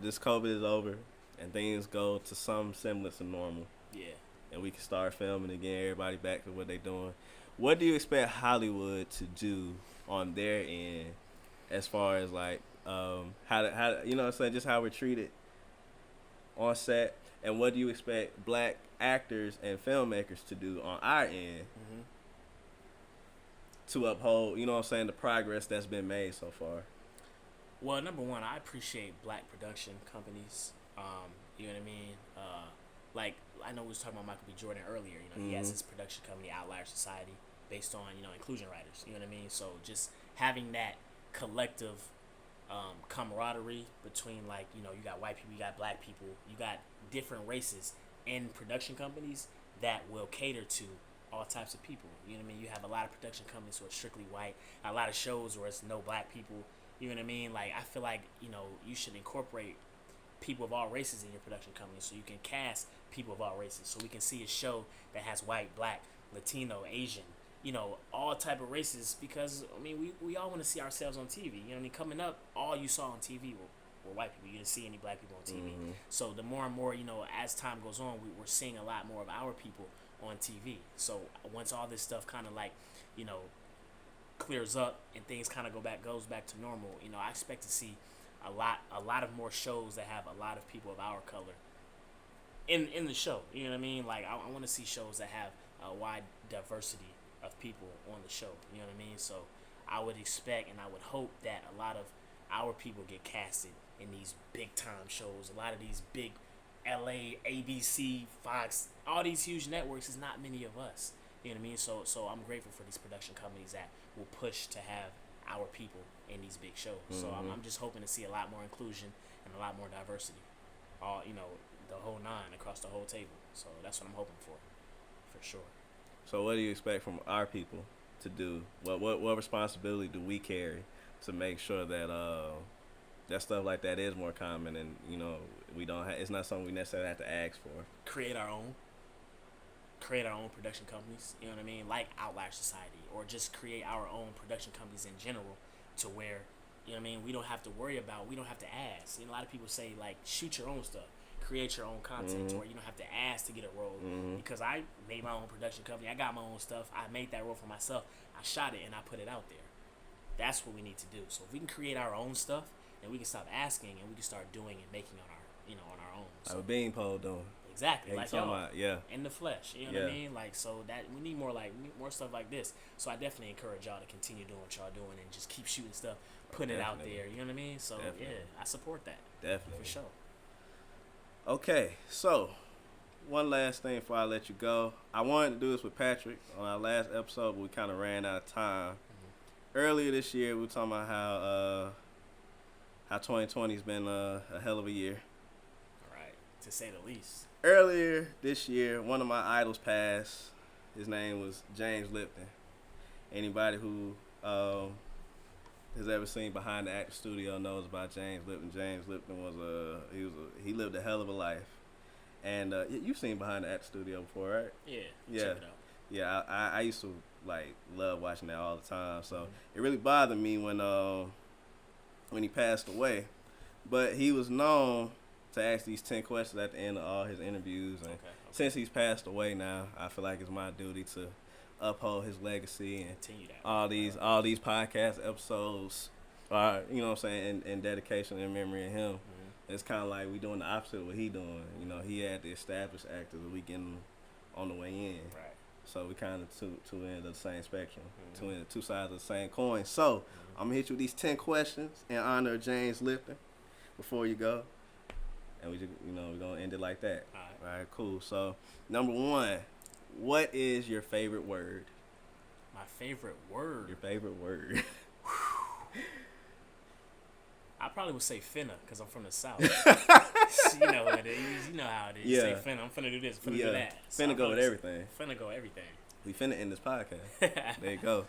Speaker 2: this COVID is over and things go to some semblance of normal?
Speaker 3: Yeah.
Speaker 2: And we can start filming again, everybody back to what they doing. What do you expect Hollywood to do on their end, as far as like how you know what I'm saying, just how we're treated on set, and what do you expect black actors and filmmakers to do on our end to uphold, you know what I'm saying, the progress that's been made so far?
Speaker 3: Well, number one, I appreciate black production companies. You know what I mean? Like, I know we was talking about Michael B. Jordan earlier. You know, he has his production company, Outlier Society, based on, you know, inclusion writers. You know what I mean? So just having that collective camaraderie between, like, you know, you got white people, you got black people, you got different races in production companies that will cater to all types of people. You know what I mean? You have a lot of production companies who are strictly white, a lot of shows where it's no black people. You know what I mean? Like, I feel like, you know, you should incorporate people of all races in your production company, so you can cast people of all races, so we can see a show that has white, black, Latino, Asian, you know, all type of races, because, I mean, we all want to see ourselves on TV. You know what I mean? Coming up, all you saw on TV were white people. You didn't see any black people on TV. So the more and more, you know, as time goes on, we're seeing a lot more of our people on TV. So once all this stuff kind of, like, you know, clears up and things kind of goes back to normal, you know, I expect to see a lot of more shows that have a lot of people of our color in the show. You know what I mean? Like, I want to see shows that have a wide diversity of people on the show. You know what I mean? So I would expect and I would hope that a lot of our people get casted in these big time shows. A lot of these big LA, ABC, Fox, all these huge networks, is not many of us. You know what I mean? So I'm grateful for these production companies that will push to have our people in these big shows. So I'm just hoping to see a lot more inclusion and a lot more diversity. All, you know, the whole nine across the whole table. So that's what I'm hoping for sure.
Speaker 2: So what do you expect from our people to do? What responsibility do we carry to make sure that that stuff like that is more common, and, you know, we don't it's not something we necessarily have to ask for? Create our own
Speaker 3: production companies, you know what I mean, like Outlier Society, or just create our own production companies in general, to where, you know what I mean, we don't have to ask. You know, a lot of people say, like, shoot your own stuff, create your own content, to where you don't have to ask to get a role. Because I made my own production company, I got my own stuff, I made that role for myself, I shot it and I put it out there. That's what we need to do. So if we can create our own stuff, then we can stop asking and we can start doing and making on our, you know, on our own. So,
Speaker 2: like what BeanPole doing.
Speaker 3: Exactly, like,
Speaker 2: yo,
Speaker 3: in the flesh, you know what I mean? Like, so that we need more stuff like this. So I definitely encourage y'all to continue doing what y'all doing and just keep shooting stuff, putting it out there. You know what I mean? So yeah, I support that.
Speaker 2: Definitely,
Speaker 3: for sure.
Speaker 2: Okay, so one last thing before I let you go. I wanted to do this with Patrick on our last episode, but we kind of ran out of time. Earlier this year, we were talking about how 2020's been a hell of a year.
Speaker 3: Right, to say the least.
Speaker 2: Earlier this year, one of my idols passed. His name was James Lipton. Anybody who has ever seen Behind the Actor Studio knows about James Lipton. James Lipton he lived a hell of a life. And you've seen Behind the Actor Studio before, right?
Speaker 3: Yeah.
Speaker 2: Yeah.
Speaker 3: Check it out.
Speaker 2: Yeah, I used to, like, love watching that all the time. So it really bothered me when he passed away. But he was known to ask these 10 questions at the end of all his interviews, and since he's passed away now, I feel like it's my duty to uphold his legacy and
Speaker 3: continue that.
Speaker 2: All these podcast episodes are, you know what I'm saying, in dedication and memory of him. It's kind of like we doing the opposite of what he doing. You know, he had the established actors, and we getting on the way in. Right. So we kind of two ends of the same spectrum, two sides of the same coin. So I'm gonna hit you with these 10 questions in honor of James Lipton before you go. And we just, you know, we're going to end it like that. All right, cool. So, number 1, what is your favorite word?
Speaker 3: My favorite word?
Speaker 2: Your favorite word.
Speaker 3: I probably would say finna, because I'm from the South. You know what it is. You know how it is. You say finna, I'm finna do this, finna do that. So
Speaker 2: finna go with everything.
Speaker 3: Finna go everything.
Speaker 2: We finna end this podcast. There you go.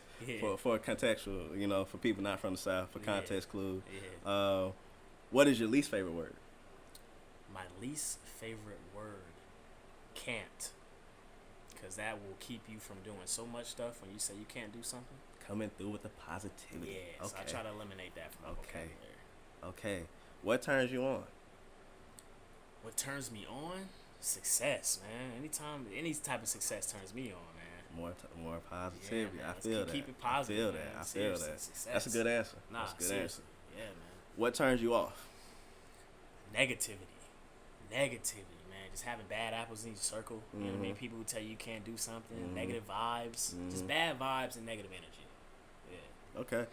Speaker 2: For contextual, you know, for people not from the South, for context clue. Yeah. What is your least favorite word?
Speaker 3: My least favorite word, can't, because that will keep you from doing so much stuff when you say you can't do something.
Speaker 2: Coming through with the positivity.
Speaker 3: Yeah, so I try to eliminate that from my vocabulary.
Speaker 2: Okay. What turns you on?
Speaker 3: What turns me on? Success, man. Anytime, any type of success turns me on, man.
Speaker 2: More positivity.
Speaker 3: Yeah,
Speaker 2: I feel that.
Speaker 3: Keep it positive.
Speaker 2: I feel that.
Speaker 3: Success.
Speaker 2: That's a good answer.
Speaker 3: Nah,
Speaker 2: That's a good
Speaker 3: seriously.
Speaker 2: answer.
Speaker 3: Yeah, man.
Speaker 2: What turns you off?
Speaker 3: Negativity. negativity, man. Just having bad apples in your circle. You know what I mean? People who tell you can't do something, negative vibes, just bad vibes and negative energy. Yeah.
Speaker 2: Okay.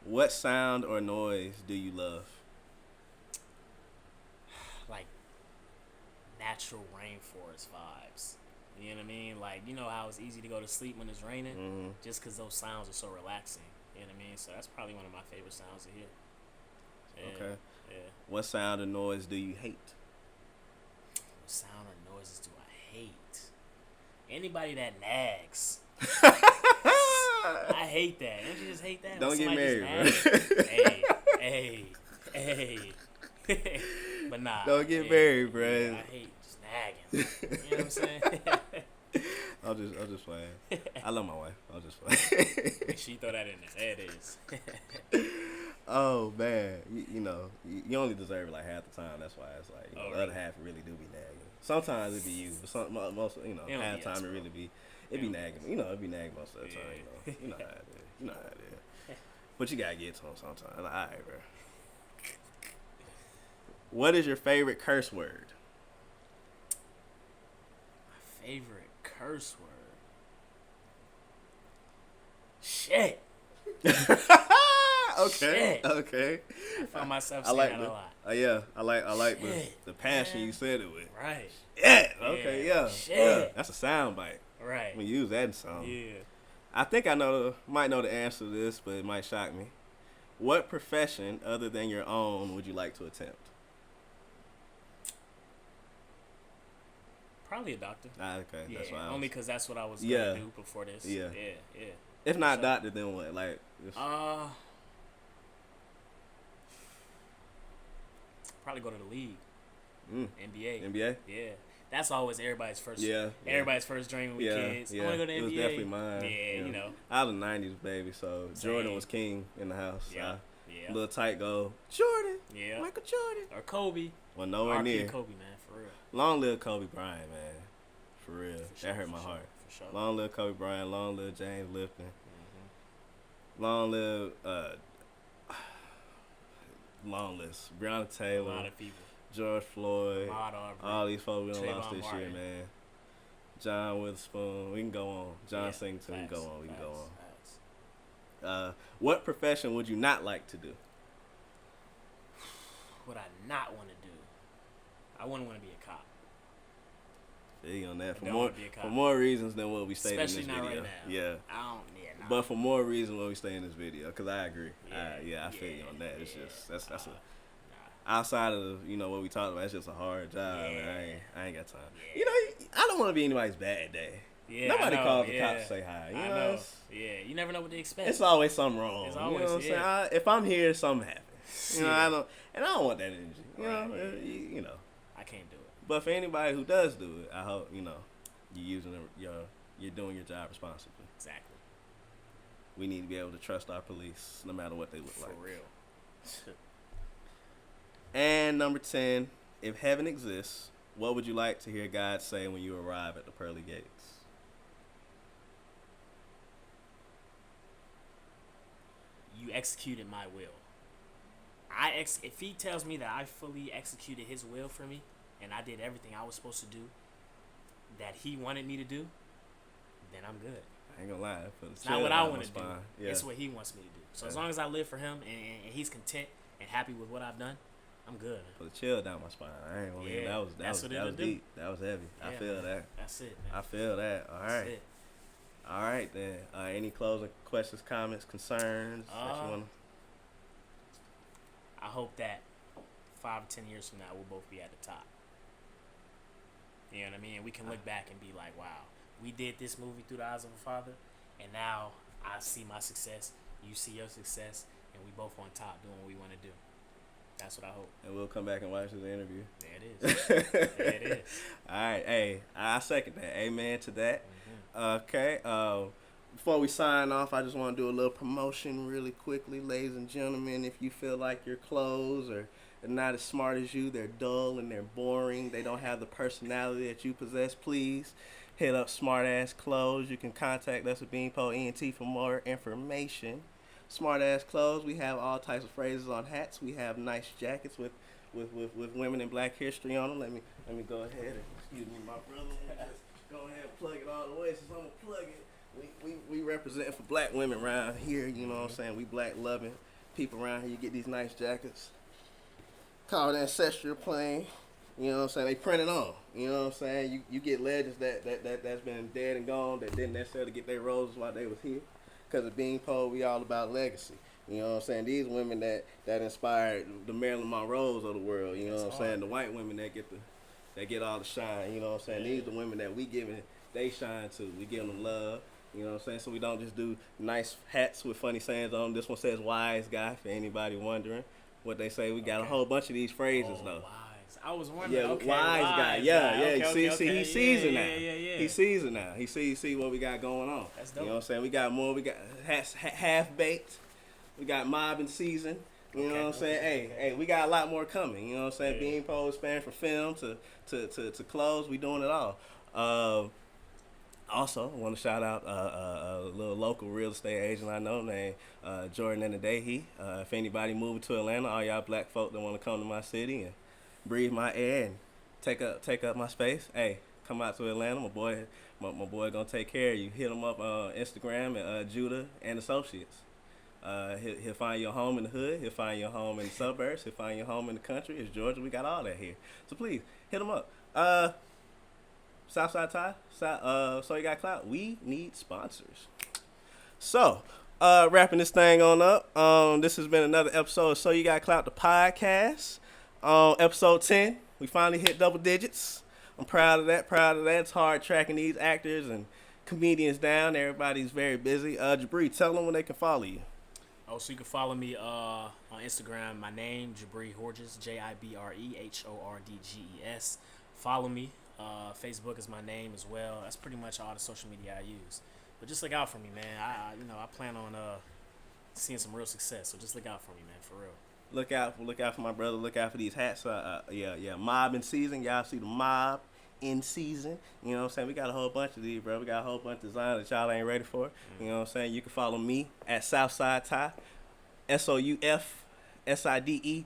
Speaker 2: What sound or noise do you love?
Speaker 3: Like natural rainforest vibes. You know what I mean? Like, you know how it's easy to go to sleep when it's raining? Just because those sounds are so relaxing. You know what I mean? So that's probably one of my favorite sounds to hear. Yeah.
Speaker 2: Okay.
Speaker 3: Yeah.
Speaker 2: What sound or noise do you hate?
Speaker 3: What sound or noises do I hate? Anybody that nags. I hate that. Don't you just hate that?
Speaker 2: Don't get married,
Speaker 3: bro. Hey. But nah.
Speaker 2: Don't get married, bro.
Speaker 3: Yeah, I hate just nagging. You know what I'm saying?
Speaker 2: I'm just playing. I love my wife. I'm just playing.
Speaker 3: Make sure you throw that in there. There it is.
Speaker 2: Oh man, you know, you only deserve it like half the time. That's why it's like the other half really do be nagging. Sometimes it be you, but most half the time it really be be nagging. You know, it be nagging most of the time. You know how it is. You know how it is. But you gotta get to them sometimes. All right, bro. What is your favorite curse word?
Speaker 3: My favorite curse word. Shit.
Speaker 2: Okay.
Speaker 3: Shit.
Speaker 2: Okay.
Speaker 3: I find myself saying that a lot.
Speaker 2: Yeah, I like the passion you said it with.
Speaker 3: Right.
Speaker 2: Yeah. Okay. Yeah.
Speaker 3: Shit.
Speaker 2: Yeah. That's a sound bite.
Speaker 3: Right.
Speaker 2: We use that in song.
Speaker 3: Yeah.
Speaker 2: I think I might know the answer to this, but it might shock me. What profession other than your own would you like to attempt?
Speaker 3: Probably a doctor.
Speaker 2: Okay.
Speaker 3: Yeah.
Speaker 2: That's why.
Speaker 3: Only because that's what I was gonna do before this.
Speaker 2: Yeah.
Speaker 3: Yeah.
Speaker 2: If not doctor, then what? Like.
Speaker 3: Probably go to the league. NBA.
Speaker 2: NBA.
Speaker 3: Yeah. That's always everybody's first.
Speaker 2: Yeah.
Speaker 3: Everybody's first dream when we kids. I want to go to NBA.
Speaker 2: It was definitely mine.
Speaker 3: Yeah, you know.
Speaker 2: I was a '90s baby, so
Speaker 3: Same.
Speaker 2: Jordan was king in the house.
Speaker 3: Yeah.
Speaker 2: Little tight goal. Jordan.
Speaker 3: Yeah.
Speaker 2: Michael Jordan.
Speaker 3: Or Kobe.
Speaker 2: Well, nowhere near.
Speaker 3: Kobe, man, for real.
Speaker 2: Long live Kobe Bryant, man. For real.
Speaker 3: Sure,
Speaker 2: that hurt my heart.
Speaker 3: For sure.
Speaker 2: Long live Kobe Bryant. Long live James Lipton. Long live, long list. Breonna Taylor.
Speaker 3: A lot of people.
Speaker 2: George Floyd.
Speaker 3: Aubrey,
Speaker 2: all these folks we done
Speaker 3: Trayvon
Speaker 2: lost this
Speaker 3: Martin.
Speaker 2: year, man. John Witherspoon. We can go on. John Singleton. We can
Speaker 3: Facts,
Speaker 2: go on. We can go
Speaker 3: facts.
Speaker 2: on. What profession would you not like to do?
Speaker 3: What I not want to do? I wouldn't want to be a cop.
Speaker 2: See on that
Speaker 3: I
Speaker 2: for more reasons than what we stated
Speaker 3: Especially
Speaker 2: in this
Speaker 3: not
Speaker 2: video.
Speaker 3: right now.
Speaker 2: Yeah.
Speaker 3: I don't. Nah.
Speaker 2: But for more reasons when we stay in this video, because I agree.
Speaker 3: Yeah.
Speaker 2: I feel you on that. It's just that's a
Speaker 3: Nah.
Speaker 2: outside of what we talked about. It's just a hard job.
Speaker 3: Yeah.
Speaker 2: Man. I ain't got time.
Speaker 3: Yeah.
Speaker 2: I don't want to be anybody's bad day.
Speaker 3: Yeah,
Speaker 2: Nobody
Speaker 3: I know,
Speaker 2: calls the cops to say hi.
Speaker 3: I know. Yeah, you never know what to expect.
Speaker 2: It's always something wrong.
Speaker 3: It's
Speaker 2: you
Speaker 3: always,
Speaker 2: know what I'm saying? If I'm here, something happens. You know, I don't want that energy. You know.
Speaker 3: I can't do it.
Speaker 2: But for anybody who does do it, I hope you're using you're doing your job responsibly.
Speaker 3: Exactly.
Speaker 2: We need to be able to trust our police, no matter what they look like.
Speaker 3: For real.
Speaker 2: And number 10, if heaven exists, what would you like to hear God say when you arrive at the pearly gates?
Speaker 3: You executed my will. If he tells me that I fully executed his will for me, and I did everything I was supposed to do that he wanted me to do, then I'm good.
Speaker 2: I ain't gonna lie.
Speaker 3: It's not what I want to do.
Speaker 2: Yeah.
Speaker 3: It's what he wants me to do. So as long as I live for him and he's content and happy with what I've done, I'm good.
Speaker 2: Put a chill down my spine. I ain't gonna that was deep. That was heavy.
Speaker 3: Yeah,
Speaker 2: I feel that.
Speaker 3: That's it, man.
Speaker 2: I feel that. All right.
Speaker 3: That's it.
Speaker 2: All right then. Any closing questions, comments, concerns that you wanna?
Speaker 3: I hope that 5 or 10 years from now we'll both be at the top. You know what I mean? We can look back and be like, wow, we did this movie through the eyes of a father, and now I see my success, you see your success, and we both on top doing what we want to do. That's what I hope.
Speaker 2: And we'll come back and watch this interview.
Speaker 3: There it is. There it is.
Speaker 2: All right. Hey, I second that. Amen to that.
Speaker 3: Mm-hmm.
Speaker 2: Okay. Before we sign off, I just want to do a little promotion really quickly. Ladies and gentlemen, if you feel like your clothes are not as smart as you, they're dull and they're boring, they don't have the personality that you possess, please hit up Smart Ass Clothes. You can contact us at BeanPole ENT for more information. smart ass clothes. We have all types of phrases on hats. We have nice jackets with women in Black history on them. Let me go ahead and, excuse me, my brother. Just go ahead and plug it all the way. Since I'm gonna plug it, we represent for Black women around here. You know what I'm saying? We Black loving people around here. You get these nice jackets called ancestral plain. You know what I'm saying? They print it on. You know what I'm saying? You get legends that's been dead and gone that didn't necessarily get their roses while they was here. Because of BeanPole, we all about legacy. You know what I'm saying? These women that inspired the Marilyn Monroes of the world. You know what I'm saying? The white women that get all the shine. You know what I'm saying? These are the women that we giving they shine to. We give them love. You know what I'm saying? So we don't just do nice hats with funny sayings on them. This one says wise guy, for anybody wondering what they say. We got a whole bunch of these phrases though.
Speaker 3: Wise. I was wondering.
Speaker 2: Yeah,
Speaker 3: okay,
Speaker 2: wise guy. Yeah.
Speaker 3: Okay,
Speaker 2: See, he's seasoned now.
Speaker 3: Yeah.
Speaker 2: He's seasoned now. He see what we got going on.
Speaker 3: That's dope.
Speaker 2: You know what I'm saying? We got more. We got half baked. We got mob and season. You know what I'm saying? Hey, we got a lot more coming. You know what I'm saying?
Speaker 3: Yeah.
Speaker 2: BeanPole spanning from film to clothes. We doing it all. Also, I want to shout out a little local real estate agent I know named Jordan and the Day. If anybody moving to Atlanta, all y'all Black folk that want to come to my city and breathe my air and take up my space, hey, come out to Atlanta. My boy gonna take care of you. Hit him up on Instagram at Judah and Associates. He'll find your home in the hood. He'll find your home in the suburbs. He'll find your home in the country. It's Georgia. We got all that here. So please hit him up. Southside Tie. So You Got Clout. We need sponsors. So wrapping this thing on up. This has been another episode of So You Got Clout, the podcast. Episode 10, we finally hit double digits. I'm proud of that. It's hard tracking these actors and comedians down. Everybody's very busy. Jibre, tell them when they can follow you.
Speaker 3: Oh, so you can follow me on Instagram. My name, Jibre Hordges, JIBRE HORDGES. Follow me. Facebook is my name as well. That's pretty much all the social media I use. But just look out for me, man. I plan on seeing some real success. So just look out for me, man, for real.
Speaker 2: Look out for my brother. Look out for these hats. Mob in season. Y'all see the mob in season. You know what I'm saying? We got a whole bunch of these, bro. We got a whole bunch of designs that y'all ain't ready for. You know what I'm saying? You can follow me at Southside Tie, SOUFSIDE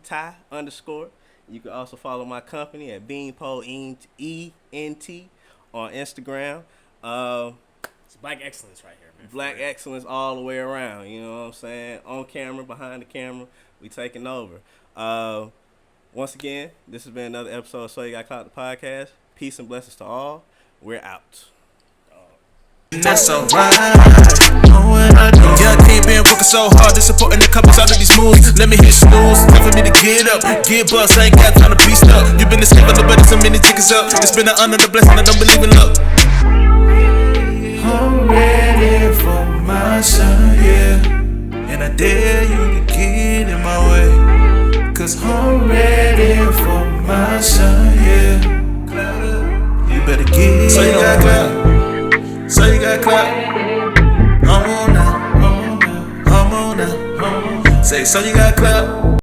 Speaker 2: Tie _ You can also follow my company at BeanPole ENT on Instagram.
Speaker 3: It's Black excellence right here, man.
Speaker 2: Black excellence all the way around. You know what I'm saying? On camera, behind the camera. We taking over. Once again, this has been another episode of So You Got Clout, the podcast. Peace and blessings to all. We're out.
Speaker 1: That's alright. Yeah, I can't been working so hard, disappointing the couples out of these moves. Let me hit snooze, time for me to get up. Get bust, I ain't got time to be stuck. You been a skipper, nobody so many tickets up. It's been an honor, the blessing, I don't believe in luck. I'm ready for my son, yeah. And I dare you to get in my way. Cause I'm ready for my son, yeah. You better get so you got clout. So you got clout. I'm on now. Say so you got clout.